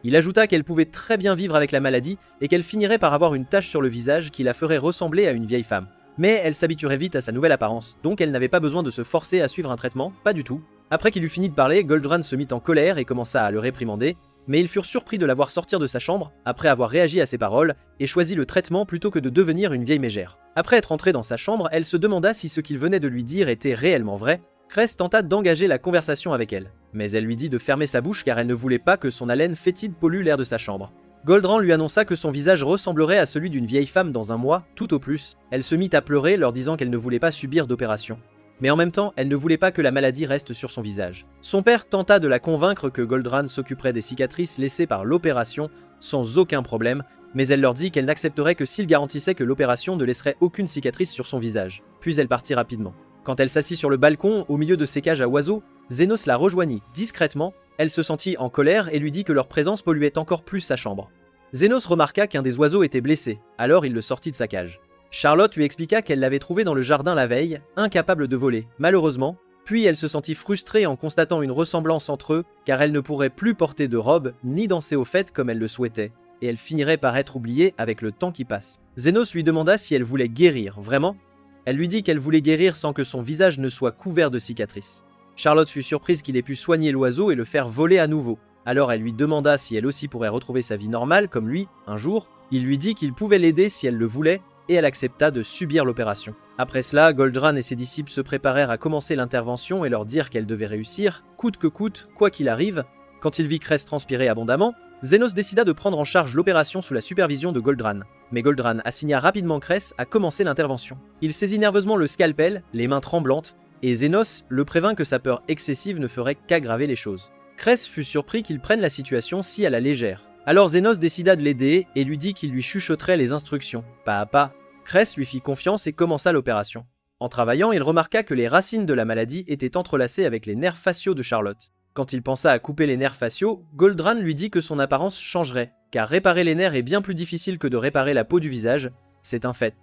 [SPEAKER 1] Il ajouta qu'elle pouvait très bien vivre avec la maladie et qu'elle finirait par avoir une tache sur le visage qui la ferait ressembler à une vieille femme. Mais elle s'habituerait vite à sa nouvelle apparence, donc elle n'avait pas besoin de se forcer à suivre un traitement, pas du tout. Après qu'il eut fini de parler, Goldran se mit en colère et commença à le réprimander, mais ils furent surpris de la voir sortir de sa chambre, après avoir réagi à ses paroles, et choisi le traitement plutôt que de devenir une vieille mégère. Après être entrée dans sa chambre, elle se demanda si ce qu'il venait de lui dire était réellement vrai. Cress tenta d'engager la conversation avec elle, mais elle lui dit de fermer sa bouche car elle ne voulait pas que son haleine fétide pollue l'air de sa chambre. Goldran lui annonça que son visage ressemblerait à celui d'une vieille femme dans un mois, tout au plus. Elle se mit à pleurer, leur disant qu'elle ne voulait pas subir d'opération. Mais en même temps, elle ne voulait pas que la maladie reste sur son visage. Son père tenta de la convaincre que Goldran s'occuperait des cicatrices laissées par l'opération sans aucun problème, mais elle leur dit qu'elle n'accepterait que s'il garantissait que l'opération ne laisserait aucune cicatrice sur son visage. Puis elle partit rapidement. Quand elle s'assit sur le balcon, au milieu de ses cages à oiseaux, Zénos la rejoignit discrètement. Elle se sentit en colère et lui dit que leur présence polluait encore plus sa chambre. Zénos remarqua qu'un des oiseaux était blessé, alors il le sortit de sa cage. Charlotte lui expliqua qu'elle l'avait trouvé dans le jardin la veille, incapable de voler, malheureusement, puis elle se sentit frustrée en constatant une ressemblance entre eux, car elle ne pourrait plus porter de robe ni danser aux fêtes comme elle le souhaitait, et elle finirait par être oubliée avec le temps qui passe. Zénos lui demanda si elle voulait guérir, vraiment. Elle lui dit qu'elle voulait guérir sans que son visage ne soit couvert de cicatrices. Charlotte fut surprise qu'il ait pu soigner l'oiseau et le faire voler à nouveau. Alors elle lui demanda si elle aussi pourrait retrouver sa vie normale comme lui, un jour. Il lui dit qu'il pouvait l'aider si elle le voulait, et elle accepta de subir l'opération. Après cela, Goldran et ses disciples se préparèrent à commencer l'intervention et leur dire qu'elle devait réussir, coûte que coûte, quoi qu'il arrive. Quand il vit Cress transpirer abondamment, Zénos décida de prendre en charge l'opération sous la supervision de Goldran. Mais Goldran assigna rapidement Cress à commencer l'intervention. Il saisit nerveusement le scalpel, les mains tremblantes, et Zénos le prévint que sa peur excessive ne ferait qu'aggraver les choses. Cress fut surpris qu'il prenne la situation si à la légère. Alors Zénos décida de l'aider et lui dit qu'il lui chuchoterait les instructions, pas à pas. Cress lui fit confiance et commença l'opération. En travaillant, il remarqua que les racines de la maladie étaient entrelacées avec les nerfs faciaux de Charlotte. Quand il pensa à couper les nerfs faciaux, Goldran lui dit que son apparence changerait, car réparer les nerfs est bien plus difficile que de réparer la peau du visage, c'est un fait.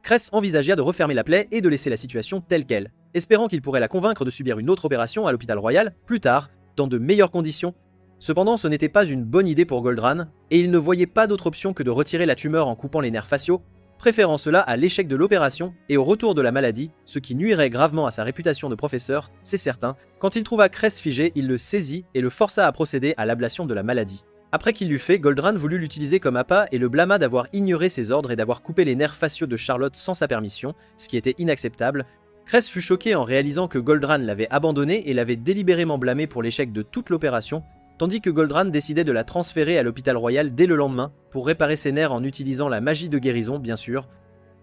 [SPEAKER 1] Cress envisagea de refermer la plaie et de laisser la situation telle qu'elle, espérant qu'il pourrait la convaincre de subir une autre opération à l'hôpital royal, plus tard, dans de meilleures conditions. Cependant, ce n'était pas une bonne idée pour Goldran, et il ne voyait pas d'autre option que de retirer la tumeur en coupant les nerfs faciaux, préférant cela à l'échec de l'opération et au retour de la maladie, ce qui nuirait gravement à sa réputation de professeur, c'est certain. Quand il trouva Cress figé, il le saisit et le força à procéder à l'ablation de la maladie. Après qu'il l'eut fait, Goldran voulut l'utiliser comme appât et le blâma d'avoir ignoré ses ordres et d'avoir coupé les nerfs faciaux de Charlotte sans sa permission, ce qui était inacceptable. Cress fut choqué en réalisant que Goldran l'avait abandonné et l'avait délibérément blâmé pour l'échec de toute l'opération, tandis que Goldran décidait de la transférer à l'hôpital royal dès le lendemain pour réparer ses nerfs en utilisant la magie de guérison, bien sûr.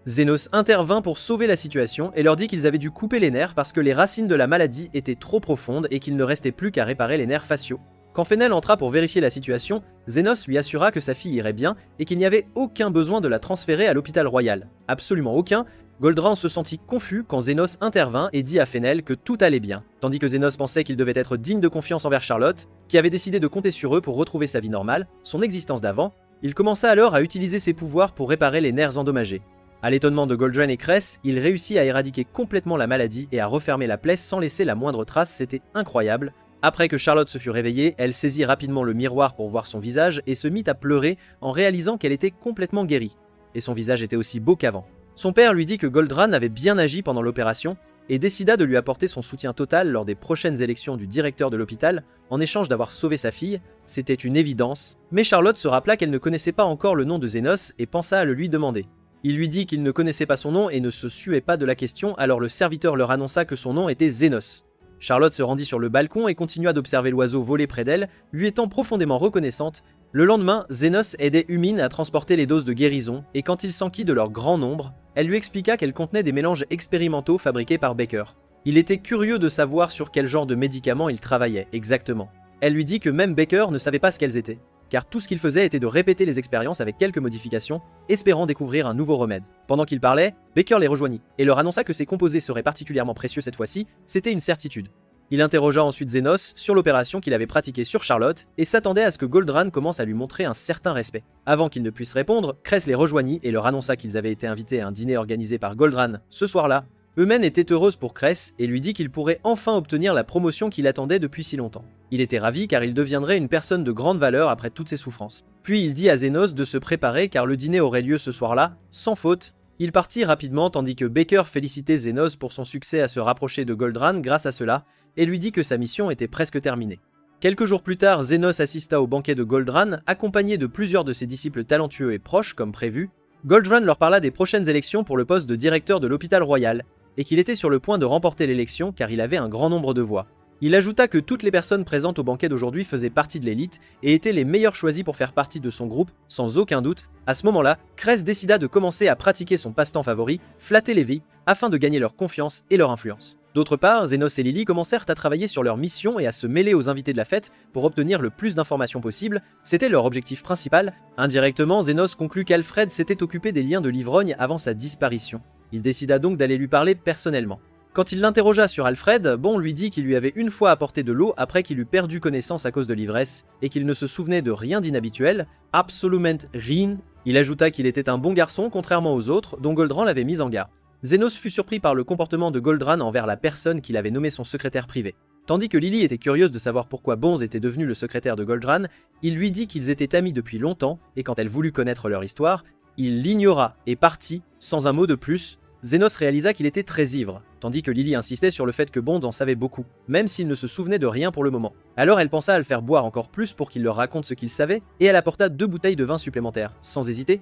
[SPEAKER 1] Zénos intervint pour sauver la situation et leur dit qu'ils avaient dû couper les nerfs parce que les racines de la maladie étaient trop profondes et qu'il ne restait plus qu'à réparer les nerfs faciaux. Quand Fennel entra pour vérifier la situation, Zenos lui assura que sa fille irait bien et qu'il n'y avait aucun besoin de la transférer à l'hôpital royal. Absolument aucun. Goldraan se sentit confus quand Zenos intervint et dit à Fennel que tout allait bien, tandis que Zenos pensait qu'il devait être digne de confiance envers Charlotte, qui avait décidé de compter sur eux pour retrouver sa vie normale, son existence d'avant. Il commença alors à utiliser ses pouvoirs pour réparer les nerfs endommagés. À l'étonnement de Goldran et Cress, il réussit à éradiquer complètement la maladie et à refermer la plaie sans laisser la moindre trace, c'était incroyable. Après que Charlotte se fut réveillée, elle saisit rapidement le miroir pour voir son visage et se mit à pleurer en réalisant qu'elle était complètement guérie. Et son visage était aussi beau qu'avant. Son père lui dit que Goldraan avait bien agi pendant l'opération et décida de lui apporter son soutien total lors des prochaines élections du directeur de l'hôpital en échange d'avoir sauvé sa fille. C'était une évidence, mais Charlotte se rappela qu'elle ne connaissait pas encore le nom de Zenos et pensa à le lui demander. Il lui dit qu'il ne connaissait pas son nom et ne se suait pas de la question, alors le serviteur leur annonça que son nom était Zenos. Charlotte se rendit sur le balcon et continua d'observer l'oiseau voler près d'elle, lui étant profondément reconnaissante. Le lendemain, Zenos aidait Humine à transporter les doses de guérison, et quand il s'enquit de leur grand nombre, elle lui expliqua qu'elles contenaient des mélanges expérimentaux fabriqués par Baker. Il était curieux de savoir sur quel genre de médicaments il travaillait exactement. Elle lui dit que même Baker ne savait pas ce qu'elles étaient, car tout ce qu'il faisait était de répéter les expériences avec quelques modifications, espérant découvrir un nouveau remède. Pendant qu'il parlait, Baker les rejoignit, et leur annonça que ces composés seraient particulièrement précieux cette fois-ci, c'était une certitude. Il interrogea ensuite Zenos sur l'opération qu'il avait pratiquée sur Charlotte, et s'attendait à ce que Goldraan commence à lui montrer un certain respect. Avant qu'il ne puisse répondre, Cress les rejoignit et leur annonça qu'ils avaient été invités à un dîner organisé par Goldraan ce soir-là. Eumen était heureuse pour Cress et lui dit qu'il pourrait enfin obtenir la promotion qu'il attendait depuis si longtemps. Il était ravi car il deviendrait une personne de grande valeur après toutes ses souffrances. Puis il dit à Zenos de se préparer car le dîner aurait lieu ce soir-là, sans faute. Il partit rapidement tandis que Baker félicitait Zenos pour son succès à se rapprocher de Goldraan grâce à cela et lui dit que sa mission était presque terminée. Quelques jours plus tard, Zenos assista au banquet de Goldraan accompagné de plusieurs de ses disciples talentueux et proches comme prévu. Goldraan leur parla des prochaines élections pour le poste de directeur de l'hôpital royal et qu'il était sur le point de remporter l'élection car il avait un grand nombre de voix. Il ajouta que toutes les personnes présentes au banquet d'aujourd'hui faisaient partie de l'élite et étaient les meilleures choisies pour faire partie de son groupe, sans aucun doute. À ce moment-là, Cress décida de commencer à pratiquer son passe-temps favori, flatter les vies, afin de gagner leur confiance et leur influence. D'autre part, Zenos et Lily commencèrent à travailler sur leur mission et à se mêler aux invités de la fête pour obtenir le plus d'informations possible, c'était leur objectif principal. Indirectement, Zenos conclut qu'Alfred s'était occupé des liens de l'ivrogne avant sa disparition. Il décida donc d'aller lui parler personnellement. Quand il l'interrogea sur Alfred, Bon lui dit qu'il lui avait une fois apporté de l'eau après qu'il eut perdu connaissance à cause de l'ivresse, et qu'il ne se souvenait de rien d'inhabituel, absolument rien. Il ajouta qu'il était un bon garçon contrairement aux autres, dont Goldraan l'avait mis en garde. Zenos fut surpris par le comportement de Goldraan envers la personne qu'il avait nommé son secrétaire privé. Tandis que Lily était curieuse de savoir pourquoi Bonze était devenu le secrétaire de Goldraan, il lui dit qu'ils étaient amis depuis longtemps, et quand elle voulut connaître leur histoire, il l'ignora et partit, sans un mot de plus. Zenos réalisa qu'il était très ivre, tandis que Lily insistait sur le fait que Bond en savait beaucoup, même s'il ne se souvenait de rien pour le moment. Alors elle pensa à le faire boire encore plus pour qu'il leur raconte ce qu'il savait, et elle apporta 2 bouteilles de vin supplémentaires, sans hésiter.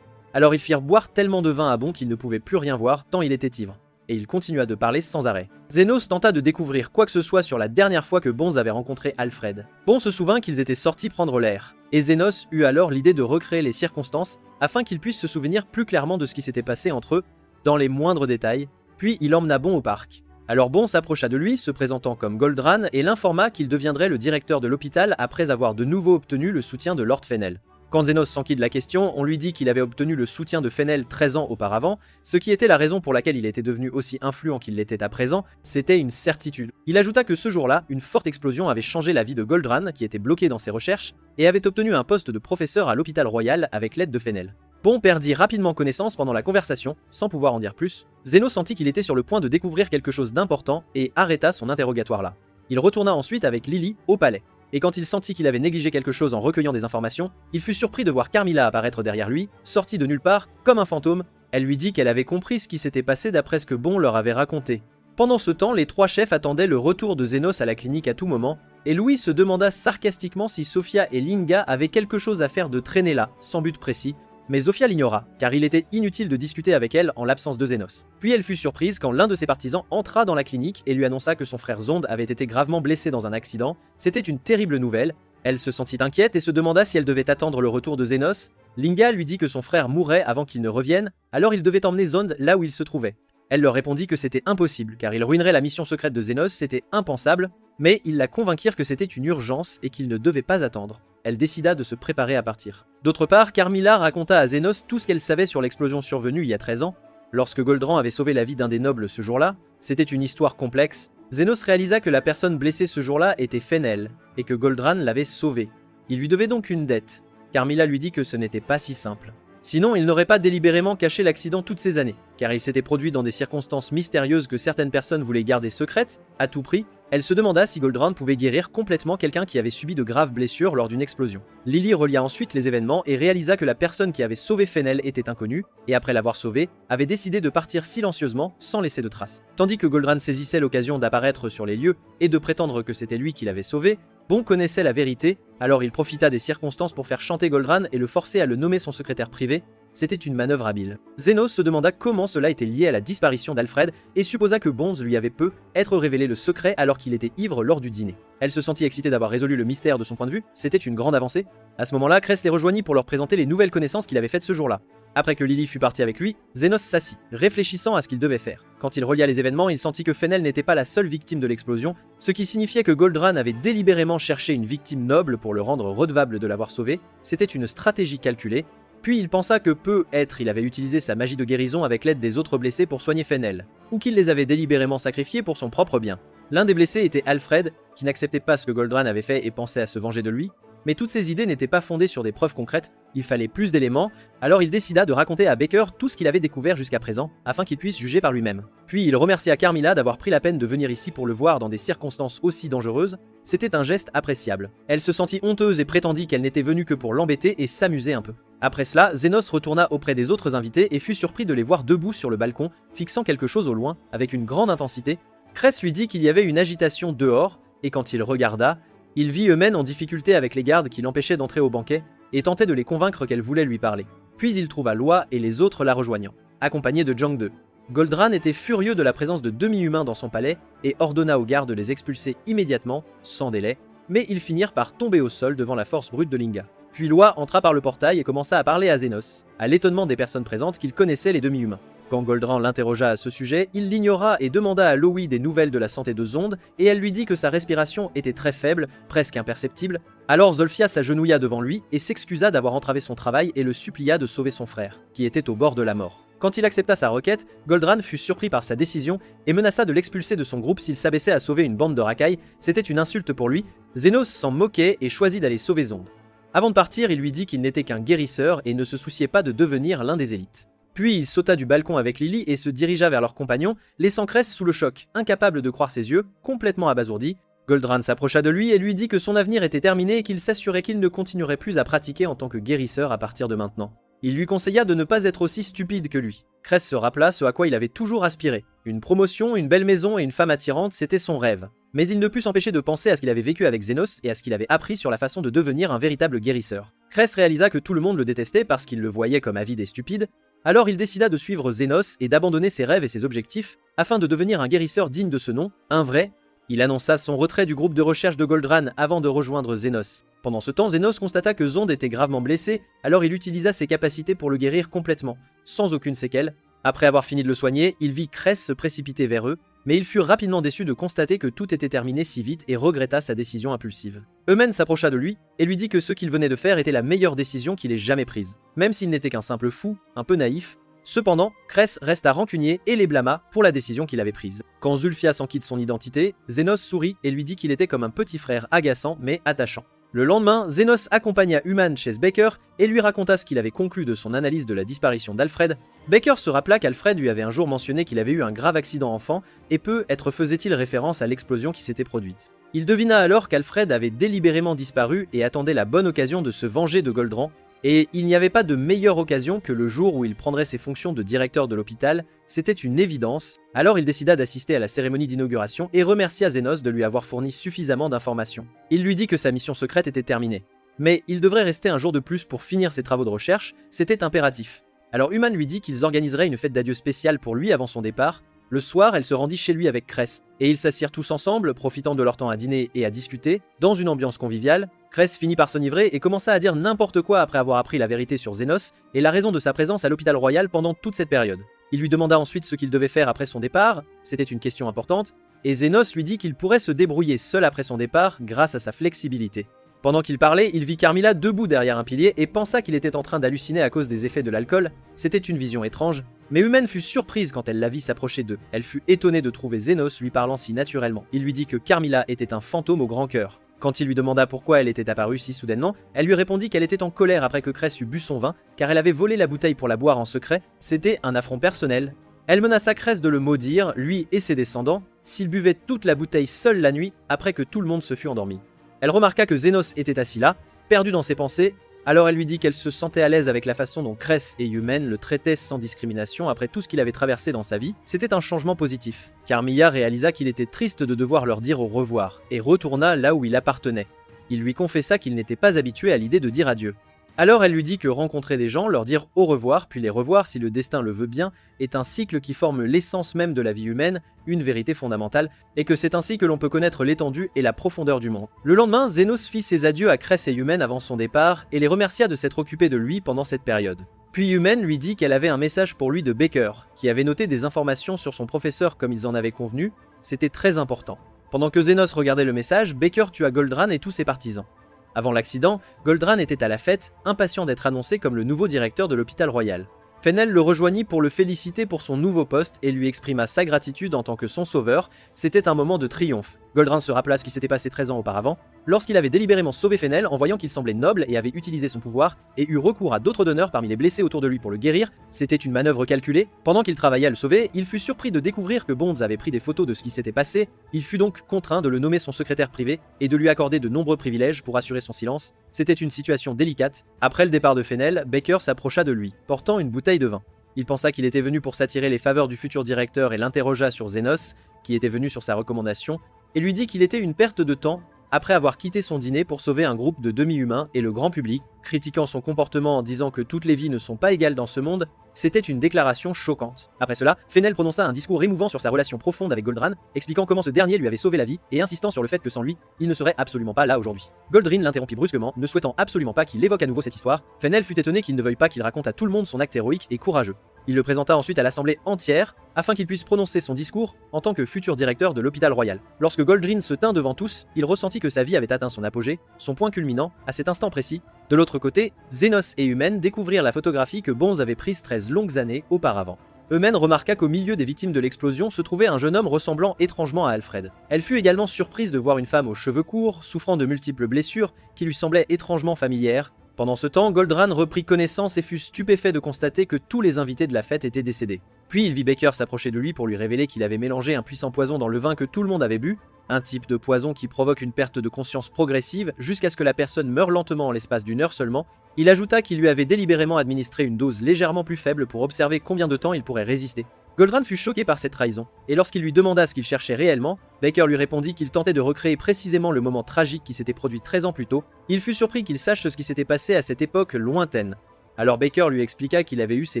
[SPEAKER 1] Alors ils firent boire tellement de vin à Bond qu'il ne pouvait plus rien voir tant il était ivre, et il continua de parler sans arrêt. Zenos tenta de découvrir quoi que ce soit sur la dernière fois que Bonze avait rencontré Alfred. Bond se souvint qu'ils étaient sortis prendre l'air, et Zenos eut alors l'idée de recréer les circonstances afin qu'ils puissent se souvenir plus clairement de ce qui s'était passé entre eux, dans les moindres détails, puis il emmena Bon au parc. Alors Bon s'approcha de lui, se présentant comme Goldraan, et l'informa qu'il deviendrait le directeur de l'hôpital après avoir de nouveau obtenu le soutien de Lord Fennel. Quand Zenos s'enquit de la question, on lui dit qu'il avait obtenu le soutien de Fennel 13 ans auparavant, ce qui était la raison pour laquelle il était devenu aussi influent qu'il l'était à présent, c'était une certitude. Il ajouta que ce jour-là, une forte explosion avait changé la vie de Goldraan, qui était bloqué dans ses recherches, et avait obtenu un poste de professeur à l'hôpital royal avec l'aide de Fennel. Bon perdit rapidement connaissance pendant la conversation, sans pouvoir en dire plus. Zenos sentit qu'il était sur le point de découvrir quelque chose d'important et arrêta son interrogatoire là. Il retourna ensuite avec Lily au palais. Et quand il sentit qu'il avait négligé quelque chose en recueillant des informations, il fut surpris de voir Carmilla apparaître derrière lui, sortie de nulle part, comme un fantôme. Elle lui dit qu'elle avait compris ce qui s'était passé d'après ce que Bon leur avait raconté. Pendant ce temps, les 3 chefs attendaient le retour de Zenos à la clinique à tout moment, et Louis se demanda sarcastiquement si Sophia et Linga avaient quelque chose à faire de traîner là, sans but précis, mais Sophia l'ignora, car il était inutile de discuter avec elle en l'absence de Zenos. Puis elle fut surprise quand l'un de ses partisans entra dans la clinique et lui annonça que son frère Zond avait été gravement blessé dans un accident. C'était une terrible nouvelle. Elle se sentit inquiète et se demanda si elle devait attendre le retour de Zenos. Linga lui dit que son frère mourrait avant qu'il ne revienne, alors il devait emmener Zond là où il se trouvait. Elle leur répondit que c'était impossible, car il ruinerait la mission secrète de Zenos, c'était impensable. Mais ils la convainquirent que c'était une urgence et qu'il ne devait pas attendre. Elle décida de se préparer à partir. D'autre part, Carmilla raconta à Zenos tout ce qu'elle savait sur l'explosion survenue il y a 13 ans, lorsque Goldran avait sauvé la vie d'un des nobles ce jour-là. C'était une histoire complexe. Zenos réalisa que la personne blessée ce jour-là était Fenel, et que Goldran l'avait sauvée. Il lui devait donc une dette. Carmilla lui dit que ce n'était pas si simple. Sinon, il n'aurait pas délibérément caché l'accident toutes ces années, car il s'était produit dans des circonstances mystérieuses que certaines personnes voulaient garder secrètes, à tout prix. Elle se demanda si Goldran pouvait guérir complètement quelqu'un qui avait subi de graves blessures lors d'une explosion. Lily relia ensuite les événements et réalisa que la personne qui avait sauvé Fenel était inconnue, et après l'avoir sauvé, avait décidé de partir silencieusement, sans laisser de traces. Tandis que Goldran saisissait l'occasion d'apparaître sur les lieux et de prétendre que c'était lui qui l'avait sauvé, Bon connaissait la vérité, alors il profita des circonstances pour faire chanter Goldran et le forcer à le nommer son secrétaire privé. C'était une manœuvre habile. Zenos se demanda comment cela était lié à la disparition d'Alfred et supposa que Bonze lui avait peu être révélé le secret alors qu'il était ivre lors du dîner. Elle se sentit excitée d'avoir résolu le mystère de son point de vue, c'était une grande avancée. À ce moment-là, Cress les rejoignit pour leur présenter les nouvelles connaissances qu'il avait faites ce jour-là. Après que Lily fut partie avec lui, Zenos s'assit, réfléchissant à ce qu'il devait faire. Quand il relia les événements, il sentit que Fenel n'était pas la seule victime de l'explosion, ce qui signifiait que Goldran avait délibérément cherché une victime noble pour le rendre redevable de l'avoir sauvé. C'était une stratégie calculée. Puis il pensa que peut-être il avait utilisé sa magie de guérison avec l'aide des autres blessés pour soigner Fenel, ou qu'il les avait délibérément sacrifiés pour son propre bien. L'un des blessés était Alfred, qui n'acceptait pas ce que Goldran avait fait et pensait à se venger de lui. Mais toutes ces idées n'étaient pas fondées sur des preuves concrètes, il fallait plus d'éléments, alors il décida de raconter à Baker tout ce qu'il avait découvert jusqu'à présent, afin qu'il puisse juger par lui-même. Puis il remercia Carmilla d'avoir pris la peine de venir ici pour le voir dans des circonstances aussi dangereuses, c'était un geste appréciable. Elle se sentit honteuse et prétendit qu'elle n'était venue que pour l'embêter et s'amuser un peu. Après cela, Zenos retourna auprès des autres invités et fut surpris de les voir debout sur le balcon, fixant quelque chose au loin, avec une grande intensité. Cress lui dit qu'il y avait une agitation dehors, et quand il regarda, il vit Eumène en difficulté avec les gardes qui l'empêchaient d'entrer au banquet, et tentait de les convaincre qu'elle voulait lui parler. Puis il trouva Loi et les autres la rejoignant, accompagnés de Jang 2. Goldran était furieux de la présence de demi-humains dans son palais, et ordonna aux gardes de les expulser immédiatement, sans délai, mais ils finirent par tomber au sol devant la force brute de Linga. Puis Loi entra par le portail et commença à parler à Zenos, à l'étonnement des personnes présentes qu'il connaissait les demi-humains. Quand Goldran l'interrogea à ce sujet, il l'ignora et demanda à Lowy des nouvelles de la santé de Zonde, et elle lui dit que sa respiration était très faible, presque imperceptible. Alors Zolfia s'agenouilla devant lui et s'excusa d'avoir entravé son travail et le supplia de sauver son frère, qui était au bord de la mort. Quand il accepta sa requête, Goldran fut surpris par sa décision et menaça de l'expulser de son groupe s'il s'abaissait à sauver une bande de racailles. C'était une insulte pour lui. Zenos s'en moquait et choisit d'aller sauver Zonde. Avant de partir, il lui dit qu'il n'était qu'un guérisseur et ne se souciait pas de devenir l'un des élites. Puis il sauta du balcon avec Lily et se dirigea vers leur compagnon, laissant Cress sous le choc, incapable de croire ses yeux, complètement abasourdi. Goldran s'approcha de lui et lui dit que son avenir était terminé et qu'il s'assurait qu'il ne continuerait plus à pratiquer en tant que guérisseur à partir de maintenant. Il lui conseilla de ne pas être aussi stupide que lui. Cress se rappela ce à quoi il avait toujours aspiré. Une promotion, une belle maison et une femme attirante, c'était son rêve. Mais il ne put s'empêcher de penser à ce qu'il avait vécu avec Zenos et à ce qu'il avait appris sur la façon de devenir un véritable guérisseur. Cress réalisa que tout le monde le détestait parce qu'il le voyait comme avide et stupide. Alors il décida de suivre Zenos et d'abandonner ses rêves et ses objectifs afin de devenir un guérisseur digne de ce nom, un vrai. Il annonça son retrait du groupe de recherche de Goldran avant de rejoindre Zenos. Pendant ce temps, Zenos constata que Zonde était gravement blessé, alors il utilisa ses capacités pour le guérir complètement, sans aucune séquelle. Après avoir fini de le soigner, il vit Cress se précipiter vers eux, mais il fut rapidement déçu de constater que tout était terminé si vite et regretta sa décision impulsive. Eumène s'approcha de lui et lui dit que ce qu'il venait de faire était la meilleure décision qu'il ait jamais prise. Même s'il n'était qu'un simple fou, un peu naïf, cependant, Cress resta rancunier et les blâma pour la décision qu'il avait prise. Quand Zulfia s'en quitte son identité, Zenos sourit et lui dit qu'il était comme un petit frère agaçant mais attachant. Le lendemain, Zenos accompagna Human chez Baker et lui raconta ce qu'il avait conclu de son analyse de la disparition d'Alfred. Baker se rappela qu'Alfred lui avait un jour mentionné qu'il avait eu un grave accident enfant et peut-être faisait-il référence à l'explosion qui s'était produite. Il devina alors qu'Alfred avait délibérément disparu et attendait la bonne occasion de se venger de Goldran, et il n'y avait pas de meilleure occasion que le jour où il prendrait ses fonctions de directeur de l'hôpital, c'était une évidence. Alors il décida d'assister à la cérémonie d'inauguration et remercia Zenos de lui avoir fourni suffisamment d'informations. Il lui dit que sa mission secrète était terminée. Mais il devrait rester un jour de plus pour finir ses travaux de recherche, c'était impératif. Alors Human lui dit qu'ils organiseraient une fête d'adieu spéciale pour lui avant son départ. Le soir, elle se rendit chez lui avec Cress, et ils s'assirent tous ensemble, profitant de leur temps à dîner et à discuter, dans une ambiance conviviale. Cress finit par s'enivrer et commença à dire n'importe quoi après avoir appris la vérité sur Zenos et la raison de sa présence à l'hôpital royal pendant toute cette période. Il lui demanda ensuite ce qu'il devait faire après son départ, c'était une question importante. et Zenos lui dit qu'il pourrait se débrouiller seul après son départ grâce à sa flexibilité. Pendant qu'il parlait, il vit Carmilla debout derrière un pilier et pensa qu'il était en train d'halluciner à cause des effets de l'alcool. C'était une vision étrange, mais Humaine fut surprise quand elle la vit s'approcher d'eux. Elle fut étonnée de trouver Zenos lui parlant si naturellement. Il lui dit que Carmilla était un fantôme au grand cœur. Quand il lui demanda pourquoi elle était apparue si soudainement, elle lui répondit qu'elle était en colère après que Cress eût bu son vin, car elle avait volé la bouteille pour la boire en secret. C'était un affront personnel. Elle menaça Cress de le maudire, lui et ses descendants, s'il buvait toute la bouteille seul la nuit après que tout le monde se fût endormi. Elle remarqua que Zenos était assis là, perdu dans ses pensées, alors elle lui dit qu'elle se sentait à l'aise avec la façon dont Cress et Humaine le traitaient sans discrimination après tout ce qu'il avait traversé dans sa vie. C'était un changement positif. Carmilla réalisa qu'il était triste de devoir leur dire au revoir, et retourna là où il appartenait. Il lui confessa qu'il n'était pas habitué à l'idée de dire adieu. Alors elle lui dit que rencontrer des gens, leur dire au revoir, puis les revoir si le destin le veut bien, est un cycle qui forme l'essence même de la vie humaine, une vérité fondamentale, et que c'est ainsi que l'on peut connaître l'étendue et la profondeur du monde. Le lendemain, Zenos fit ses adieux à Cress et Humaine avant son départ, et les remercia de s'être occupés de lui pendant cette période. Puis Humaine lui dit qu'elle avait un message pour lui de Baker, qui avait noté des informations sur son professeur comme ils en avaient convenu, c'était très important. Pendant que Zenos regardait le message, Baker tua Goldran et tous ses partisans. Avant l'accident, Goldran était à la fête, impatient d'être annoncé comme le nouveau directeur de l'hôpital royal. Fennel le rejoignit pour le féliciter pour son nouveau poste et lui exprima sa gratitude en tant que son sauveur. C'était un moment de triomphe. Goldran se rappela ce qui s'était passé 13 ans auparavant, lorsqu'il avait délibérément sauvé Fennel en voyant qu'il semblait noble et avait utilisé son pouvoir, et eut recours à d'autres donneurs parmi les blessés autour de lui pour le guérir. C'était une manœuvre calculée. Pendant qu'il travaillait à le sauver, il fut surpris de découvrir que Bonds avait pris des photos de ce qui s'était passé. Il fut donc contraint de le nommer son secrétaire privé et de lui accorder de nombreux privilèges pour assurer son silence. C'était une situation délicate. Après le départ de Fennel, Baker s'approcha de lui, portant une bouteille de vin. Il pensa qu'il était venu pour s'attirer les faveurs du futur directeur et l'interrogea sur Zenos, qui était venu sur sa recommandation, et lui dit qu'il était une perte de temps après avoir quitté son dîner pour sauver un groupe de demi-humains et le grand public, critiquant son comportement en disant que toutes les vies ne sont pas égales dans ce monde. C'était une déclaration choquante. Après cela, Fennel prononça un discours émouvant sur sa relation profonde avec Goldran, expliquant comment ce dernier lui avait sauvé la vie et insistant sur le fait que sans lui, il ne serait absolument pas là aujourd'hui. Goldrin l'interrompit brusquement, ne souhaitant absolument pas qu'il évoque à nouveau cette histoire. Fennel fut étonné qu'il ne veuille pas qu'il raconte à tout le monde son acte héroïque et courageux. Il le présenta ensuite à l'assemblée entière, afin qu'il puisse prononcer son discours en tant que futur directeur de l'hôpital royal. Lorsque Goldrin se tint devant tous, il ressentit que sa vie avait atteint son apogée, son point culminant, à cet instant précis. De l'autre côté, Zenos et Humaine découvrirent la photographie que Bonds avait prise 13 longues années auparavant. Humaine remarqua qu'au milieu des victimes de l'explosion se trouvait un jeune homme ressemblant étrangement à Alfred. Elle fut également surprise de voir une femme aux cheveux courts, souffrant de multiples blessures, qui lui semblaient étrangement familières. Pendant ce temps, Goldran reprit connaissance et fut stupéfait de constater que tous les invités de la fête étaient décédés. Puis il vit Baker s'approcher de lui pour lui révéler qu'il avait mélangé un puissant poison dans le vin que tout le monde avait bu, un type de poison qui provoque une perte de conscience progressive jusqu'à ce que la personne meure lentement en l'espace d'une heure seulement. Il ajouta qu'il lui avait délibérément administré une dose légèrement plus faible pour observer combien de temps il pourrait résister. Goldran fut choqué par cette trahison, et lorsqu'il lui demanda ce qu'il cherchait réellement, Baker lui répondit qu'il tentait de recréer précisément le moment tragique qui s'était produit 13 ans plus tôt. Il fut surpris qu'il sache ce qui s'était passé à cette époque lointaine. Alors Baker lui expliqua qu'il avait eu ses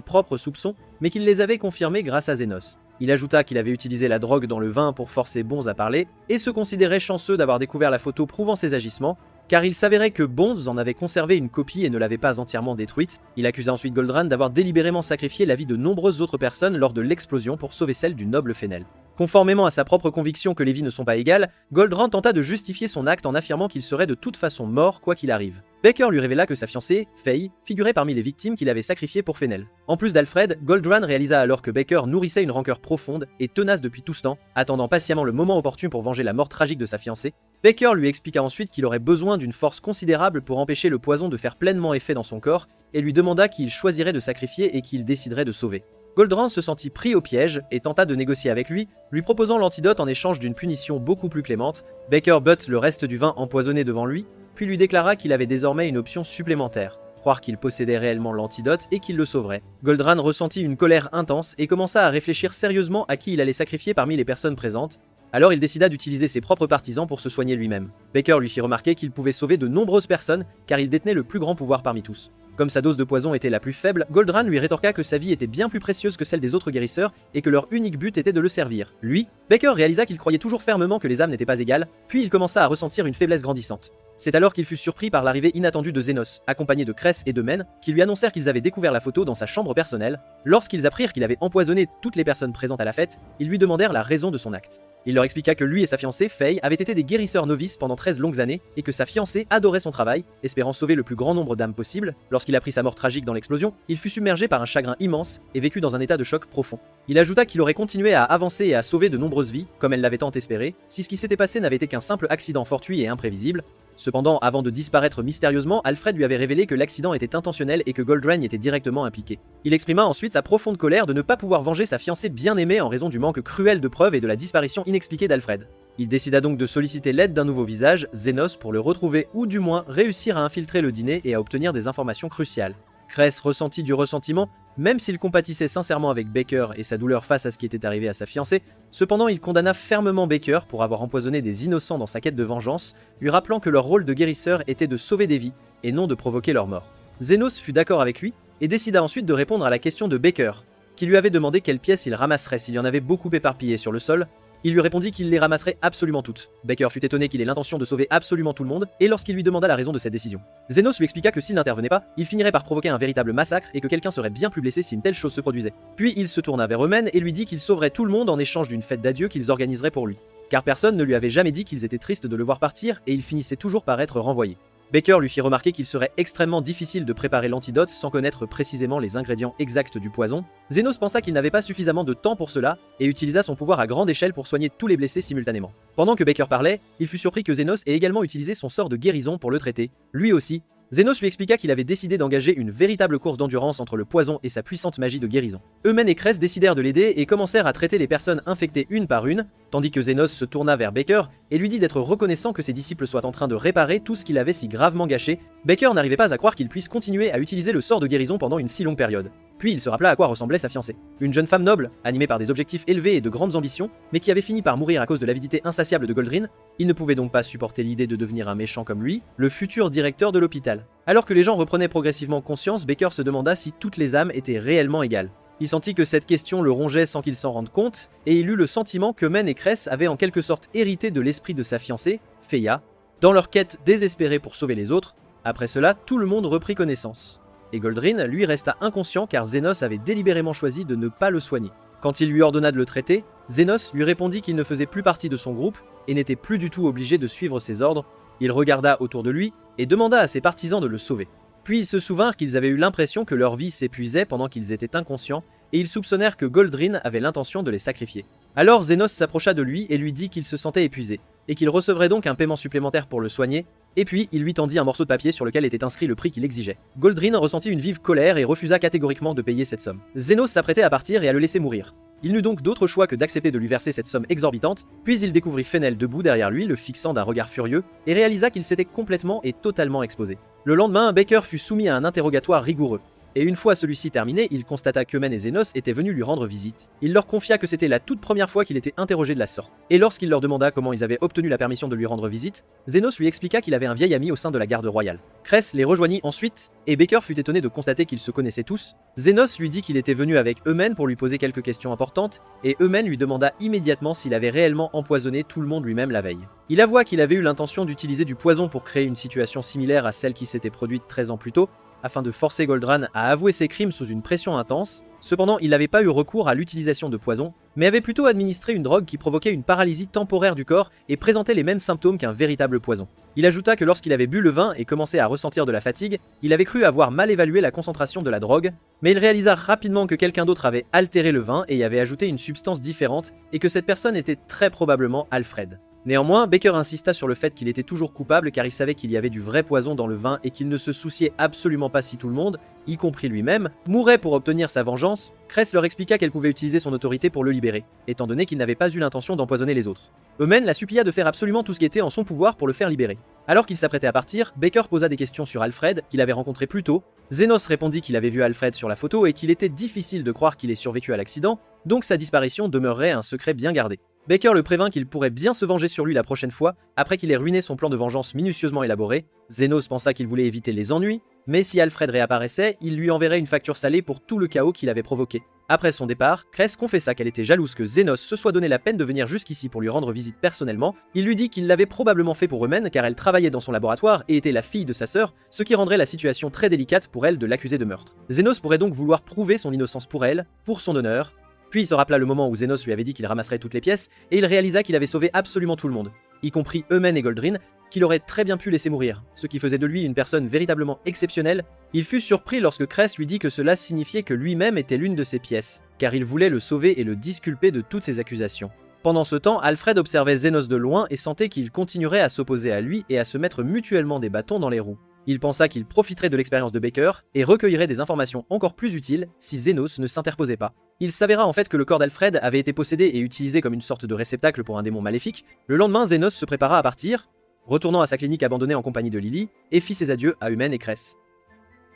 [SPEAKER 1] propres soupçons, mais qu'il les avait confirmés grâce à Zenos. Il ajouta qu'il avait utilisé la drogue dans le vin pour forcer Bonds à parler, et se considérait chanceux d'avoir découvert la photo prouvant ses agissements, car il s'avérait que Bonds en avait conservé une copie et ne l'avait pas entièrement détruite. Il accusa ensuite Goldran d'avoir délibérément sacrifié la vie de nombreuses autres personnes lors de l'explosion pour sauver celle du noble Fennel. Conformément à sa propre conviction que les vies ne sont pas égales, Goldran tenta de justifier son acte en affirmant qu'il serait de toute façon mort quoi qu'il arrive. Baker lui révéla que sa fiancée, Faye, figurait parmi les victimes qu'il avait sacrifiées pour Fennel. En plus d'Alfred, Goldran réalisa alors que Baker nourrissait une rancœur profonde et tenace depuis tout ce temps, attendant patiemment le moment opportun pour venger la mort tragique de sa fiancée. Baker lui expliqua ensuite qu'il aurait besoin d'une force considérable pour empêcher le poison de faire pleinement effet dans son corps, et lui demanda qui il choisirait de sacrifier et qui il déciderait de sauver. Goldran se sentit pris au piège et tenta de négocier avec lui, lui proposant l'antidote en échange d'une punition beaucoup plus clémente. Baker but le reste du vin empoisonné devant lui, puis lui déclara qu'il avait désormais une option supplémentaire, croire qu'il possédait réellement l'antidote et qu'il le sauverait. Goldran ressentit une colère intense et commença à réfléchir sérieusement à qui il allait sacrifier parmi les personnes présentes. Alors il décida d'utiliser ses propres partisans pour se soigner lui-même. Baker lui fit remarquer qu'il pouvait sauver de nombreuses personnes car il détenait le plus grand pouvoir parmi tous. Comme sa dose de poison était la plus faible, Goldran lui rétorqua que sa vie était bien plus précieuse que celle des autres guérisseurs et que leur unique but était de le servir. Lui, Baker réalisa qu'il croyait toujours fermement que les âmes n'étaient pas égales, puis il commença à ressentir une faiblesse grandissante. C'est alors qu'il fut surpris par l'arrivée inattendue de Zenos, accompagné de Cress et de Men, qui lui annoncèrent qu'ils avaient découvert la photo dans sa chambre personnelle. Lorsqu'ils apprirent qu'il avait empoisonné toutes les personnes présentes à la fête, ils lui demandèrent la raison de son acte. Il leur expliqua que lui et sa fiancée, Faye, avaient été des guérisseurs novices pendant 13 longues années et que sa fiancée adorait son travail, espérant sauver le plus grand nombre d'âmes possible. Lorsqu'il apprit sa mort tragique dans l'explosion, il fut submergé par un chagrin immense et vécut dans un état de choc profond. Il ajouta qu'il aurait continué à avancer et à sauver de nombreuses vies, comme elle l'avait tant espéré, si ce qui s'était passé n'avait été qu'un simple accident fortuit et imprévisible. Cependant, avant de disparaître mystérieusement, Alfred lui avait révélé que l'accident était intentionnel et que Goldrain était directement impliqué. Il exprima ensuite sa profonde colère de ne pas pouvoir venger sa fiancée bien-aimée en raison du manque cruel de preuves et de la disparition inexpliquée d'Alfred. Il décida donc de solliciter l'aide d'un nouveau visage, Zenos, pour le retrouver ou du moins réussir à infiltrer le dîner et à obtenir des informations cruciales. Cress ressentit du ressentiment, même s'il compatissait sincèrement avec Baker et sa douleur face à ce qui était arrivé à sa fiancée. Cependant, il condamna fermement Baker pour avoir empoisonné des innocents dans sa quête de vengeance, lui rappelant que leur rôle de guérisseur était de sauver des vies et non de provoquer leur mort. Zenos fut d'accord avec lui et décida ensuite de répondre à la question de Baker, qui lui avait demandé quelles pièces il ramasserait s'il y en avait beaucoup éparpillées sur le sol. Il lui répondit qu'il les ramasserait absolument toutes. Baker fut étonné qu'il ait l'intention de sauver absolument tout le monde, et lorsqu'il lui demanda la raison de cette décision. Zenos lui expliqua que s'il n'intervenait pas, il finirait par provoquer un véritable massacre et que quelqu'un serait bien plus blessé si une telle chose se produisait. Puis il se tourna vers Eumen et lui dit qu'il sauverait tout le monde en échange d'une fête d'adieu qu'ils organiseraient pour lui. Car personne ne lui avait jamais dit qu'ils étaient tristes de le voir partir et il finissait toujours par être renvoyé. Baker lui fit remarquer qu'il serait extrêmement difficile de préparer l'antidote sans connaître précisément les ingrédients exacts du poison. Zenos pensa qu'il n'avait pas suffisamment de temps pour cela et utilisa son pouvoir à grande échelle pour soigner tous les blessés simultanément. Pendant que Baker parlait, il fut surpris que Zenos ait également utilisé son sort de guérison pour le traiter. Lui aussi, Zenos lui expliqua qu'il avait décidé d'engager une véritable course d'endurance entre le poison et sa puissante magie de guérison. Eumen et Cress décidèrent de l'aider et commencèrent à traiter les personnes infectées une par une, tandis que Zenos se tourna vers Baker et lui dit d'être reconnaissant que ses disciples soient en train de réparer tout ce qu'il avait si gravement gâché. Baker n'arrivait pas à croire qu'il puisse continuer à utiliser le sort de guérison pendant une si longue période. Puis il se rappela à quoi ressemblait sa fiancée. Une jeune femme noble, animée par des objectifs élevés et de grandes ambitions, mais qui avait fini par mourir à cause de l'avidité insatiable de Goldrain. Il ne pouvait donc pas supporter l'idée de devenir un méchant comme lui, le futur directeur de l'hôpital. Alors que les gens reprenaient progressivement conscience, Baker se demanda si toutes les âmes étaient réellement égales. Il sentit que cette question le rongeait sans qu'il s'en rende compte, et il eut le sentiment que Men et Cress avaient en quelque sorte hérité de l'esprit de sa fiancée, Feya, dans leur quête désespérée pour sauver les autres. Après cela, tout le monde reprit connaissance. Et Goldrain, lui, resta inconscient car Zenos avait délibérément choisi de ne pas le soigner. Quand il lui ordonna de le traiter, Zenos lui répondit qu'il ne faisait plus partie de son groupe et n'était plus du tout obligé de suivre ses ordres. Il regarda autour de lui et demanda à ses partisans de le sauver. Puis ils se souvinrent qu'ils avaient eu l'impression que leur vie s'épuisait pendant qu'ils étaient inconscients, et ils soupçonnèrent que Goldrain avait l'intention de les sacrifier. Alors Zenos s'approcha de lui et lui dit qu'il se sentait épuisé, et qu'il recevrait donc un paiement supplémentaire pour le soigner, et puis il lui tendit un morceau de papier sur lequel était inscrit le prix qu'il exigeait. Goldrain ressentit une vive colère et refusa catégoriquement de payer cette somme. Zenos s'apprêtait à partir et à le laisser mourir. Il n'eut donc d'autre choix que d'accepter de lui verser cette somme exorbitante, puis il découvrit Fenel debout derrière lui, le fixant d'un regard furieux, et réalisa qu'il s'était complètement et totalement exposé. Le lendemain, Baker fut soumis à un interrogatoire rigoureux. Et une fois celui-ci terminé, il constata qu'Eumen et Zenos étaient venus lui rendre visite. Il leur confia que c'était la toute première fois qu'il était interrogé de la sorte. Et lorsqu'il leur demanda comment ils avaient obtenu la permission de lui rendre visite, Zenos lui expliqua qu'il avait un vieil ami au sein de la garde royale. Cress les rejoignit ensuite, et Baker fut étonné de constater qu'ils se connaissaient tous. Zenos lui dit qu'il était venu avec Eumen pour lui poser quelques questions importantes, et Eumen lui demanda immédiatement s'il avait réellement empoisonné tout le monde lui-même la veille. Il avoua qu'il avait eu l'intention d'utiliser du poison pour créer une situation similaire à celle qui s'était produite 13 ans plus tôt, afin de forcer Goldrain à avouer ses crimes sous une pression intense. Cependant, il n'avait pas eu recours à l'utilisation de poison, mais avait plutôt administré une drogue qui provoquait une paralysie temporaire du corps et présentait les mêmes symptômes qu'un véritable poison. Il ajouta que lorsqu'il avait bu le vin et commençait à ressentir de la fatigue, il avait cru avoir mal évalué la concentration de la drogue, mais il réalisa rapidement que quelqu'un d'autre avait altéré le vin et y avait ajouté une substance différente et que cette personne était très probablement Alfred. Néanmoins, Baker insista sur le fait qu'il était toujours coupable car il savait qu'il y avait du vrai poison dans le vin et qu'il ne se souciait absolument pas si tout le monde, y compris lui-même, mourait pour obtenir sa vengeance. Cress leur expliqua qu'elle pouvait utiliser son autorité pour le libérer, étant donné qu'il n'avait pas eu l'intention d'empoisonner les autres. Eumen la supplia de faire absolument tout ce qui était en son pouvoir pour le faire libérer. Alors qu'il s'apprêtait à partir, Baker posa des questions sur Alfred, qu'il avait rencontré plus tôt. Zenos répondit qu'il avait vu Alfred sur la photo et qu'il était difficile de croire qu'il ait survécu à l'accident, donc sa disparition demeurerait un secret bien gardé. Baker le prévint qu'il pourrait bien se venger sur lui la prochaine fois, après qu'il ait ruiné son plan de vengeance minutieusement élaboré. Zenos pensa qu'il voulait éviter les ennuis, Mais si Alfred réapparaissait, il lui enverrait une facture salée pour tout le chaos qu'il avait provoqué. Après son départ, Cress confessa qu'elle était jalouse que Zenos se soit donné la peine de venir jusqu'ici pour lui rendre visite personnellement. Il lui dit qu'il l'avait probablement fait pour Eumen car elle travaillait dans son laboratoire et était la fille de sa sœur, ce qui rendrait la situation très délicate pour elle de l'accuser de meurtre. Zenos pourrait donc vouloir prouver son innocence pour elle, pour son honneur. Puis il se rappela le moment où Zenos lui avait dit qu'il ramasserait toutes les pièces, et il réalisa qu'il avait sauvé absolument tout le monde, y compris Eumen et Goldrin, qu'il aurait très bien pu laisser mourir, ce qui faisait de lui une personne véritablement exceptionnelle. Il fut surpris lorsque Cress lui dit que cela signifiait que lui-même était l'une de ses pièces, car il voulait le sauver et le disculper de toutes ses accusations. Pendant ce temps, Alfred observait Zenos de loin et sentait qu'il continuerait à s'opposer à lui et à se mettre mutuellement des bâtons dans les roues. Il pensa qu'il profiterait de l'expérience de Baker et recueillerait des informations encore plus utiles si Zenos ne s'interposait pas. Il s'avéra en fait que le corps d'Alfred avait été possédé et utilisé comme une sorte de réceptacle pour un démon maléfique. Le lendemain, Zenos se prépara à partir, retournant à sa clinique abandonnée en compagnie de Lily, et fit ses adieux à Eumen et Cress.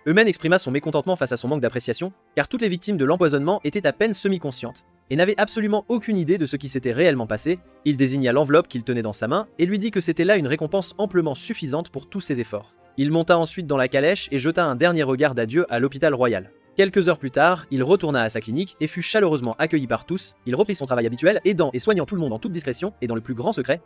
[SPEAKER 1] Eumen exprima son mécontentement face à son manque d'appréciation, car toutes les victimes de l'empoisonnement étaient à peine semi-conscientes, et n'avaient absolument aucune idée de ce qui s'était réellement passé. Il désigna l'enveloppe qu'il tenait dans sa main, et lui dit que c'était là une récompense amplement suffisante pour tous ses efforts. Il monta ensuite dans la calèche et jeta un dernier regard d'adieu à l'hôpital royal. Quelques heures plus tard, il retourna à sa clinique et fut chaleureusement accueilli par tous. Il reprit son travail habituel, aidant et soignant tout le monde en toute discrétion et dans le plus grand secret.